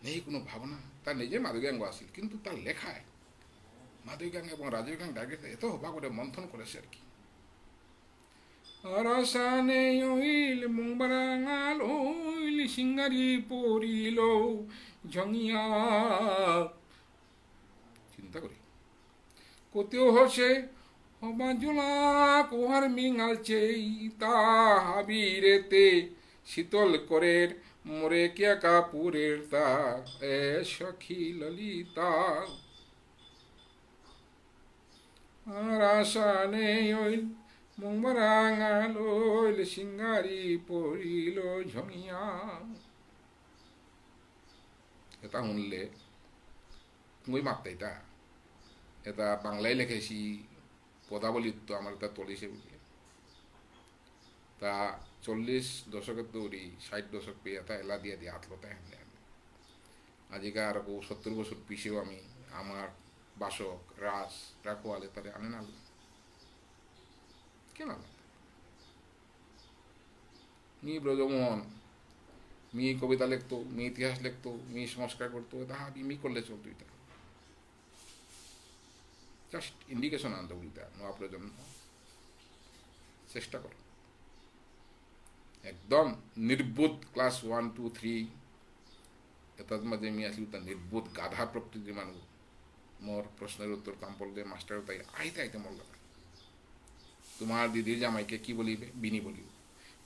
নেই কোনো ভাবনা। তার নিজে মাধবীগাঙ্গ আসিল কিন্তু তার লেখায় মাধবীগাঙ্গ এবং রাজীব গাঙ্গ ডাইরেক্ট এত হবা করে মন্থন করেছে আর কি। আরাসানে ওইল মুংবারাঙাল ওইল সিঙ্গারি পরিল ঝঙিয়া। চিন্তা করি কতেও হসে হবা জোলা কোহার মিঙালছে তা হাবিরেতে শীতল করের মোরে কে কাপুরের তা এ সখী ললিতা। আর আশা নেই ওইল মুংবারাঙাল ওইল সিঙ্গারি পরিল ঝঙিয়া। এটা শুনলে মই মাত্তা এটা বাংলায় লেখেছি পদাবলী তো আমার এটা তলিছে বুঝলে তা 40 দশকের দৌড়ি 60 দশক পেয়ে এটা এলা দিয়া দিয়ে আতলতা হেনলে আজিকার 70 বছর পিছেও আমি আমার বাসক রাস রাখোয়ালে তারে আনে না কেন মি ব্রজমোহন মি কবিতা লিখতো মি ইতিহাস লিখতো মি সংস্কার করতো তাহা মি করলে চলতো এটা জাস্ট ইন্ডিকেশন আনতে বলিতা নয়া প্রজন্ম চেষ্টা করো একদম নির্বোধ ক্লাস 1 2 3 এটার মাঝে আমি আসলি তা নির্বোধ গাধা প্রকৃতির মানুষ মোর প্রশ্নের উত্তর কাম পড়লে মাস্টার তাই আইতে আইতে মর লাগা তোমার দিদির জামাইকে কি বলিবে বিনি বলিবে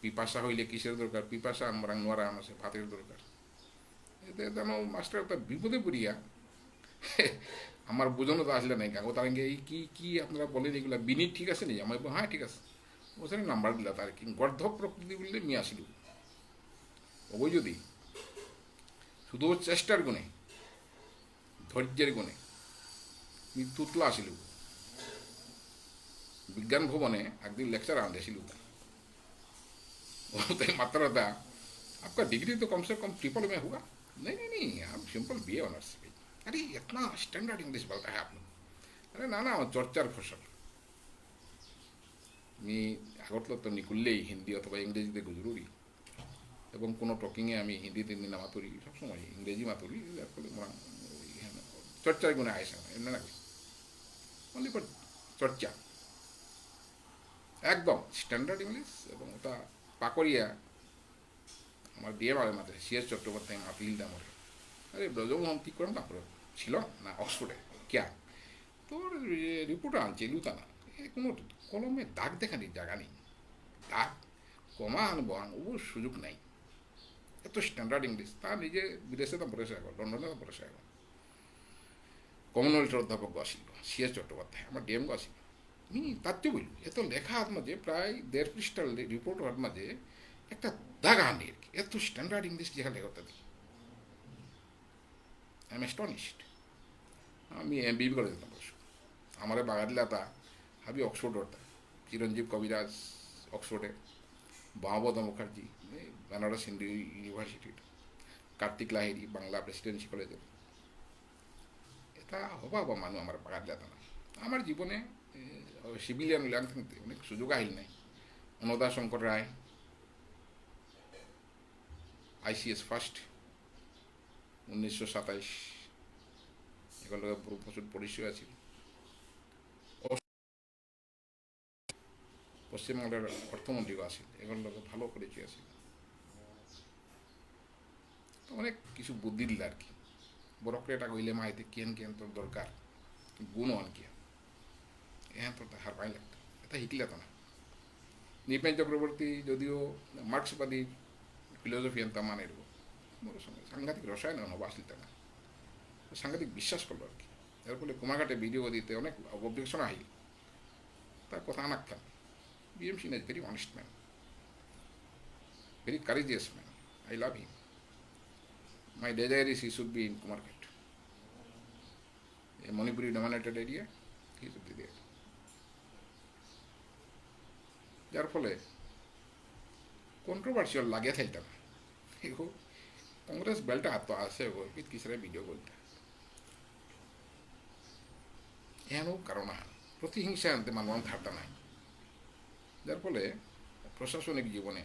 পিপাসা হইলে কিসের দরকার পিপাসা আমার নোয়ারা আছে ভাতের দরকার এতে যেন মাস্টার তা বিপদে পড়িয়া আমার বোঝানো তো আসলে নাই কাগজ তার এই কি কি আপনারা বলেন এগুলা বিনি ঠিক আছে নি আমার হ্যাঁ ঠিক আছে ওখানে নাম্বার দিলা তার কি গর্ধব প্রকৃতি বললে মি আসিল ওই যদি শুধু চেষ্টার গুণে ধৈর্যের গুণে তুতলা আসিল विज्ञान भवने একদিন লেকচার आंदेছিল तो मात्रा था आपका डिग्री तो कम से कम ट्रिपल में हुआ नहीं आप सिंपल बीए ऑनर्स। अरे इतना स्टैंडर्ड इंग्लिश बोलता है आपने अरे ना चर्चार फसल मी আগতলো তো নিকুললেই হিন্দি অথবা ইংরেজিতে জরুরি এবং কোনো টকিংয়ে আমি হিন্দিতে না মাতুরি সবসময় ইংরেজি মাতুরি যার ফলে চর্চার গুণে আয়সা এমনি না অনলি ফর চর্চা একদম স্ট্যান্ডার্ড ইংলিশ এবং ওটা পাকড়িয়া আমার ডিএম আরে মাত্রে সিএস চট্টোপাধ্যায় মাতিল দামরে আরে ব্রজমোহন ঠিক করেন তারপরে ছিল না অক্সফোর্ডে ক্যা তোর রিপোর্টার আনছে লুতানা কোনো কলমে দাগ দেখানির জায়গা নেই দাগ কমা আনবো ও সুযোগ নাই এত স্ট্যান্ডার্ড ইংলিশ তা নিজে বিদেশে তো পড়েছে এখন লন্ডনে তো পড়েছে এখন কমনওয়েলথের অধ্যাপক আসিল সিএস চট্টোপাধ্যায় আমার ডিএম আসিল তার চেয়ে বলল এত লেখা হাত মাঝে প্রায় 1.5 পৃষ্ঠার রিপোর্ট হাত মাঝে একটা দাগ আনি আর কি এত স্ট্যান্ডার্ড ইংলিশ যেখানে লেখা দিই আই এম অ্যাস্টনিশড আমি এমবিবি করে যেতাম অবশ্য আমার বাগাদিলাতা হাবি অক্সফোর্ড হতা চিরঞ্জীব কবিরাজ অক্সফোর্ডে বামবদ মুখার্জি বেনারস হিন্দু ইউনিভার্সিটির কার্তিক লাহিরি বাংলা প্রেসিডেন্সি কলেজের এটা হবা হবা মানুষ আমার বাগাদিলাতা না আমার জীবনে সিভিলিয়ান ল্যাং থাকতে অনেক সুযোগ আহিল নাই অনুদা শঙ্কর রায় আইসিএস ফার্স্ট 1927 এগুলো প্রচুর পরিচয় আছে পশ্চিমবঙ্গের অর্থমন্ত্রীও আছে এগুলো ভালো পরিচয় আছে অনেক কিছু বুদ্ধি দিল আর কি বরফরে এটা কইলে মাইতে কেন কেন তোর দরকার গুণ আন কি এখন তোর হার পাই লাগতো এটা শিকিলে তো না নৃপেন চক্রবর্তী যদিও মার্ক্সবাদী ফিলোসফি আনতা মানে মোর সঙ্গে সাংঘাতিক রসায়ন হবো আসলিতে না সাংঘাতিক বিশ্বাস করলো আর কি এর ফলে কুমাঘাটে ভিডিও দিতে অনেক অবজেকশন আহিল তার কথা আনাক্ষান BM Singh is very honest man, very courageous man. I love him. My desire is he should be in Kumarghat, a Manipuri dominated area. He should be there. যার ফলে কন্ট্রোভার্সিয়াল লাগে থাকতে না এগো কংগ্রেস বেলটা হাত আসে এগো কিসরে ভিডিও বলতে এনো কারণ প্রতিহিংসা আনতে মানবান থাকতে নাই যার ফলে প্রশাসনিক জীবনে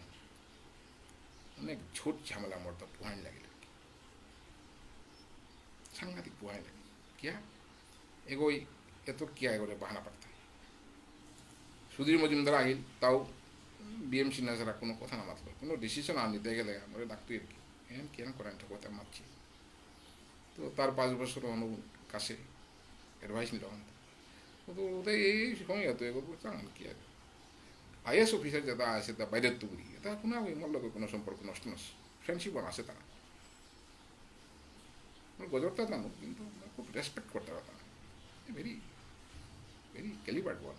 অনেক ঝুট ঝামেলা মতো পোহাইন লাগে সাংঘাতিক পোহাইন লাগে কিয়া এগোই এত কিয়া এগোলে বাহানা পারতাম সুধীর মজুমদার আহিল তাও BM Singh ছাড়া কোনো কথা না মাত্র কোনো ডিসিশন আর নিতে গেলে আমরা ডাক্তার আর কি এন কেন করেন কথা মারছি তো তার 5 বছর কাছে অ্যাডভাইস নিলাম তো ওদের এই সময় হতো এগো চান কি আর IAS অফিসার যারা আছে তা বাইরের তুগুরি এটা কোনো আমার লোকের কোনো সম্পর্ক নষ্ট নষ্ট ফ্রেন্ডশিপ আছে তারা গজরটা জানো কিন্তু খুব রেসপেক্ট করতে পারতাম very very calibred one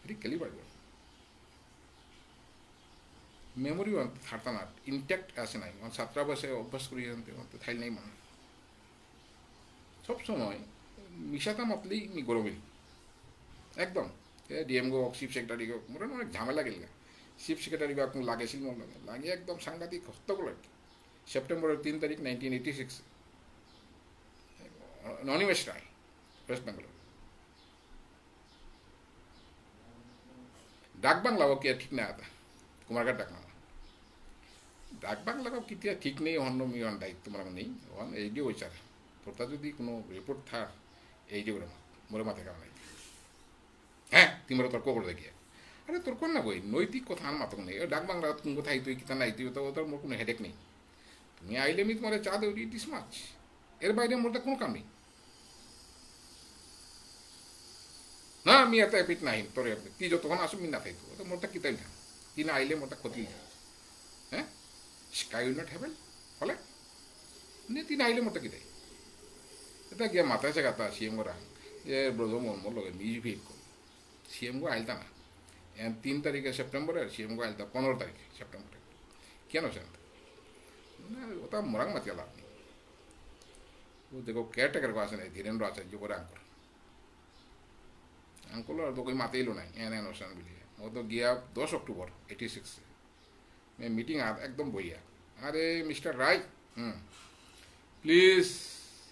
very calibred one memory থাকতা না ইনট্যাক্ট আসে নাই 17 বছরে অভ্যাস করি জানতে থাইল নাই মানে সবসময় মিশাতা মতলেই মি গরমিল একদম ডিএম গো চিফ সেক্রেটারি গো মোর অনেক ঝামেলা গেল চিফ সেক্রেটারি বা লাগেছিল মোর লাগে একদম সাংঘাতিক হস্তকল আর কি সেপ্টেম্বরের 3 তারিখ 1986 অনিমেষ রায় ওয়েস্ট বেঙ্গল ডাক বাংলা ওকে ঠিক না आता কুমারঘাট ডাক বাংলা কিতিয়া ঠিক নেই অন্য মিয়ন দায়িত্ব মানে নেই এই যে ওই চার তোরটা যদি কোনো রিপোর্ট থাক এই যে মোরে মাথায় কারণ হ্যাঁ তিমরা তর্ক করে দেখিয়ে আরে তোর কোন না বই নৈতিক কথা আর মাত্র নেই ডাক বাংলা তুমি কোথায় তুই কিতা নাই তুই তো ওটার মোর কোনো হেডেক নেই তুমি আইলে আমি তোমার চা দেবো দিস মাছ এর বাইরে মোরটা কোনো কাম নেই না আমি এত এপিট নাই তোর তুই যতক্ষণ আসো মি না থাকতো ওটা মোরটা কিতাই না তুই না আইলে মোরটা ক্ষতি না হ্যাঁ স্কাই উইল নট হ্যাভেন ফলে তুই না আইলে মোরটা কিতাই এটা গিয়ে মাথায় সে গাতা সিএম করা যে ব্রজ মোর লগে মিজ ভিড় CM को आयल था ना 3 तारीख सेप्टेम्बर CM को आयल था 15 तारीख सेप्टेम्बर क्या ना सर वो तो मोरंग मत चला वो देखो केयर टेकर को आसे नहीं धीरेन्द्र आचार्य को अंकुर अंकुर और तो कोई माते ही लो नहीं एन ओशन भी वो तो गया 10 अक्टूबर 86 मैं मीटिंग आ एकदम बढ़िया अरे mister Rai please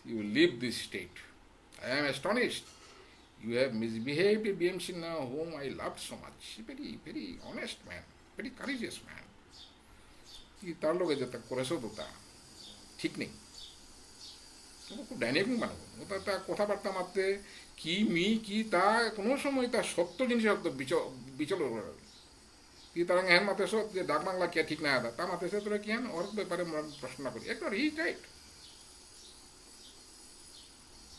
you leave this state I am astonished You have misbehaved BM Singh, whom I loved so much. Very, very honest man. Very courageous man. কি তার লগে যেটা করেছো তো তা ঠিক নেই। খুব ডাইনামিক মানুষ, ওটা তা কথাবার্তা মারতে কি কি তা কোনো সময় তার সত্য জিনিস বিচল কি তারা হ্যান মাতেছ যে ডাক বাংলা কে ঠিক না আদা তা মাতেছে তোরা কি হ্যান ওর ব্যাপারে প্রশ্ন করি একটা ইজ রাইট,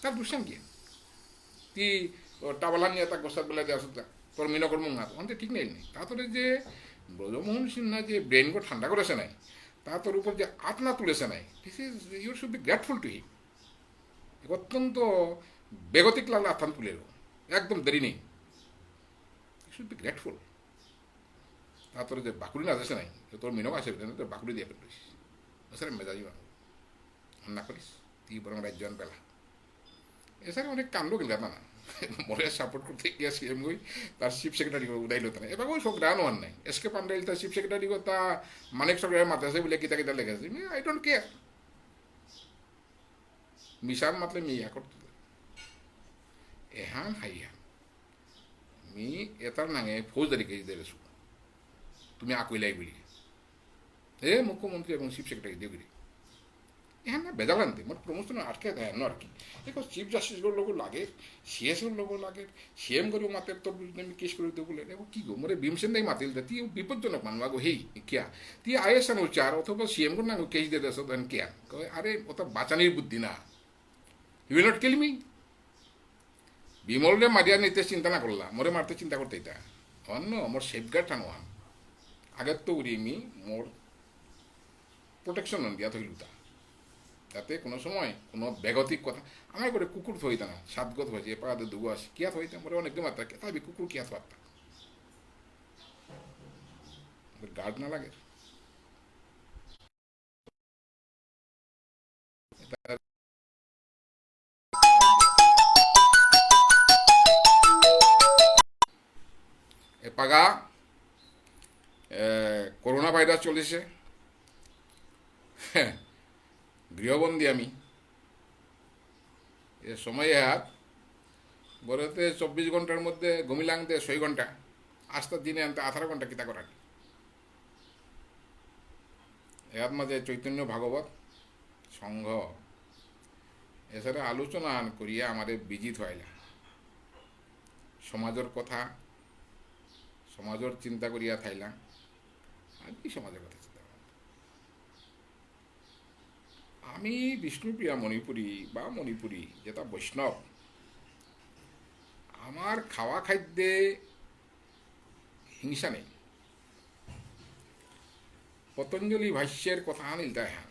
তার দুষ্টান কি তুই টাবলা নিয়ে তা গোসার বেলা দিয়ে আসুক তোর মিনকর মুখ না তো ঠিক নেই তারপরে যে ব্রজমোহন সিনহা যে ব্রেনকে ঠান্ডা করেছে নাই, তা তোর উপর যে আতনা তুলেছে নাই, this is you should be grateful to him. অত্যন্ত বেগতিক লাগলে আথান তুলে একদম দেরি নেই, ইউ শুড বি গ্রেটফুল। তারপরে যে বাকুড়ি না আসে নাই তোর মিনক আসে তোর বাকুড়ি দিয়ে ফেলিস স্যার মেজাজি না করিস তুই বরং রাজ্যান পেলা এছাড়া অনেক কাণ্ড গেল না মরে সাপোর্ট করতে গিয়ে সিএম গই তার চিফ সেক্রেটারি উদাইল না এবার ওই সব রান হওয়ার নাই এসকে পান্ডেল তার চিফ সেক্রেটারি তা মানিক সরকারের মাথা আছে বলে কিতা কিতা লেগেছে আই ডোন্ট কেয়ার মিশার মাতলে মিয়া করতে এহান হাইহান মি এটার নাঙে ফৌজদারি কেস দেড়েছো তুমি আকইলাই বলি এ মুখ্যমন্ত্রী এবং চিফ সেক্রেটারি দেবগিরি এখানে না বেজাল আনতে মোট প্রমোশন আটকে দেয় না আর কি দেখো চিফ জাস্টিসগুলোর লোক লাগে সিএসগুলোর লোক লাগে সিএম গরু মাতের তোর আমি কেস করে দেবো বলে দেখো কি গো মোরে ভীমসেন দাই মাতিল দে তুই বিপজ্জনক মানবা গো হেই কিয়া তুই আইএস আনো চার অথবা সিএম গর না কেস দিয়ে দেছো দেন কিয়া আরে ওটা বাঁচানির বুদ্ধি না you will not kill me বিমলরে মারিয়া নিতে চিন্তা না করলাম মোরে মারতে চিন্তা করতে এটা অন্য মোর সেফগার্ড আনোয়ান আগের তো উড়িয়ে মি মোর প্রোটেকশন দিয়া থইল তা যাতে কোনো সময় কোনো বেগতিক কথা আমার করে কুকুর থইতা না সাতগত হয়েছে এ পাড়াতে দুগো আসে কিয়া থইতাম মোরে অনেক মাত্রা তাই কুকুর কিয়া থাকতাম গার্ড না লাগে এপাগা করোনা ভাইরাস চলেছে গৃহবন্দী আমি এ সময় হাত বলতে 24 ঘন্টার মধ্যে ঘুমিলাংতে 6 ঘন্টা আস্তার দিনে আনতে 18 ঘন্টা কিতা করার এর মাঝে চৈতন্য ভাগবত সংঘ এছাড়া আলোচনা করিয়া আমাদের বিজিত হইলা সমাজের কথা সমাজের চিন্তা করিয়া থাইলা আর কি সমাজের কথা চিন্তা আমি বিষ্ণুপ্রিয়া মণিপুরী বা মণিপুরী যেটা বৈষ্ণব আমার খাওয়া খাদ্যে হিংসা নেই পতঞ্জলি ভাষ্যের কথা আনিল তাই হ্যাঁ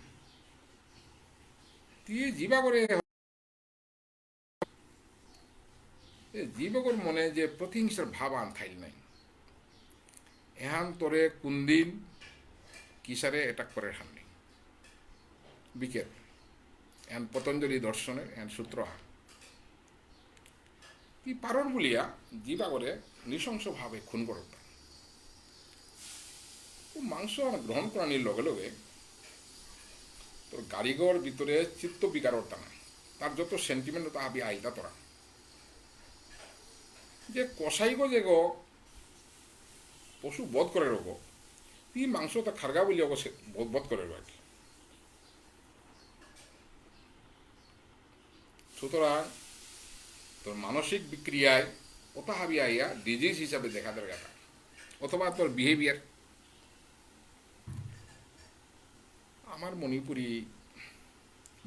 তুই জীবা করে জীবকর মনে যে প্রতিহিংসার ভাব আন থাইল নাই এহান তোরে কুন্দিন কিসারে এটাক করে হান নেই বিকেল এন পতঞ্জলি দর্শনের এন সূত্র হান তুই পারর বলিয়া জীবা করে নৃশংসভাবে খুন করত মাংস গ্রহণ করানির লগে লগে তোর গাড়িঘর ভিতরে চিত্ত বিকারর টানা তার যত সেন্টিমেন্ট তা হাবি আইতা তোরা যে কষাই গো যে গো পশু বধ করে রোগ তুই মাংস তা খারগা বলি বধ করে আর কি সুতরাং তোর মানসিক বিক্রিয়ায় ওটা হাবি আইয়া ডিজিজ হিসাবে দেখা দরকার অথবা তোর বিহেভিয়ার আমার মণিপুরী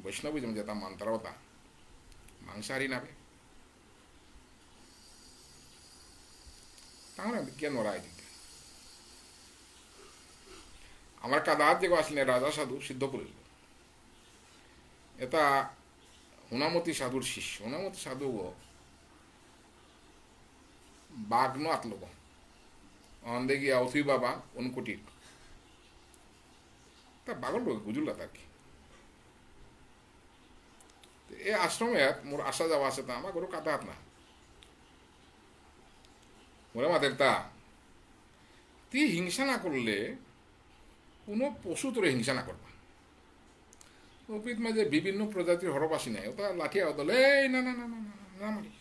বৈষ্ণবিজম যেটা মান্তারতা মাংসাহারি নাবে তাহলে কেন রায় দিতে আমার কাদার যে আসলে রাজা সাধু সিদ্ধপুরী এটা হুনামতি সাধুর শিষ্য হুনামতি সাধু বাঘ নো আতলোক অন্দে গিয়া অথুই বাবা উনকুটির তা বাগল লোক বুঝুলা তাকে এই আশ্রমে মোর আসা যাওয়া আছে তা আমার কোনো কাটা হাত না মোরে মাদের তা তুই হিংসা না করলে কোনো পশু তোরে হিংসা না করবা অপিত মাঝে বিভিন্ন প্রজাতির হরবাসী নাই ওটা লাঠিয়া ওদল এই না না না না না না মারিস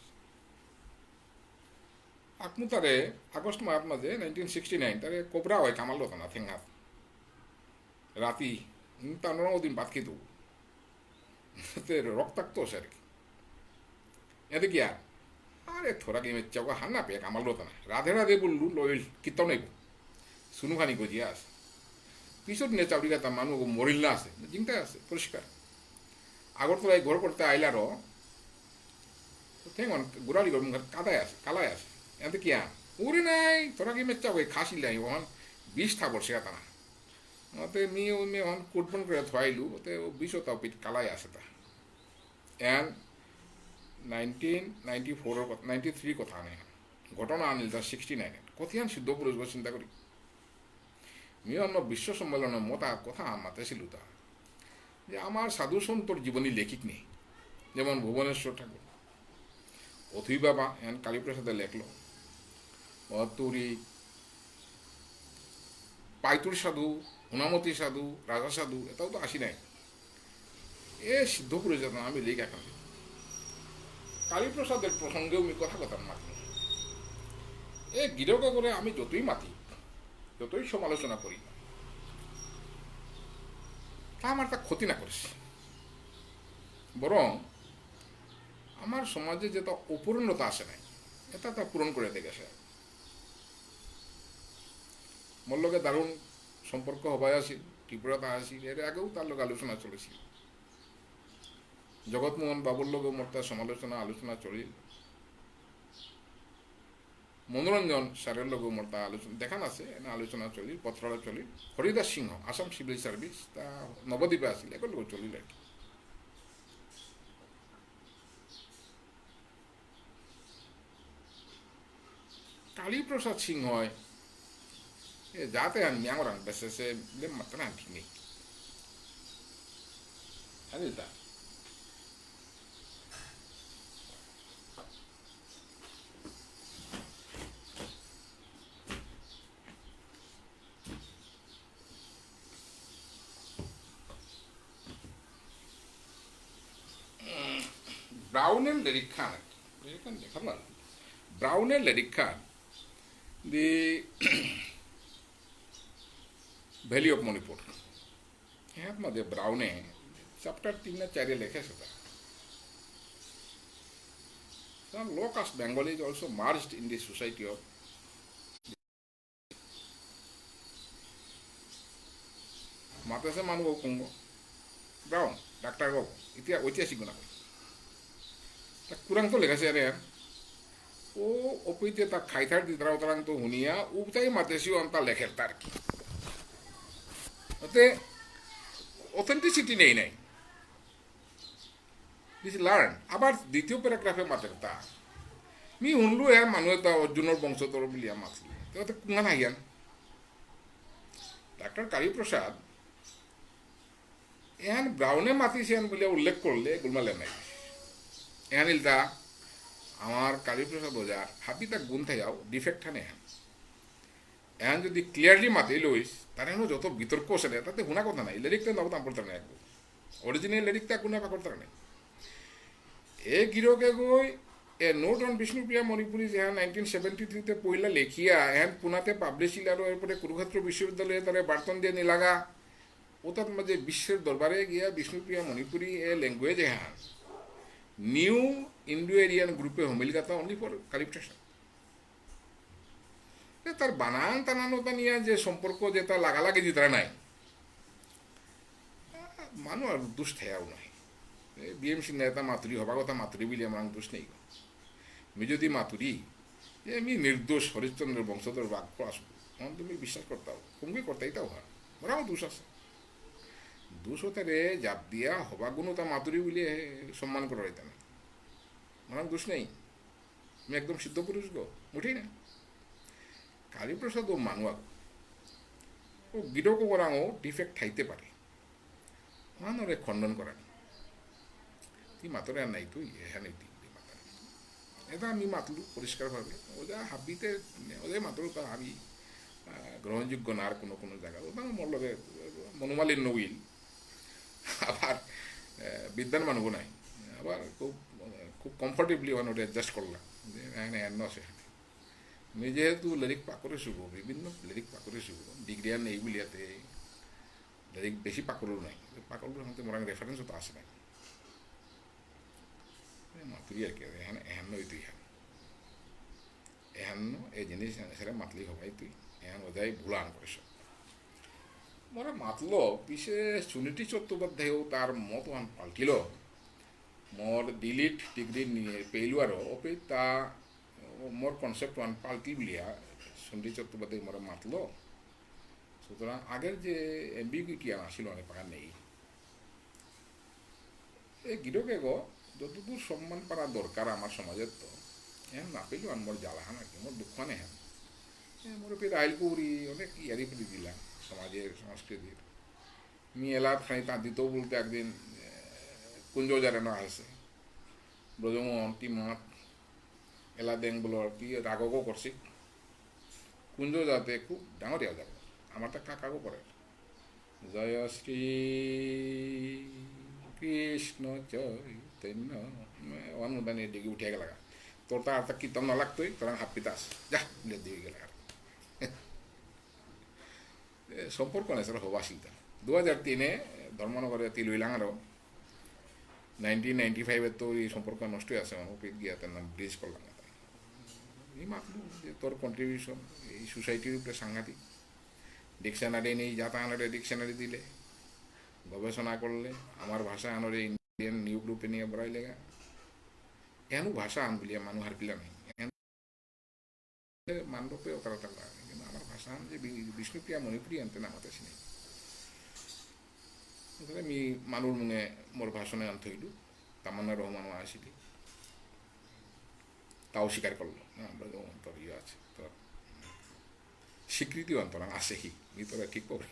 আকমু তাৰে আগষ্ট মাহত মাজে 1969 তাৰে কোবৰা হয় কামাল দোকানা ঠেঙাত রাতি তার দিন ভাত খেত রক্তাক্ত আছে আর কি এতে কি আর আরে থোড়া কি মেচ্চাও হান্না পেয়ে কামাল হতো না রাধে রাধে বললু লইল কীর্তন নেব শুনুখানি গজিয়া আছে পিছত নে চাউরি গাতা মানুষ মরিল না আছে জিংটা আছে পরিষ্কার আগরতলায় ঘর করতে আইলারও ঠেঙন গুড়ালি কাদায় আছে কালায় আছে এতে কি আর উড়ে নাই তোরা কি মেচ্চাও খাসি লাই ওখান বিষ থাকবো সে তা না মতে মেয়ে ওই মেয়ে এখন কুটপন করে থোয়াইলু ওতে বিষও তাও পিঠ কালাই আছে তা এন 1994 93 কথা নেই ঘটনা আনিল তার 69 কতিয়ান সিদ্ধ পুরুষ চিন্তা করি মেয়ে অন্য বিশ্ব সম্মেলনের মতা কথা মাতেছিল তা যে আমার সাধু সন্তর জীবনী লেখিক নেই যেমন ভুবনেশ্বর ঠাকুর অথই বাবা এন কালীপ্রসাদে লেখলো তুরি পাইতুর সাধু হুনামতি সাধু রাজা সাধু এটাও তো আসি নাই এ সিদ্ধ পুরুষ আমি লিখ এখন কালীপ্রসাদের প্রসঙ্গেও আমি কথা কথা মাতি এ গিরক করে আমি যতই মাতি যতই সমালোচনা করি তা আমার তা ক্ষতি না করেছে বরং আমার সমাজে যেটা অপূর্ণতা আসে নাই এটা তা পূরণ করে দেখেছে মোর লগে দারুণ সম্পর্ক হবাই আছিল ত্রিপুরাতে আসিল এর আগেও তার লগে আলোচনা চলেছিল জগৎমোহন বাবুর লগে মোর তার সমালোচনা আলোচনা চলিল মনোরঞ্জন স্যারের লগে মোর তা আলোচনা দেখান আছে এনে আলোচনা চলিল পত্রালা চলিল হরিদাস সিংহ আসাম সিভিল সার্ভিস তা নবদ্বীপে আসিল এগুলো লগে চলিল আর কি কালীপ্রসাদ সিংহ যাতে yang orang BCC dia makanan gini ada tak Brownell ledikkan দেখলাম না Brownell ledikkan the valley of Manipur ह्यामध्ये ब्राउने चॅप्टर 3 ना 4 लेखे होता some low caste Bengali is also merged in the society of মাতাসে মানুষ কুঙ্গ ব্রাউন ডাক্তার গো ইতিহাস ঐতিহাসিক গুণা কুরাং তো লেখাছে আরে ও অপিতে তা খাইথার দিতরাও তারাং তো হুনিয়া উপতাই মাতেসিও আন্তা লেখের তার কি ওতে অথেন্টিসিটি নেই নাই দিস লার্ন আবার দ্বিতীয় প্যারাগ্রাফে মাতের তা মি শুনলো হ্যাঁ মানুহে তা অর্জুনের বংশধর বলিয়া মাতলি তো কুঙা নাহিয়ান ডাক্তার কালীপ্রসাদ এহান ব্রাউনে মাতিছেন বলে উল্লেখ করলে গুলমালে নাই এহান ইলতা আমার কালীপ্রসাদ ওজার হাবি তা গুণ থাইয়াও ডিফেক্ট হানে এহান যদি ক্লিয়ারলি মাতি লইস তার যত বিতর্ক আছে তাতে শুনা কথা নাই লিরিকটা নাও তাম পড়তে নাই অরিজিনাল লিরিকটা কোনে পাকড়তে নাই এ গিরকে গই এ নোট অন বিষ্ণুপ্রিয়া মণিপুরী যেহা 1973 তে পইলা লেখিয়া এহান পুনাতে পাবলিশ ছিল আর এরপরে কুরুক্ষেত্র বিশ্ববিদ্যালয়ে তারে বার্তন দিয়ে নিলাগা ওটার মাঝে বিশ্বের দরবারে গিয়া বিষ্ণুপ্রিয়া মণিপুরী এ ল্যাঙ্গুয়েজ এহান নিউ ইন্ডো এরিয়ান গ্রুপে হমিলগাতা অনলি ফর কালীপ্রসাদ তার বানান টানানোটা নিয়ে যে সম্পর্ক যেটা লাগালাগি যেটা নাই মানুষ আর দোষ থাকাও নাই বিএমসি নেতা মাতুরি হবা কথা মাতুরি বলে আমার দোষ নেই আমি যদি মাতুরি যে আমি নির্দোষ হরিশ্চন্দ্রের বংশধর বাক্য আসবো তখন তুমি বিশ্বাস করতাও কুমকি করতাই তাও হয় ওরাও দোষ আছে দোষ হতে রে জাপ দিয়া হবা গুণ তা মাতুরি বলে সম্মান করা হইতে না আমার দোষ নেই আমি একদম সিদ্ধ পুরুষ গো উঠি না কালীপ্রসাদ ও মানুয়া ও গিরক করাও ডিফেক্ট থাইতে পারে মানরে খণ্ডন করা তুই মাতরে আর নাই তুই এখানে এটা আমি মাতলু পরিষ্কারভাবে ওদের হাবিতে ওদের মাত্র তা হাবি গ্রহণযোগ্য না আর কোনো কোনো জায়গা ওটা মোর লগে মনোমালিন্য উইল আবার বিদ্যান মানুষ নাই আবার খুব খুব কমফর্টেবলি ওখানে ওটা অ্যাডজাস্ট করলাম যে এখানে এন্ন আছে मी যেহেতু লিরিক পাকরে শুভ বিভিন্ন লিরিক পাকরে শুভ ডিগ্রিয়ান এইগুলিয়াতে লিরিক বেশি পাকরও নাই পাকরগুলোর মধ্যে মোরাং রেফারেন্সও তো আসে নাই মাতুরি আর কি এখানে এহান্ন তুই এহান্ন এই জিনিস সেটা মাতলি হবাই তুই এহান ওজাই ভুলান করে সব মোরা মাতলো বিশেষ সুনীতি চট্টোপাধ্যায়ও তার মত পাল্টিল মোর ডিলিট ডিগ্রি নিয়ে পেইলু আর অপে তা মোর কনসেপ্ট ওয়ান পাল্টি বিলিয়া সুনীতি চট্টোপাধ্যায় মোরা মাতলো সুতরাং আগের যে এমবিগুইটি আসিল অনেক পাকা নেই এই গিরকে গো যতদূর সম্মান পাওয়া দরকার আমার সমাজের তো হ্যাঁ না পেলেও আর মোর জ্বালাহান আর কি মোর দুঃখ নেই মোর ফের আইল কৌরি অনেক ইয়ারি ফেলে দিলাম সমাজের সংস্কৃতির মি এলাত খাই তা দিতেও বলতে একদিন কুঞ্জ জারানো আছে ব্রজমোহন টিমাত এলা দেং বলো আর কি রাগকও করছি কুঞ্জ যাতে খুব ডাঙরিয়া যাব আমার তো কাকাকও করে জয় শ্রী কৃষ্ণ চৈতন্য অনুদানে ডিগি উঠে গেল তোর তো আর তা কীর্তন না লাগতোই তোর হাপ্পিতাস যা দিয়ে গেল আর সম্পর্ক নাই স্যার হবা আসিল 2003-এ ধর্মনগরে তিলুইলাং আরও 1995-এর তো এই সম্পর্ক নষ্ট আছে অনেক গিয়া তার নাম ব্রিজ করলাম এই মাতলু যে তোর কন্ট্রিবিউশন এই সোসাইটির উপরে সাংঘাতিক ডিকশনারি নেই যাতা আনরে ডিকশনারি দিলে গবেষণা করলে আমার ভাষা আনরে ইন্ডিয়ান নিউ গ্রুপে নিয়ে বড়াই লেগা এনু ভাষা আন বলিয়া মানুষ হার পিলা নাই মানরূপে তারা তারা কিন্তু আমার ভাষা আন যে বিষ্ণুপ্রিয়া মণিপুরী আনতে না হতে নেই আমি মানুষ মুঙে মোর ভাষণে আন থইলু তামান্না রহমানও আসিলি তাও স্বীকার করলো না আমরা যেমন তোর ইয়ে আছে তোর স্বীকৃতিও অন্তর আসেহি তোরা ঠিক করে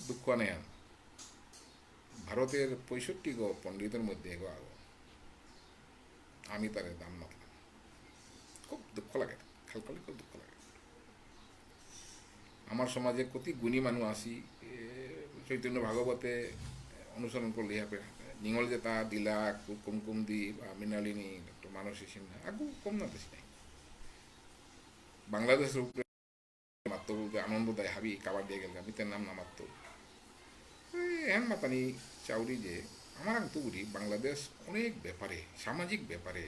দুঃখ নেই ভারতের 65 গো পণ্ডিতের মধ্যে এগো আগো আমি তারে দাম মাতলাম খুব দুঃখ লাগে খেয়াল করলে খুব দুঃখ লাগে আমার সমাজে কতি গুণী মানুষ আসি চৈতন্য ভাগবতে অনুসরণ করলে ইহাপে নিঙল যে তা দিলা কুমকুম দি বা মৃণালিনী ডক্টর মানসী সিনহা আগু কম না বেশি নাই বাংলাদেশের উপরে মাত্র বলতে আনন্দ দেয় হাবি কাবার দিয়ে গেলে আমি তার নাম না মাত্র এন মাতানি চাউরি যে আমার তো বুঝি বাংলাদেশ অনেক ব্যাপারে সামাজিক ব্যাপারে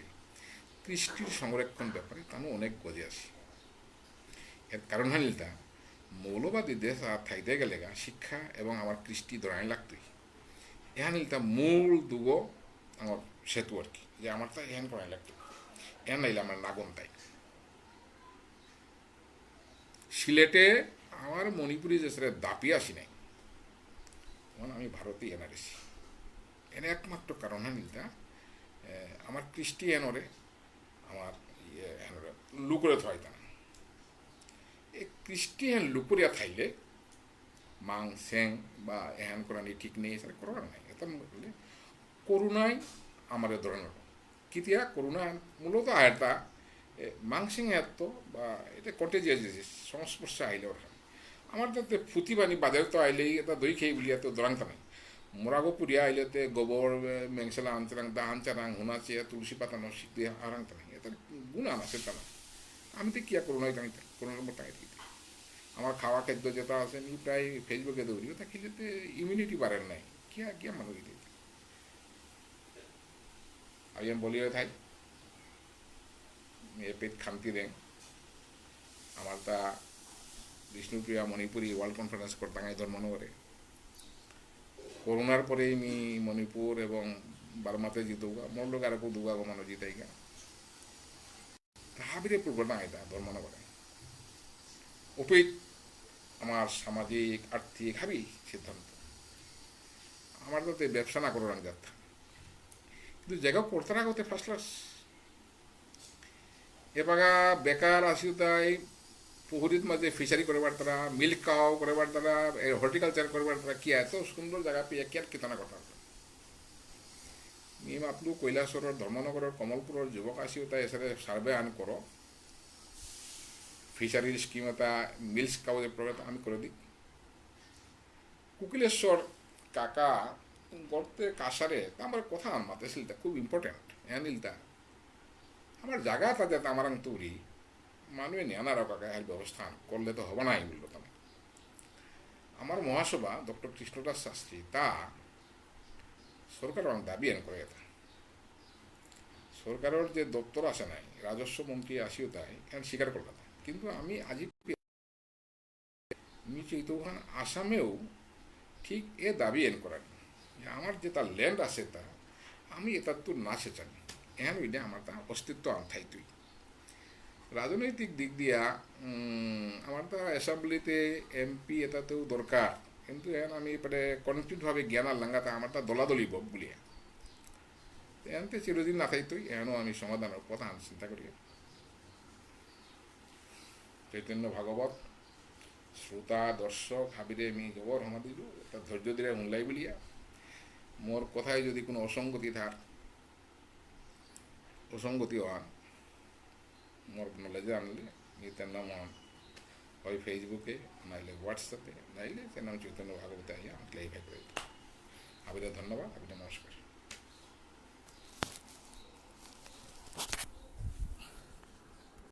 কৃষ্টির সংরক্ষণ ব্যাপারে তানো অনেক গজে আসি এর কারণ হানিলটা মৌলবাদী দেশ আর থাইতে গেলে শিক্ষা এবং আমার কৃষ্টি দরাই লাগতোই এহানিলটা মূল দুগো আমার সেতু আর কি যে আমার তা এহান করাই লাগতো এহান নাইলে আমার নাগন তাই সিলেটে আমার মণিপুরি যে সেটা দাপি আসি নাই মানে আমি ভারতেই এনারেছি এর একমাত্র কারণ হানিলটা আমার কৃষ্টি এনরে আমার ইয়ে এনরে লুকরে থাইতা না এই কৃষ্টি হেন লুকুরিয়া থাইলে মাং সেং বা এহান করানি ঠিক নেই সেটা করার নাই এটা করুণায় আমার ধরনের কিতিয়া করুণা মূলত আয়তা মাংসিং এত বা এটা কটেজিয়াস ডিজিজ সংস্পর্শে আইলে ওরা আমার তাতে ফুতিবানি বাজারে তো আইলেই এটা দই খেয়ে বলিয়া তো দরাংতা নাই মোরাগো পুরিয়া আইলেতে গোবর মেংসেলা আনচারাং দা আনচারাং হুনাচে তুলসী পাতা নসিক দিয়ে আরাংতা নাই এটা গুণা না সেটা না আমি তো কিয়া করুণাই টাঙিতে করুণার মতো টাঙিতে আমার খাওয়া খাদ্য যেটা আছে নি প্রায় ফেসবুকে দৌড়ি ওটা খেলেতে ইমিউনিটি বাড়েন নাই কিয়া কিয়া মানুষ দিতে আমি বলি থাই পেট খামতি দেন আমার তা বিষ্ণুপ্রিয়া মণিপুরী ওয়ার্ল্ড কনফারেন্স করতাঙ্গাই ধর্মনগরে করোনার পরে আমি মণিপুর এবং বার্মাতে জিতুগা মোর লোক আর কেউ দুগা মানুষ জিতাইগা তাহাবিরে পূর্বটা আইতা ধর্মনগরে উপেত আমার সামাজিক আর্থিক হাবি সিদ্ধান্ত আমার তাতে ব্যবসা না করার যাত্রা কিন্তু জায়গা করতে না করতে ফার্স্ট ক্লাস এবাগা বেকার আসি তাই পুকুরিত মাঝে ফিশারি করবার তারা মিল্ক কাও করবার তারা হর্টিকালচার করবার তারা কি এত সুন্দর জায়গা পেয়ে কি আর কিতানা কথা মি মাতলু কৈলাসরের ধর্মনগরের কমলপুরের যুবক আসিও তাই এসে সার্ভে আন করো ফিশারির স্কিম এটা মিল্ক কাও যে প্রোগ্রাম আমি করে দিই কুকিলেশ্বর কাকা গর্তে কাসারে আমার কথা মাতেছিলটা খুব ইম্পর্টেন্ট এনিলটা আমার জায়গা তাদের আমার তৈরি মানুহে নিয়ানার কাকা এর ব্যবস্থা করলে তো হবে নাই বললো তারা। আমার মহাসভা ডক্টর কৃষ্ণদাস শাস্ত্রী তা সরকার দাবি করে এটা সরকারের যে দপ্তর আসে নাই রাজস্ব মন্ত্রী আসিও তাই এখন স্বীকার করল না। কিন্তু আমি আজি চৈতখান আসামেও ঠিক এ দাবি করেন যে আমার যে তার ল্যান্ড আছে তা আমি এটার তো না সে চাই এখন ওইটা আমার তা অস্তিত্ব আনথাই তুই রাজনৈতিক দিক দিয়া আমার তা অ্যাসেম্বলিতে এমপি এটাতেও দরকার কিন্তু এখন আমি এবারে কনফিডেন্টভাবে জ্ঞান আর লাঙ্গাতা আমার তা দলাদলি বক বলিয়া এনতে চিরদিন না থাইতই এখনও আমি সমাধানের কথা চিন্তা করি। চৈতন্য ভাগবত শ্রোতা দর্শক হাবিরে আমি জবর হমা দিল এটা ধৈর্য দিয়ে শুনলাই বলিয়া মোর কথায় যদি কোনো অসঙ্গতি থাক অসঙ্গতি হন মোর নলেজে আনলে নিতেন নাম হয় ফেসবুকে নাইলে হোয়াটসঅ্যাপে নাইলে সে নাম চৈতন্য ভাগবতে আইয়া আমি ক্লারিফাই করে দিই। হাবিরে ধন্যবাদ, হাবিরে নমস্কার।